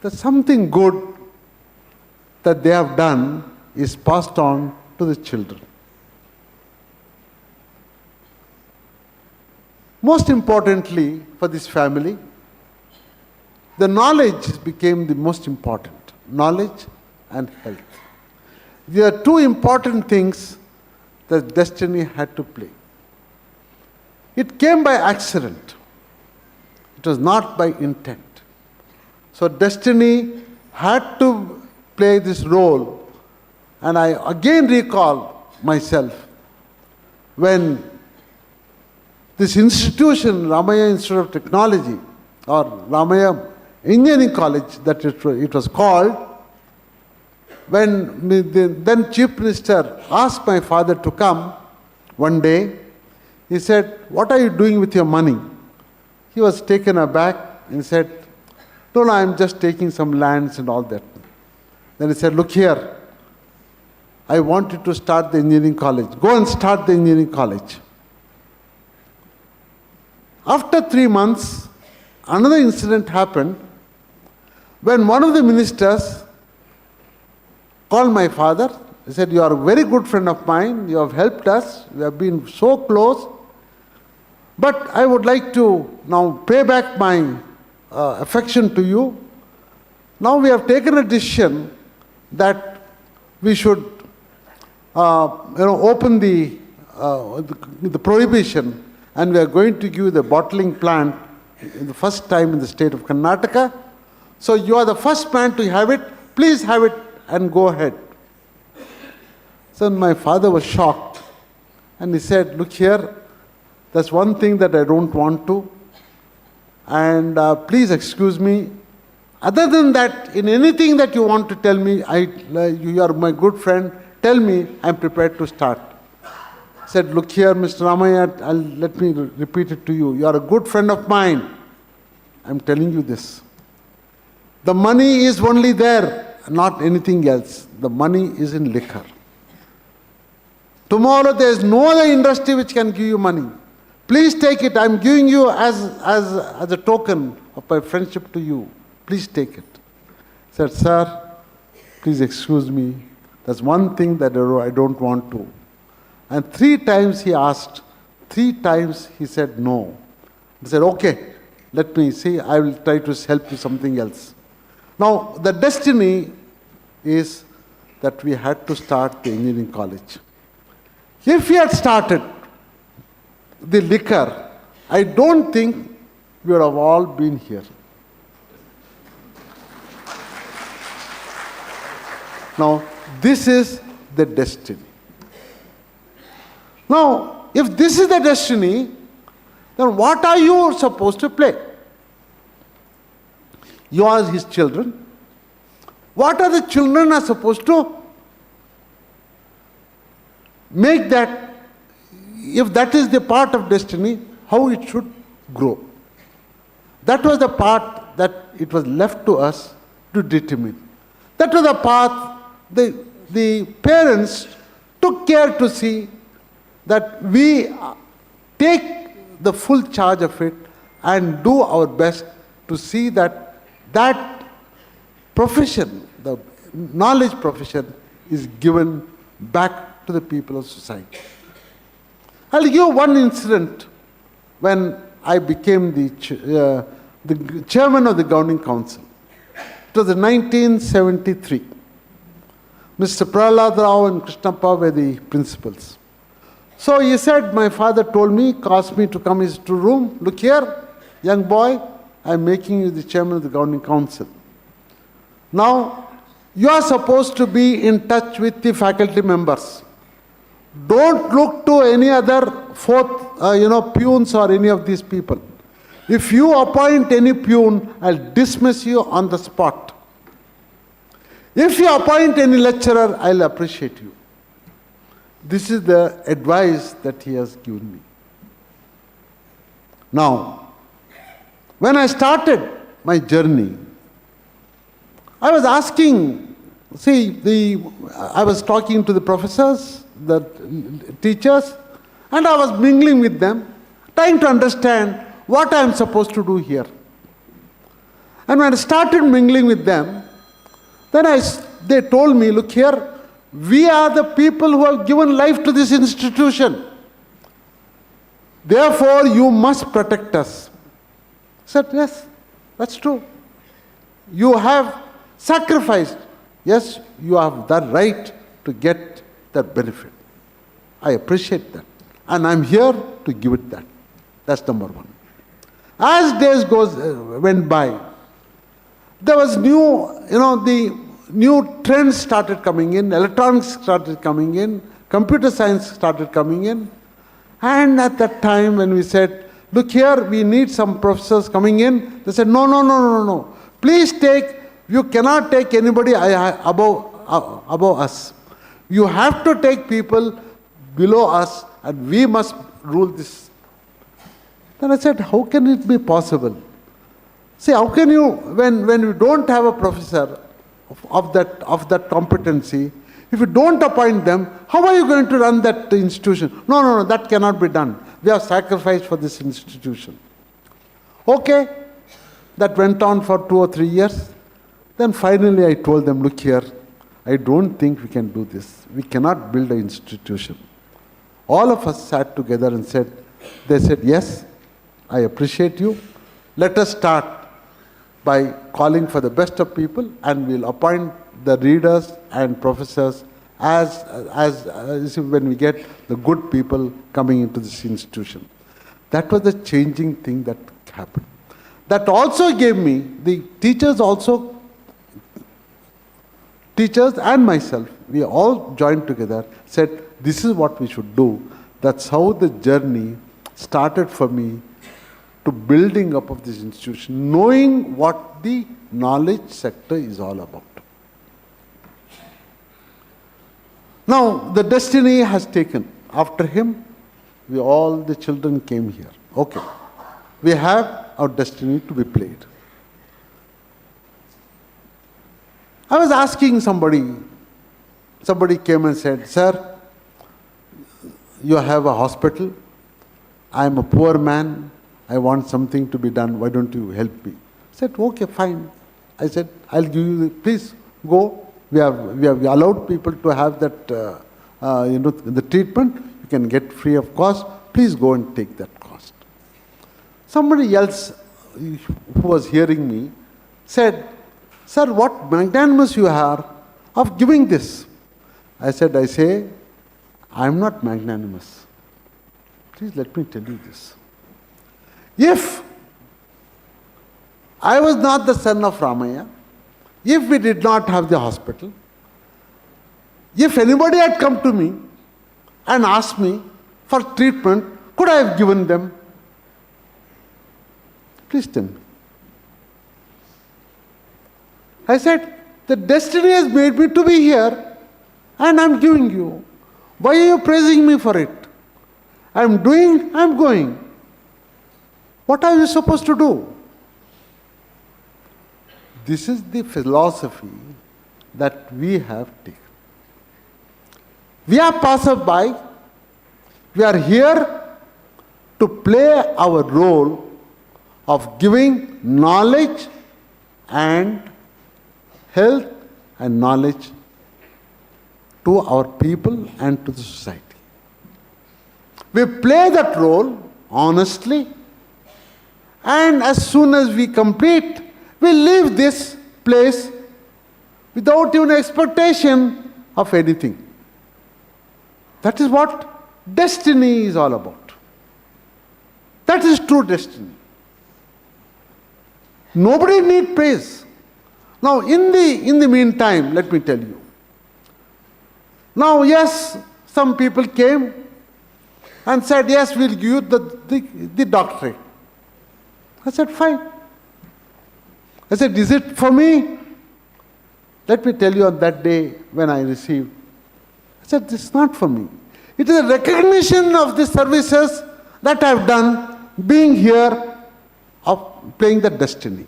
that something good that they have done is passed on to the children. Most importantly for this family, the knowledge became the most important. Knowledge and health. There are two important things that destiny had to play. It came by accident. It was not by intent. So destiny had to play this role. And I again recall myself when this institution, Ramaya Institute of Technology, or Ramaya Engineering College, that it was called, when the then Chief Minister asked my father to come one day, he said, "What are you doing with your money?" He was taken aback and said, "No, I'm just taking some lands and all that." Then he said, "Look here, I want you to start the engineering college. Go and start the engineering college." After 3 months, another incident happened when one of the ministers called my father. He said, "You are a very good friend of mine. You have helped us. We have been so close. But I would like to now pay back my affection to you. Now we have taken a decision that we should open the prohibition, and we are going to give the bottling plant the first time in the state of Karnataka. So you are the first man to have it. Please have it and go ahead. So my father was shocked, and he said, look here, that's one thing that I don't want to, and please excuse me. Other than that, in anything that you want to tell me, you are my good friend, tell me, I'm prepared to start. I said, look here, Mr. Ramaya, let me repeat it to you. You are a good friend of mine. I'm telling you this. The money is only there, not anything else. The money is in liquor. Tomorrow there is no other industry which can give you money. Please take it. I'm giving you as a token of my friendship to you. Please take it. I said, sir, please excuse me. That's one thing that I don't want to. And 3 times he asked. 3 times he said no. He said, okay, let me see. I will try to help you something else. Now, the destiny is that we had to start the engineering college. If we had started the liquor, I don't think we would have all been here. Now, this is the destiny. Now, if this is the destiny, then what are you supposed to play? You are his children. What are the children are supposed to make that, if that is the part of destiny, how it should grow? That was the part that it was left to us to determine. That was the path the parents took care to see that we take the full charge of it and do our best to see that that profession, the knowledge profession, is given back to the people of society. I'll give one incident when I became the chairman of the governing council. It was in 1973. Mr. Prahlad Rao and Krishnappa were the principals. So he said, my father told me, asked me to come into room. Look here, young boy, I'm making you the chairman of the governing council. Now, you are supposed to be in touch with the faculty members. Don't look to any other peons or any of these people. If you appoint any peon, I'll dismiss you on the spot. If you appoint any lecturer, I'll appreciate you. This is the advice that he has given me. Now, when I started my journey, I was asking, I was talking to the professors, the teachers, and I was mingling with them, trying to understand what I am supposed to do here. And when I started mingling with them, then they told me, look here, we are the people who have given life to this institution. Therefore, you must protect us. I said, yes, that's true. You have sacrificed. Yes, you have the right to get that benefit. I appreciate that. And I'm here to give it that. That's number one. As days went by, there was the new trends started coming in, electronics started coming in, computer science started coming in. And at that time when we said, look here, we need some professors coming in, they said, no. Please you cannot take anybody above us. You have to take people below us and we must rule this. Then I said, how can it be possible? See, how can you, when you don't have a professor of that competency, if you don't appoint them, how are you going to run that institution? No, that cannot be done. We have sacrificed for this institution. Okay, that went on for 2 or 3 years. Then finally I told them, look here, I don't think we can do this. We cannot build an institution. All of us sat together and they said, yes, I appreciate you. Let us start by calling for the best of people and we'll appoint the readers and professors as when we get the good people coming into this institution. That was the changing thing that happened. That also gave me, the teachers and myself, we all joined together, said, this is what we should do. That's how the journey started for me to building up of this institution, knowing what the knowledge sector is all about. Now, the destiny has taken. After him, all the children came here. Okay. We have our destiny to be played. I was asking somebody came and said, sir, you have a hospital. I am a poor man. I want something to be done. Why don't you help me? I said, okay, fine. I said, I'll give you, please go. We have allowed people to have that, the treatment. You can get free of cost. Please go and take that cost. Somebody else who was hearing me said, sir, what magnanimous you are of giving this. I say, I'm not magnanimous. Please let me tell you this. If I was not the son of Ramaya, if we did not have the hospital, if anybody had come to me and asked me for treatment, could I have given them? Please tell me. I said, the destiny has made me to be here and I'm giving you. Why are you praising me for it? I'm doing, I'm going. What are you supposed to do? This is the philosophy that we have taken. We are passerby. We are here to play our role of giving knowledge and health and knowledge to our people and to the society. We play that role honestly, and as soon as we complete, we leave this place without even expectation of anything. That is what destiny is all about. That is true destiny. Nobody needs praise. Now, in the meantime, let me tell you. Now, yes, some people came and said, yes, we'll give you the doctorate. I said, fine. I said, is it for me? Let me tell you, on that day when I received, I said, this is not for me. It is a recognition of the services that I have done, being here, of playing the destiny.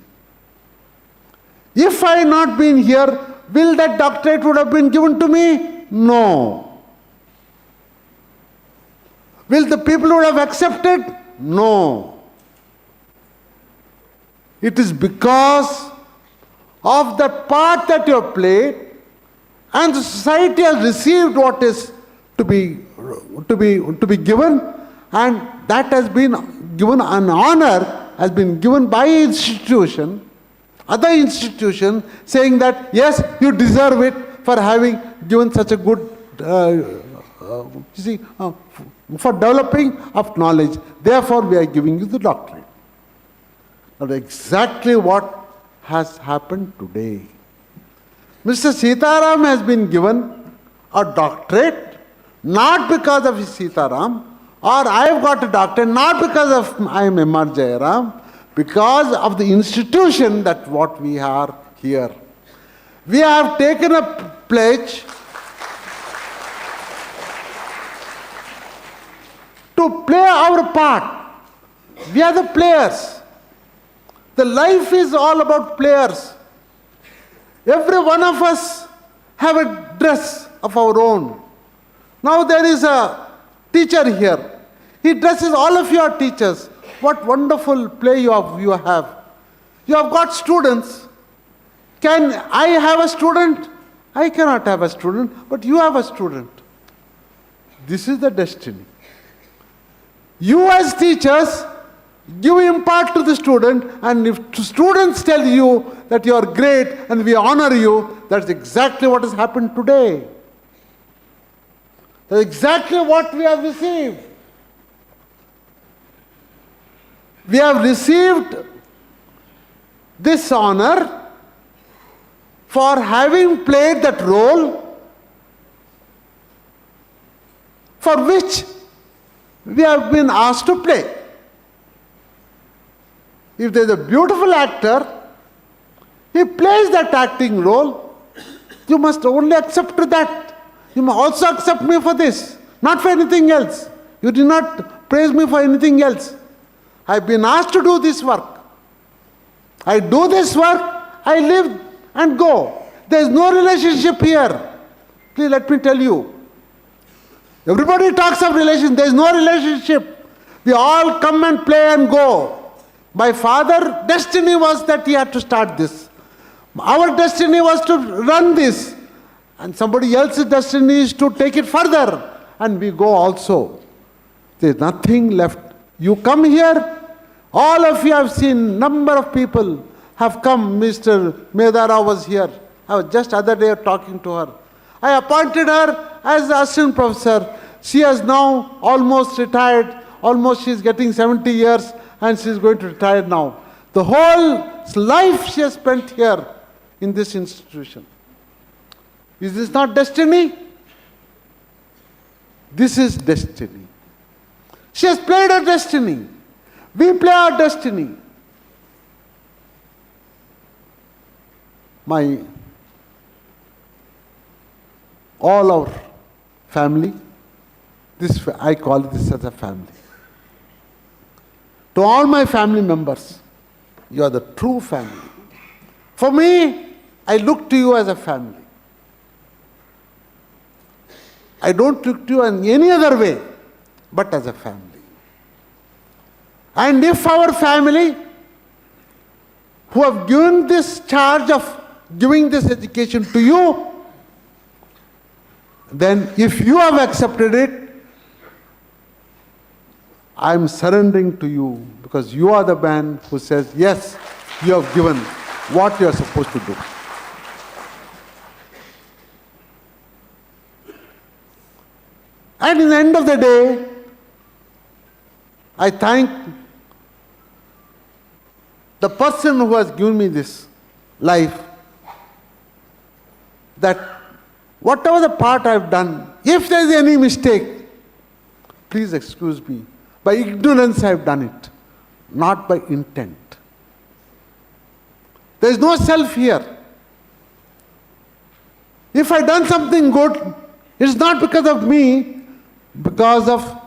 If I had not been here, will that doctorate would have been given to me? No. Will the people would have accepted? No. It is because of the part that you have played, and the society has received what is to be given, and that has been given an honor, has been given by institution, other institution, saying that yes, you deserve it for having given such a good, for developing of knowledge. Therefore, we are giving you the doctorate. Now, exactly what has happened today. Mr. Seetharam has been given a doctorate, not because of his Seetharam, or I have got a doctorate, not because of I am M.R. Jayaram, because of the institution that what we are here. We have taken a pledge to play our part. We are the players. The life is all about players. Every one of us have a dress of our own. Now there is a teacher here. He dresses all of your teachers. What wonderful play you have. You have got students. Can I have a student? I cannot have a student, but you have a student. This is the destiny. You as teachers Give impact to the student, and if students tell you that you are great and we honor you, that's exactly what has happened today. That's exactly what we have received. We have received this honor for having played that role for which we have been asked to play. If there is a beautiful actor, he plays that acting role, you must only accept that. You must also accept me for this, not for anything else. You did not praise me for anything else. I have been asked to do this work. I do this work, I live and go. There is no relationship here. Please let me tell you. Everybody talks of relation. There is no relationship. We all come and play and go. My father's destiny was that he had to start this. Our destiny was to run this. And somebody else's destiny is to take it further. And we go also. There is nothing left. You come here, all of you have seen, number of people have come. Mr. Medara was here. I was just other day talking to her. I appointed her as assistant professor. She has now almost retired. Almost she is getting 70 years and she is going to retire now. The whole life she has spent here in this institution. Is this not destiny? This is destiny. She has played her destiny. We play our destiny. All our family, I call this as a family. To all my family members, you are the true family. For me, I look to you as a family. I don't look to you in any other way, but as a family. And if our family, who have given this charge of giving this education to you, then if you have accepted it, I am surrendering to you because you are the man who says, yes, you have given what you are supposed to do. And in the end of the day, I thank the person who has given me this life, that whatever the part I have done, if there is any mistake, please excuse me. By ignorance I have done it, not by intent. There is no self here. If I have done something good, it is not because of me, because of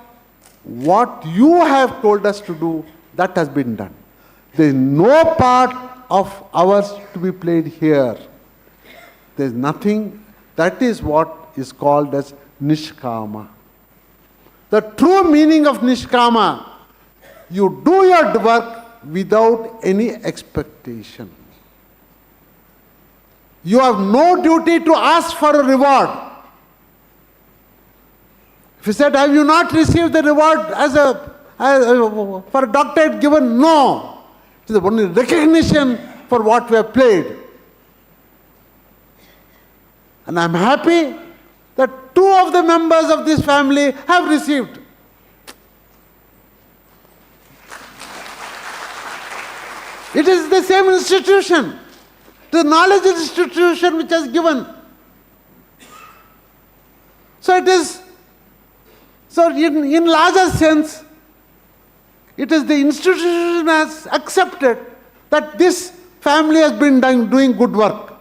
what you have told us to do, that has been done. There is no part of ours to be played here. There is nothing. That is what is called as nishkama. The true meaning of nishkama, you do your work without any expectation. You have no duty to ask for a reward. If you said, have you not received the reward for a doctorate given? No. It is only recognition for what we have played. And I am happy that 2 of the members of this family have received. It is the same institution, the knowledge institution which has given. So it is, in larger sense, it is the institution has accepted that this family has been doing good work,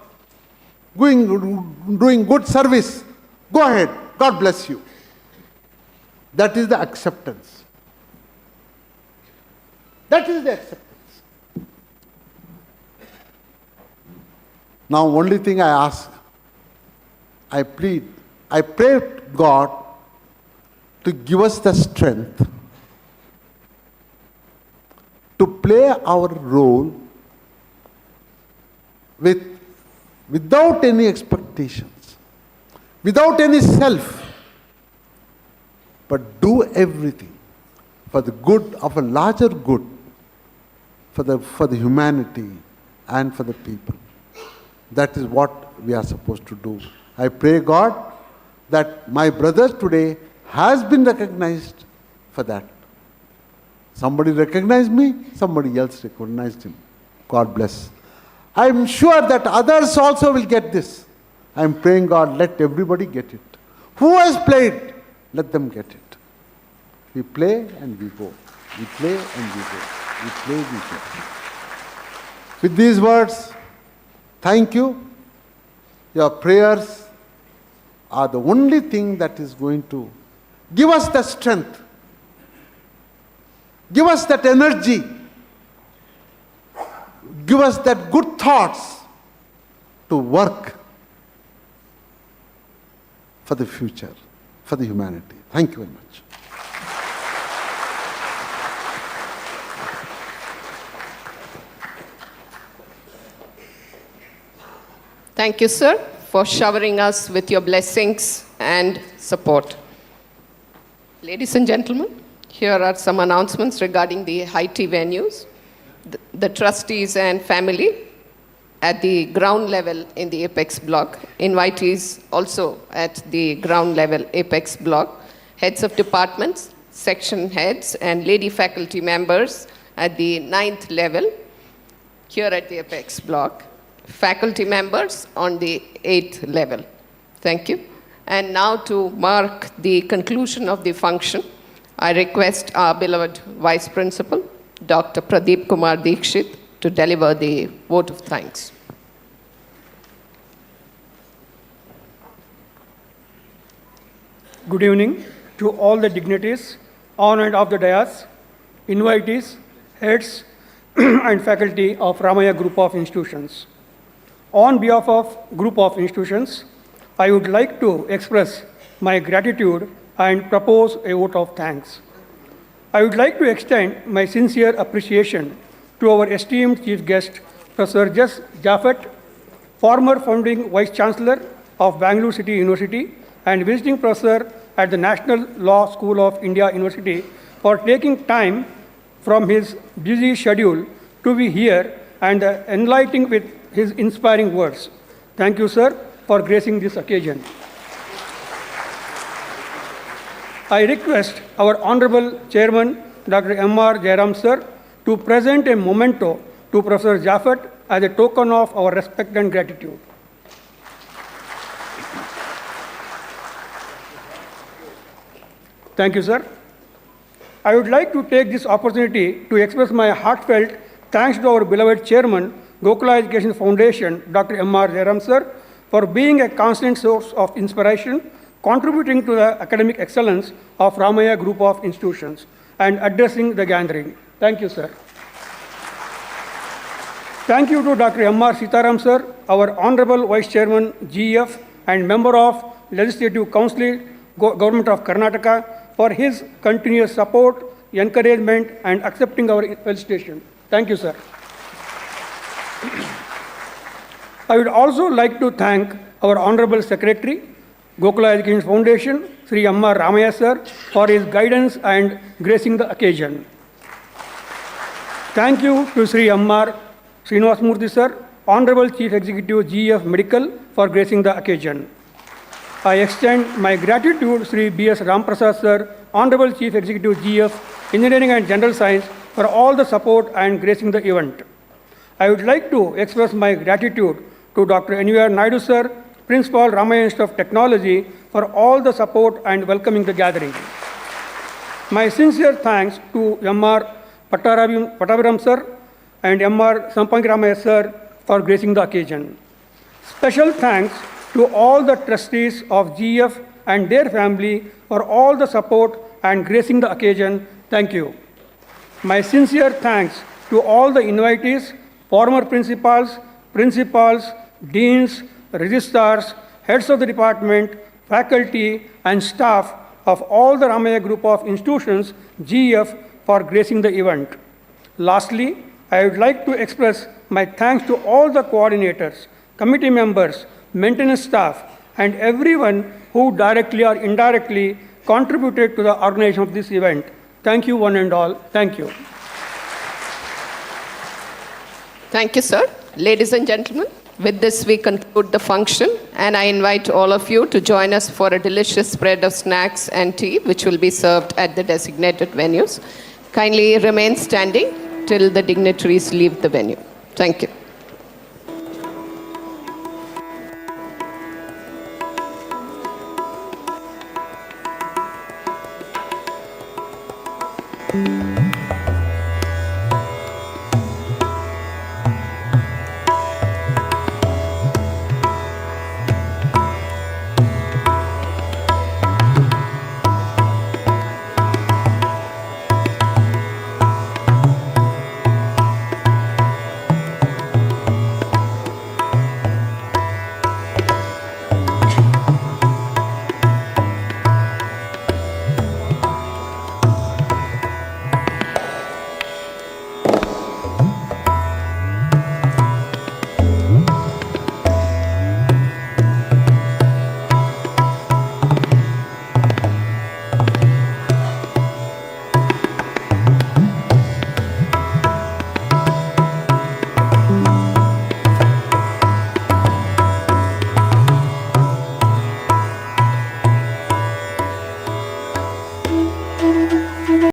doing good service. Go ahead, God bless you. That is the acceptance. That is the acceptance. Now, only thing I ask, I plead, I pray to God to give us the strength to play our role without any expectations, without any self, but do everything for the good of a larger good, for the humanity and for the people. That is what we are supposed to do. I pray God that my brother today has been recognized for that. Somebody recognized me, somebody else recognized him. God bless. I am sure that others also will get this. I am praying God, let everybody get it. Who has played, let them get it. We play and we go. We play and we go. We play, we go. With these words, thank you. Your prayers are the only thing that is going to give us the strength, give us that energy, give us that good thoughts to work for the future, for the humanity. Thank you very much. Thank you, sir, for showering us with your blessings and support. Ladies and gentlemen, here are some announcements regarding the high tea venues. The trustees and family at the ground level in the Apex block, invitees also at the ground level Apex block, heads of departments, section heads, and lady faculty members at the 9th level here at the Apex block, faculty members on the 8th level. Thank you. And now to mark the conclusion of the function, I request our beloved Vice Principal, Dr. Pradeep Kumar Dikshit, to deliver the vote of thanks. Good evening to all the dignitaries on and off the dais, invitees, heads, and faculty of Ramaya Group of Institutions. On behalf of Group of Institutions, I would like to express my gratitude and propose a vote of thanks. I would like to extend my sincere appreciation to our esteemed chief guest, Professor Jas Jaffet, former founding Vice Chancellor of Bangalore City University and visiting professor at the National Law School of India University, for taking time from his busy schedule to be here and enlightening with his inspiring words. Thank you, sir, for gracing this occasion. I request our Honorable Chairman, Dr. M.R. Jairam, sir, to present a memento to Professor Jaffet as a token of our respect and gratitude. Thank you, sir. I would like to take this opportunity to express my heartfelt thanks to our beloved Chairman, Gokula Education Foundation, Dr. M.R. Jairam, sir, for being a constant source of inspiration, contributing to the academic excellence of Ramaya Group of Institutions, and addressing the gathering. Thank you, sir. Thank you to Dr. M.R. Seetharam, sir, our Honorable Vice Chairman, GEF, and member of Legislative Council, Government of Karnataka, for his continuous support, encouragement, and accepting our felicitation. Thank you, sir. I would also like to thank our Honorable Secretary, Gokula Education Foundation, Sri M.R. Ramaya, sir, for his guidance and gracing the occasion. Thank you to Sri M.R. Srinivasmurthy, sir, Honorable Chief Executive, GEF Medical, for gracing the occasion. I extend my gratitude to Sri B.S. Ramprasad, sir, Honorable Chief Executive, GEF Engineering and General Science, for all the support and gracing the event. I would like to express my gratitude to Dr. N.V.R. Naidu, sir, Principal, Ramaya Institute of Technology, for all the support and welcoming the gathering. My sincere thanks to M.R. Pattaviram, sir, and M.R. Sampangiramaya, sir, for gracing the occasion. Special thanks to all the trustees of GF and their family for all the support and gracing the occasion. Thank you. My sincere thanks to all the invitees, former principals, deans, registrars, heads of the department, faculty, and staff of all the Ramaya Group of Institutions, GF, for gracing the event. Lastly, I would like to express my thanks to all the coordinators, committee members, maintenance staff, and everyone who directly or indirectly contributed to the organization of this event. Thank you, one and all. Thank you. Thank you, sir. Ladies and gentlemen, with this we conclude the function, and I invite all of you to join us for a delicious spread of snacks and tea, which will be served at the designated venues. Kindly remain standing till the dignitaries leave the venue. Thank you.